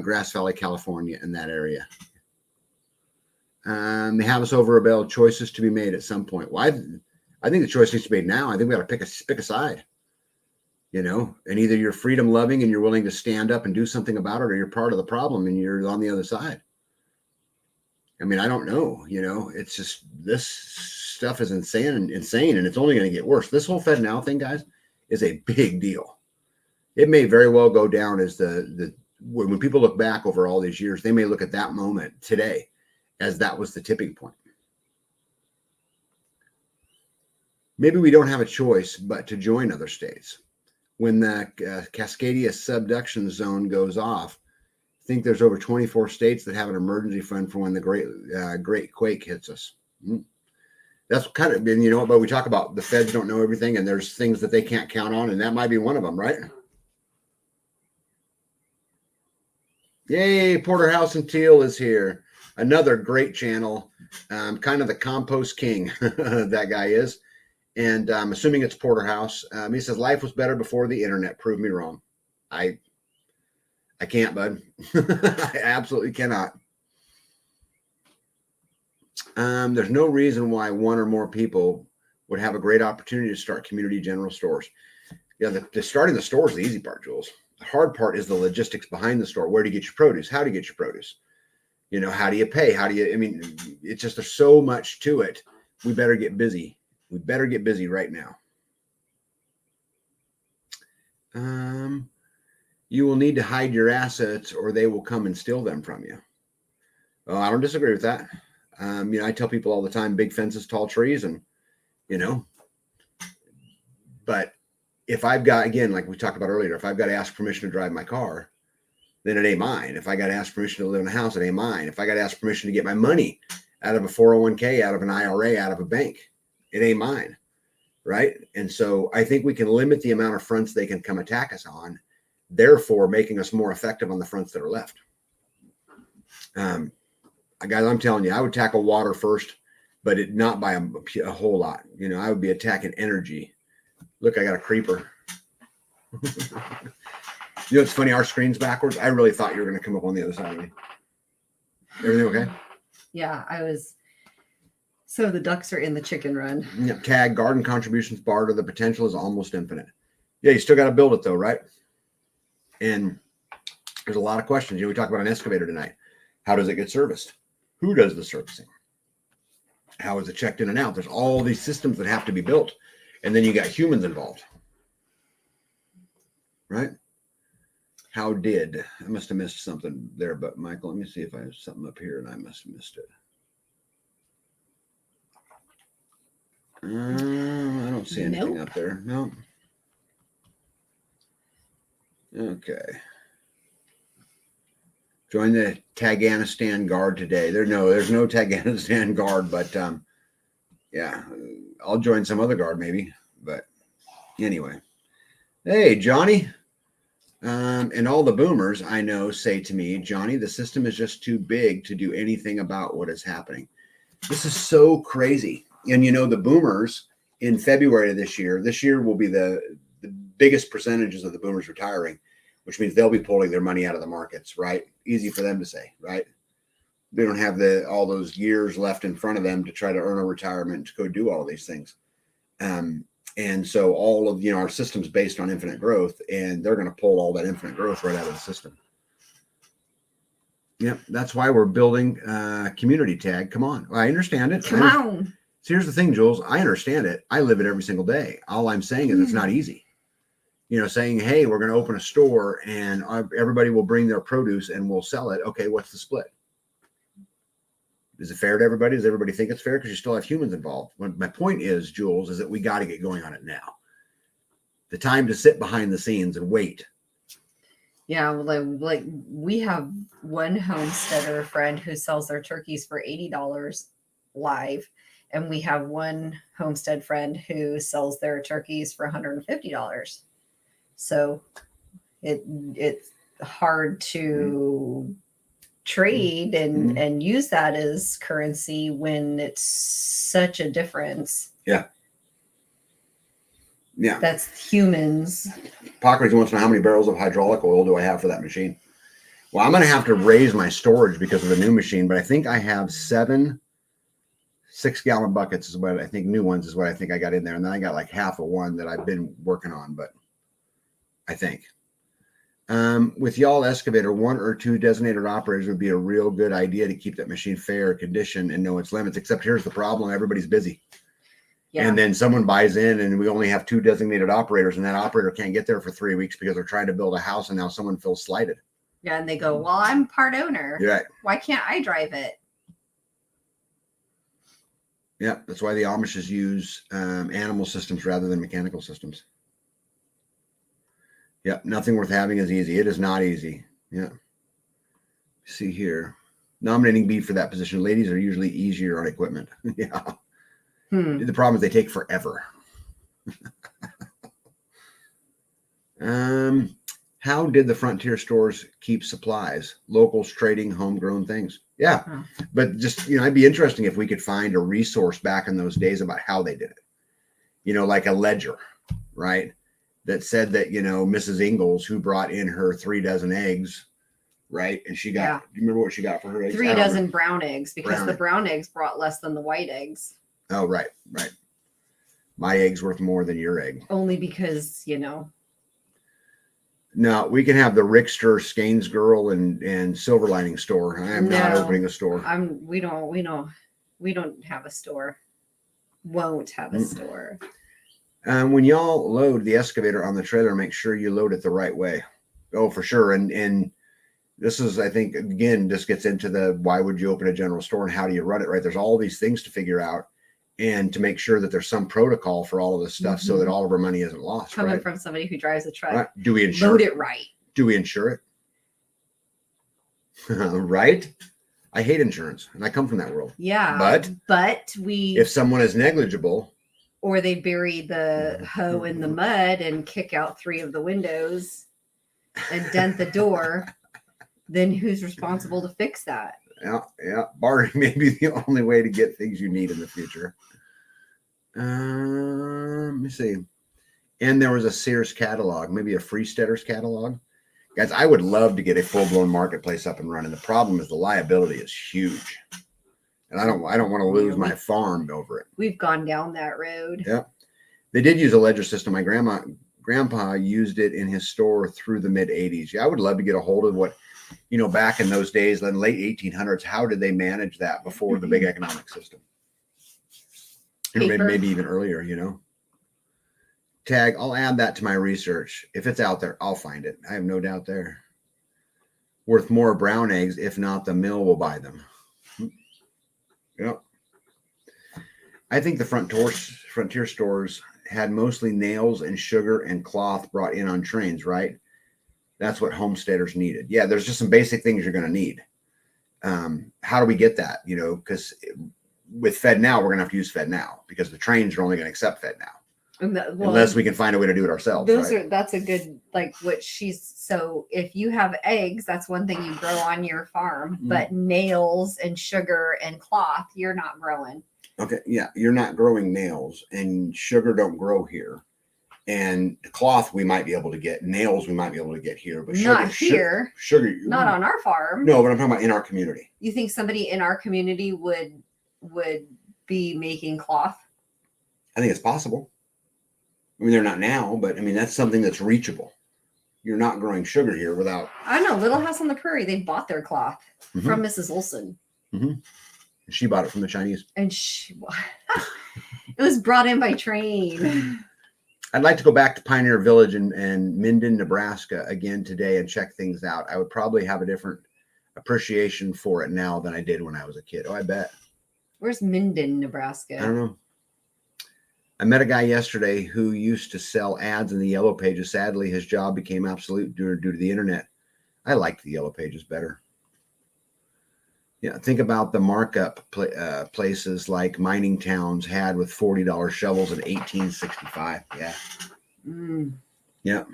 Grass Valley, California, in that area. They have us over a bell, choices to be made at some point. Well, I think the choice needs to be made now. I think we got to pick a side, you know, and either you're freedom loving and you're willing to stand up and do something about it, or you're part of the problem and you're on the other side. I mean, I don't know, you know, it's just, this stuff is insane, and it's only going to get worse. This whole FedNow thing, guys, is a big deal. It may very well go down as when people look back over all these years, they may look at that moment today as that was the tipping point. Maybe we don't have a choice but to join other states. When the Cascadia subduction zone goes off, I think there's over 24 states that have an emergency fund for when the great quake hits us. That's kind of been, you know, but we talk about the feds don't know everything, and there's things that they can't count on, and that might be one of them, right? Yay, Porterhouse and Teal is here. Another great channel, kind of the compost king, that guy is. And I'm assuming it's Porterhouse. He says, life was better before the internet. Prove me wrong. I can't, bud. I absolutely cannot. There's no reason why one or more people would have a great opportunity to start community general stores. Yeah, the starting the store is the easy part, Jules. The hard part is the logistics behind the store. Where do you get your produce? How do you get your produce? You know, how do you pay? I mean, it's just, there's so much to it. We better get busy. We better get busy right now. You will need to hide your assets or they will come and steal them from you. Oh, I don't disagree with that. You know, I tell people all the time, big fences, tall trees, and, you know, but if I've got, again, like we talked about earlier, if I've got to ask permission to drive my car, then it ain't mine. If I got to ask permission to live in a house, it ain't mine. If I got to ask permission to get my money out of a 401k, out of an IRA, out of a bank, it ain't mine. Right. And so I think we can limit the amount of fronts they can come attack us on, therefore making us more effective on the fronts that are left. Guys, I'm telling you, I would tackle water first, but not by a whole lot. You know, I would be attacking energy. Look, I got a creeper. You know, it's funny. Our screen's backwards. I really thought you were going to come up on the other side of me. Everything okay? Yeah, I was. So the ducks are in the chicken run. Yep. Tag garden contributions barter. The potential is almost infinite. Yeah, you still got to build it though, right? And there's a lot of questions. You know, we talked about an excavator tonight. How does it get serviced? Who does the servicing? How is it checked in and out? There's all these systems that have to be built. And then you got humans involved. Right? I must have missed something there, but Michael, let me see if I have something up here and I must have missed it. I don't see anything up there. No. Okay. Join the Taganistan Guard today. There's no Taganistan Guard, but yeah, I'll join some other guard maybe. But anyway, hey Johnny, and all the boomers I know say to me, Johnny, the system is just too big to do anything about what is happening. This is so crazy. And you know, the boomers in February of this year will be the biggest percentages of the boomers retiring, which means they'll be pulling their money out of the markets, right? Easy for them to say, right? They don't have all those years left in front of them to try to earn a retirement to go do all these things. And so all of, our system's based on infinite growth, and they're going to pull all that infinite growth right out of the system. Yep. That's why we're building community tag. Come on. I understand it. Come on. So here's the thing, Jules, I understand it. I live it every single day. All I'm saying is it's not easy. Saying, hey, we're going to open a store and everybody will bring their produce and we'll sell it. Okay, what's the split? Is it fair to everybody? Does everybody think it's fair? Because you still have humans involved. My point is, Jules, is that we got to get going on it now. The time to sit behind the scenes and wait. Yeah, like we have one homesteader friend who sells their turkeys for $80 live. And we have one homestead friend who sells their turkeys for $150. So it's hard to trade and use that as currency when it's such a difference. Yeah. Yeah. That's humans. Pockers wants to know how many barrels of hydraulic oil do I have for that machine? Well, I'm going to have to raise my storage because of the new machine, but I think I have 7 6-gallon buckets is what I think, new ones is what I think I got in there. And then I got like half of one that I've been working on, but I think. With y'all excavator, 1 or 2 designated operators would be a real good idea to keep that machine fair condition and know its limits, except here's the problem. Everybody's busy. Yeah. And then someone buys in and we only have 2 designated operators and that operator can't get there for 3 weeks because they're trying to build a house and now someone feels slighted. Yeah. And they go, well, I'm part owner. Yeah. Why can't I drive it? Yeah. That's why the Amishes use animal systems rather than mechanical systems. Yeah. Nothing worth having is easy. It is not easy. Yeah. See here. Nominating B for that position. Ladies are usually easier on equipment. Yeah. The problem is they take forever. How did the Frontier stores keep supplies? Locals trading homegrown things. Yeah. But just, it'd be interesting if we could find a resource back in those days about how they did it. Like a ledger, right? That said that, Mrs. Ingalls, who brought in her 3 dozen eggs, right? And she got, do you remember what she got for her eggs? 3 dozen brown eggs, because the brown eggs brought less than the white eggs. Oh, right. My egg's worth more than your egg. Only because, No, we can have the Rickster, Skanes Girl, and Silver Lining store. I am not opening a store. We don't have a store. Won't have a store. When y'all load the excavator on the trailer, make sure you load it the right way. Oh, for sure. And this is, I think, again, this gets into the why would you open a general store and how do you run it, right? There's all these things to figure out and to make sure that there's some protocol for all of this stuff so that all of our money isn't lost. Coming from somebody who drives a truck. Right. Do we insure Load it right? Do we insure it? Right? I hate insurance and I come from that world. Yeah. But if someone is negligible, or they bury the hoe in the mud and kick out 3 of the windows and dent the door, then who's responsible to fix that? Yeah. Barring maybe the only way to get things you need in the future. Let me see. And there was a Sears catalog, maybe a Freesteaders catalog. Guys, I would love to get a full-blown marketplace up and running. The problem is the liability is huge. And I don't want to lose my farm over it. We've gone down that road. Yeah. They did use a ledger system. My grandpa used it in his store through the mid 80s. Yeah, I would love to get a hold of what, back in those days, in the late 1800s, how did they manage that before the big economic system? Maybe even earlier, Tag, I'll add that to my research. If it's out there, I'll find it. I have no doubt there. Worth more brown eggs. If not, the mill will buy them. Yep. I think the Frontier stores had mostly nails and sugar and cloth brought in on trains, right? That's what homesteaders needed. Yeah, there's just some basic things you're going to need. How do we get that? Because with FedNow, we're going to have to use FedNow because the trains are only going to accept FedNow. Unless we can find a way to do it ourselves. That's a good, so if you have eggs, that's one thing you grow on your farm, but nails and sugar and cloth, you're not growing. Okay. Yeah. You're not growing nails, and sugar don't grow here, and cloth we might be able to get, nails we might be able to get here, but not here. Sugar. Not on our farm. No, but I'm talking about in our community. You think somebody in our community would be making cloth? I think it's possible. I mean, they're not now, but I mean, that's something that's reachable. You're not growing sugar here without. I know. Little House on the Prairie, they bought their cloth from Mrs. Olson. She bought it from the Chinese. And it was brought in by train. I'd like to go back to Pioneer Village and Minden, Nebraska again today and check things out. I would probably have a different appreciation for it now than I did when I was a kid. Oh, I bet. Where's Minden, Nebraska? I don't know. I met a guy yesterday who used to sell ads in the Yellow Pages. Sadly, his job became obsolete due to the internet. I liked the Yellow Pages better. Yeah, think about the markup places like mining towns had with $40 shovels in 1865. Yeah. Yep.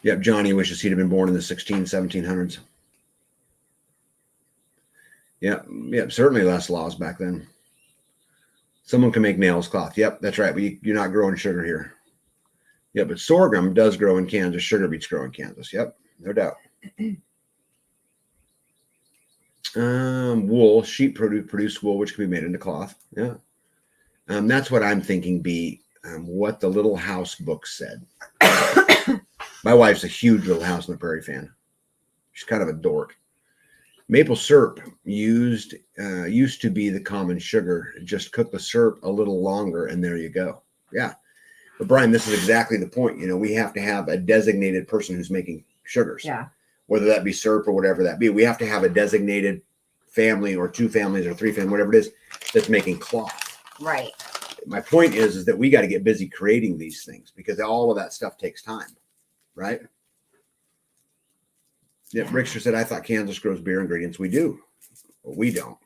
Yep. Johnny wishes he'd have been born in the 1700s. Yep. Yep. Certainly less laws back then. Someone can make nails cloth. Yep, that's right. But you're not growing sugar here. Yeah, but sorghum does grow in Kansas. Sugar beets grow in Kansas. Yep, no doubt. Wool, sheep produce wool, which can be made into cloth. Yeah. That's what I'm thinking be what the Little House book said. My wife's a huge Little House on the Prairie fan. She's kind of a dork. Maple syrup used to be the common sugar. Just cook the syrup a little longer, and there you go. Yeah. But Brian, this is exactly the point. We have to have a designated person who's making sugars. Yeah. Whether that be syrup or whatever that be. We have to have a designated family or 2 families or 3 families, whatever it is, that's making cloth. Right. My point is that we got to get busy creating these things because all of that stuff takes time. Right? Yeah, Rickster said, I thought Kansas grows beer ingredients. We do. But we don't.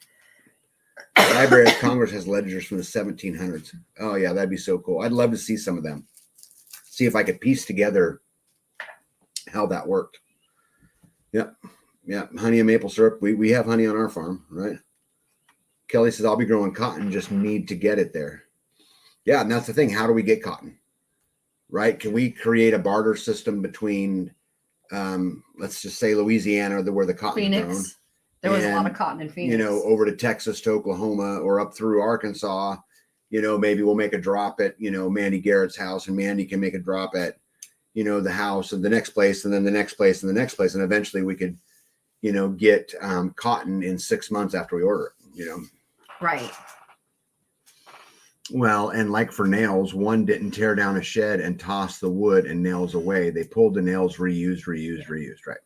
The Library of Congress has ledgers from the 1700s. Oh, yeah, that'd be so cool. I'd love to see some of them. See if I could piece together how that worked. Yep. Yeah. Honey and maple syrup. We have honey on our farm, right? Kelly says, I'll be growing cotton, just need to get it there. Yeah, and that's the thing. How do we get cotton? Right? Can we create a barter system between let's just say Louisiana, where the cotton grown. There was a lot of cotton in Phoenix. Over to Texas, to Oklahoma, or up through Arkansas. Maybe we'll make a drop at Mandy Garrett's house, and Mandy can make a drop at the house of the next place, and then the next place, and the next place, and eventually we could get cotton in 6 months after we order it. Right. Well, and like for nails, one didn't tear down a shed and toss the wood and nails away. They pulled the nails, reused, right?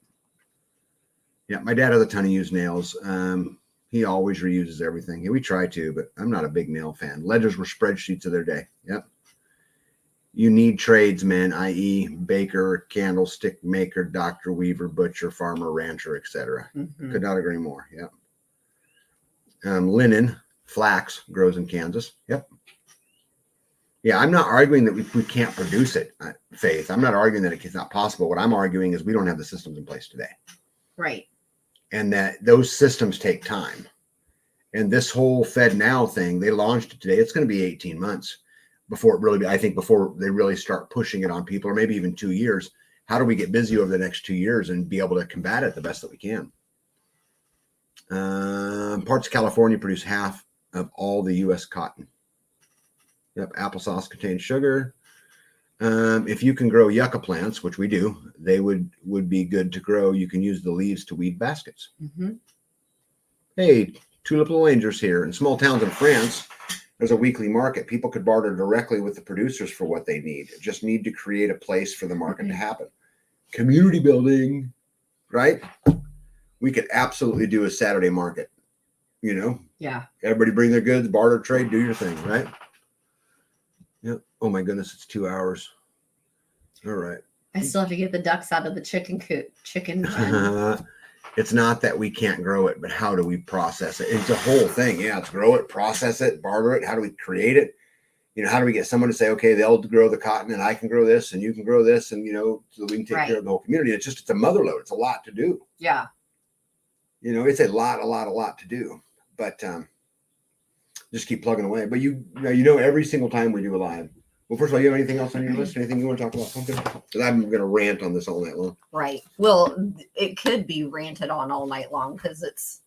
Yeah, my dad has a ton of used nails. He always reuses everything. Yeah, we try to, but I'm not a big nail fan. Ledgers were spreadsheets of their day. Yep. You need tradesmen, i.e. baker, candlestick maker, doctor, weaver, butcher, farmer, rancher, etc. Mm-hmm. Could not agree more. Yep. Linen, flax grows in Kansas. Yep. Yeah, I'm not arguing that we can't produce it, Faith. I'm not arguing that it's not possible. What I'm arguing is we don't have the systems in place today. Right. And that those systems take time. And this whole FedNow thing, they launched it today. It's going to be 18 months before before they really start pushing it on people, or maybe even 2 years. How do we get busy over the next 2 years and be able to combat it the best that we can? Parts of California produce half of all the U.S. cotton. Yep, applesauce contains sugar. If you can grow yucca plants, which we do, they would be good to grow. You can use the leaves to weave baskets. Mm-hmm. Hey, Tulip Little Angels here. In small towns in France, there's a weekly market. People could barter directly with the producers for what they need. Just need to create a place for the market to happen. Community building, right? We could absolutely do a Saturday market. Yeah. Everybody bring their goods, barter, trade, do your thing, right? Yep. Oh my goodness, it's 2 hours. All right. I still have to get the ducks out of the chicken coop. It's not that we can't grow it, but how do we process it? It's a whole thing. Yeah, it's grow it, process it, barter it. How do we create it? How do we get someone to say, okay, they'll grow the cotton and I can grow this and you can grow this, and so we can take care of the whole community. It's a mother load. It's a lot to do. Yeah. It's a lot to do. But just keep plugging away. But every single time we do a live. Well, first of all, you have anything else on your list? Anything you want to talk about? Okay. Because I'm going to rant on this all night long. Right. Well, it could be ranted on all night long because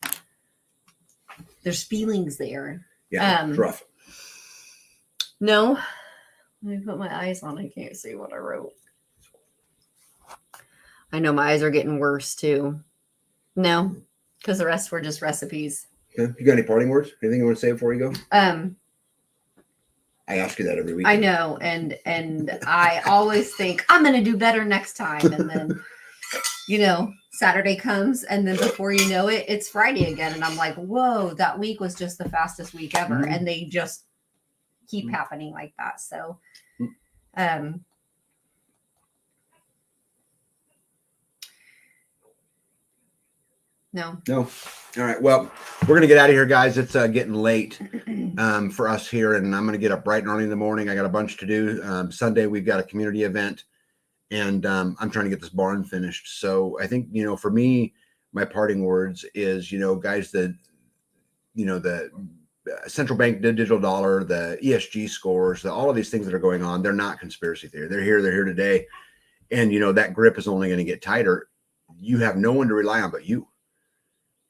there's feelings there. Yeah, it's rough. No. Let me put my eyes on. I can't see what I wrote. I know my eyes are getting worse too. No, because the rest were just recipes. Okay. You got any parting words? Anything you want to say before you go? I ask you that every week. I know, and I always think I'm going to do better next time, and then Saturday comes, and then before you know it, it's Friday again, and I'm like, whoa, that week was just the fastest week ever, mm-hmm. and they just keep happening like that. So, No. No. All right. Well, we're going to get out of here, guys. It's getting late for us here, and I'm going to get up bright and early in the morning. I got a bunch to do. Sunday, we've got a community event, and I'm trying to get this barn finished. So I think, for me, my parting words is, guys, the central bank digital dollar, the ESG scores, all of these things that are going on, they're not conspiracy theory. They're here today. And, that grip is only going to get tighter. You have no one to rely on but you.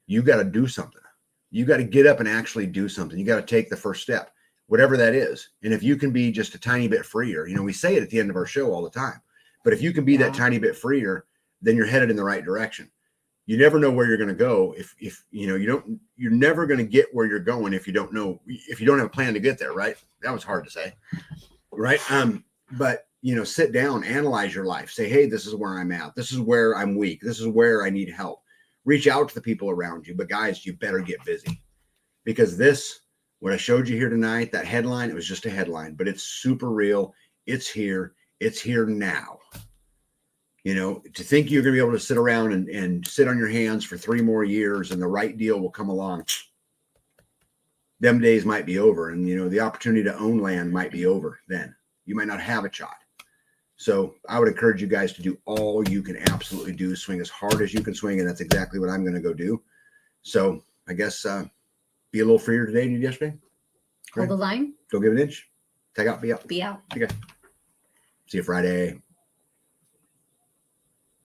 You got to do something. You got to get up and actually do something. You got to take the first step, whatever that is. And if you can be just a tiny bit freer, we say it at the end of our show all the time, but if you can be that tiny bit freer, then you're headed in the right direction. You never know where you're going to go. If you're never going to get where you're going if you don't have a plan to get there, right? That was hard to say, right? But sit down, analyze your life, say, hey, this is where I'm at. This is where I'm weak. This is where I need help. Reach out to the people around you. But guys, you better get busy, because what I showed you here tonight, that headline, it was just a headline, but it's super real. It's here. It's here now. To think you're going to be able to sit around and sit on your hands for 3 more years and the right deal will come along, them days might be over. And, the opportunity to own land might be over then. You might not have a shot. So I would encourage you guys to do all you can absolutely do, swing as hard as you can swing. And that's exactly what I'm going to go do. So I guess be a little freer today than you did yesterday. Hold the line. Don't give an inch. Tag out, be out. Be out. Okay. See you Friday.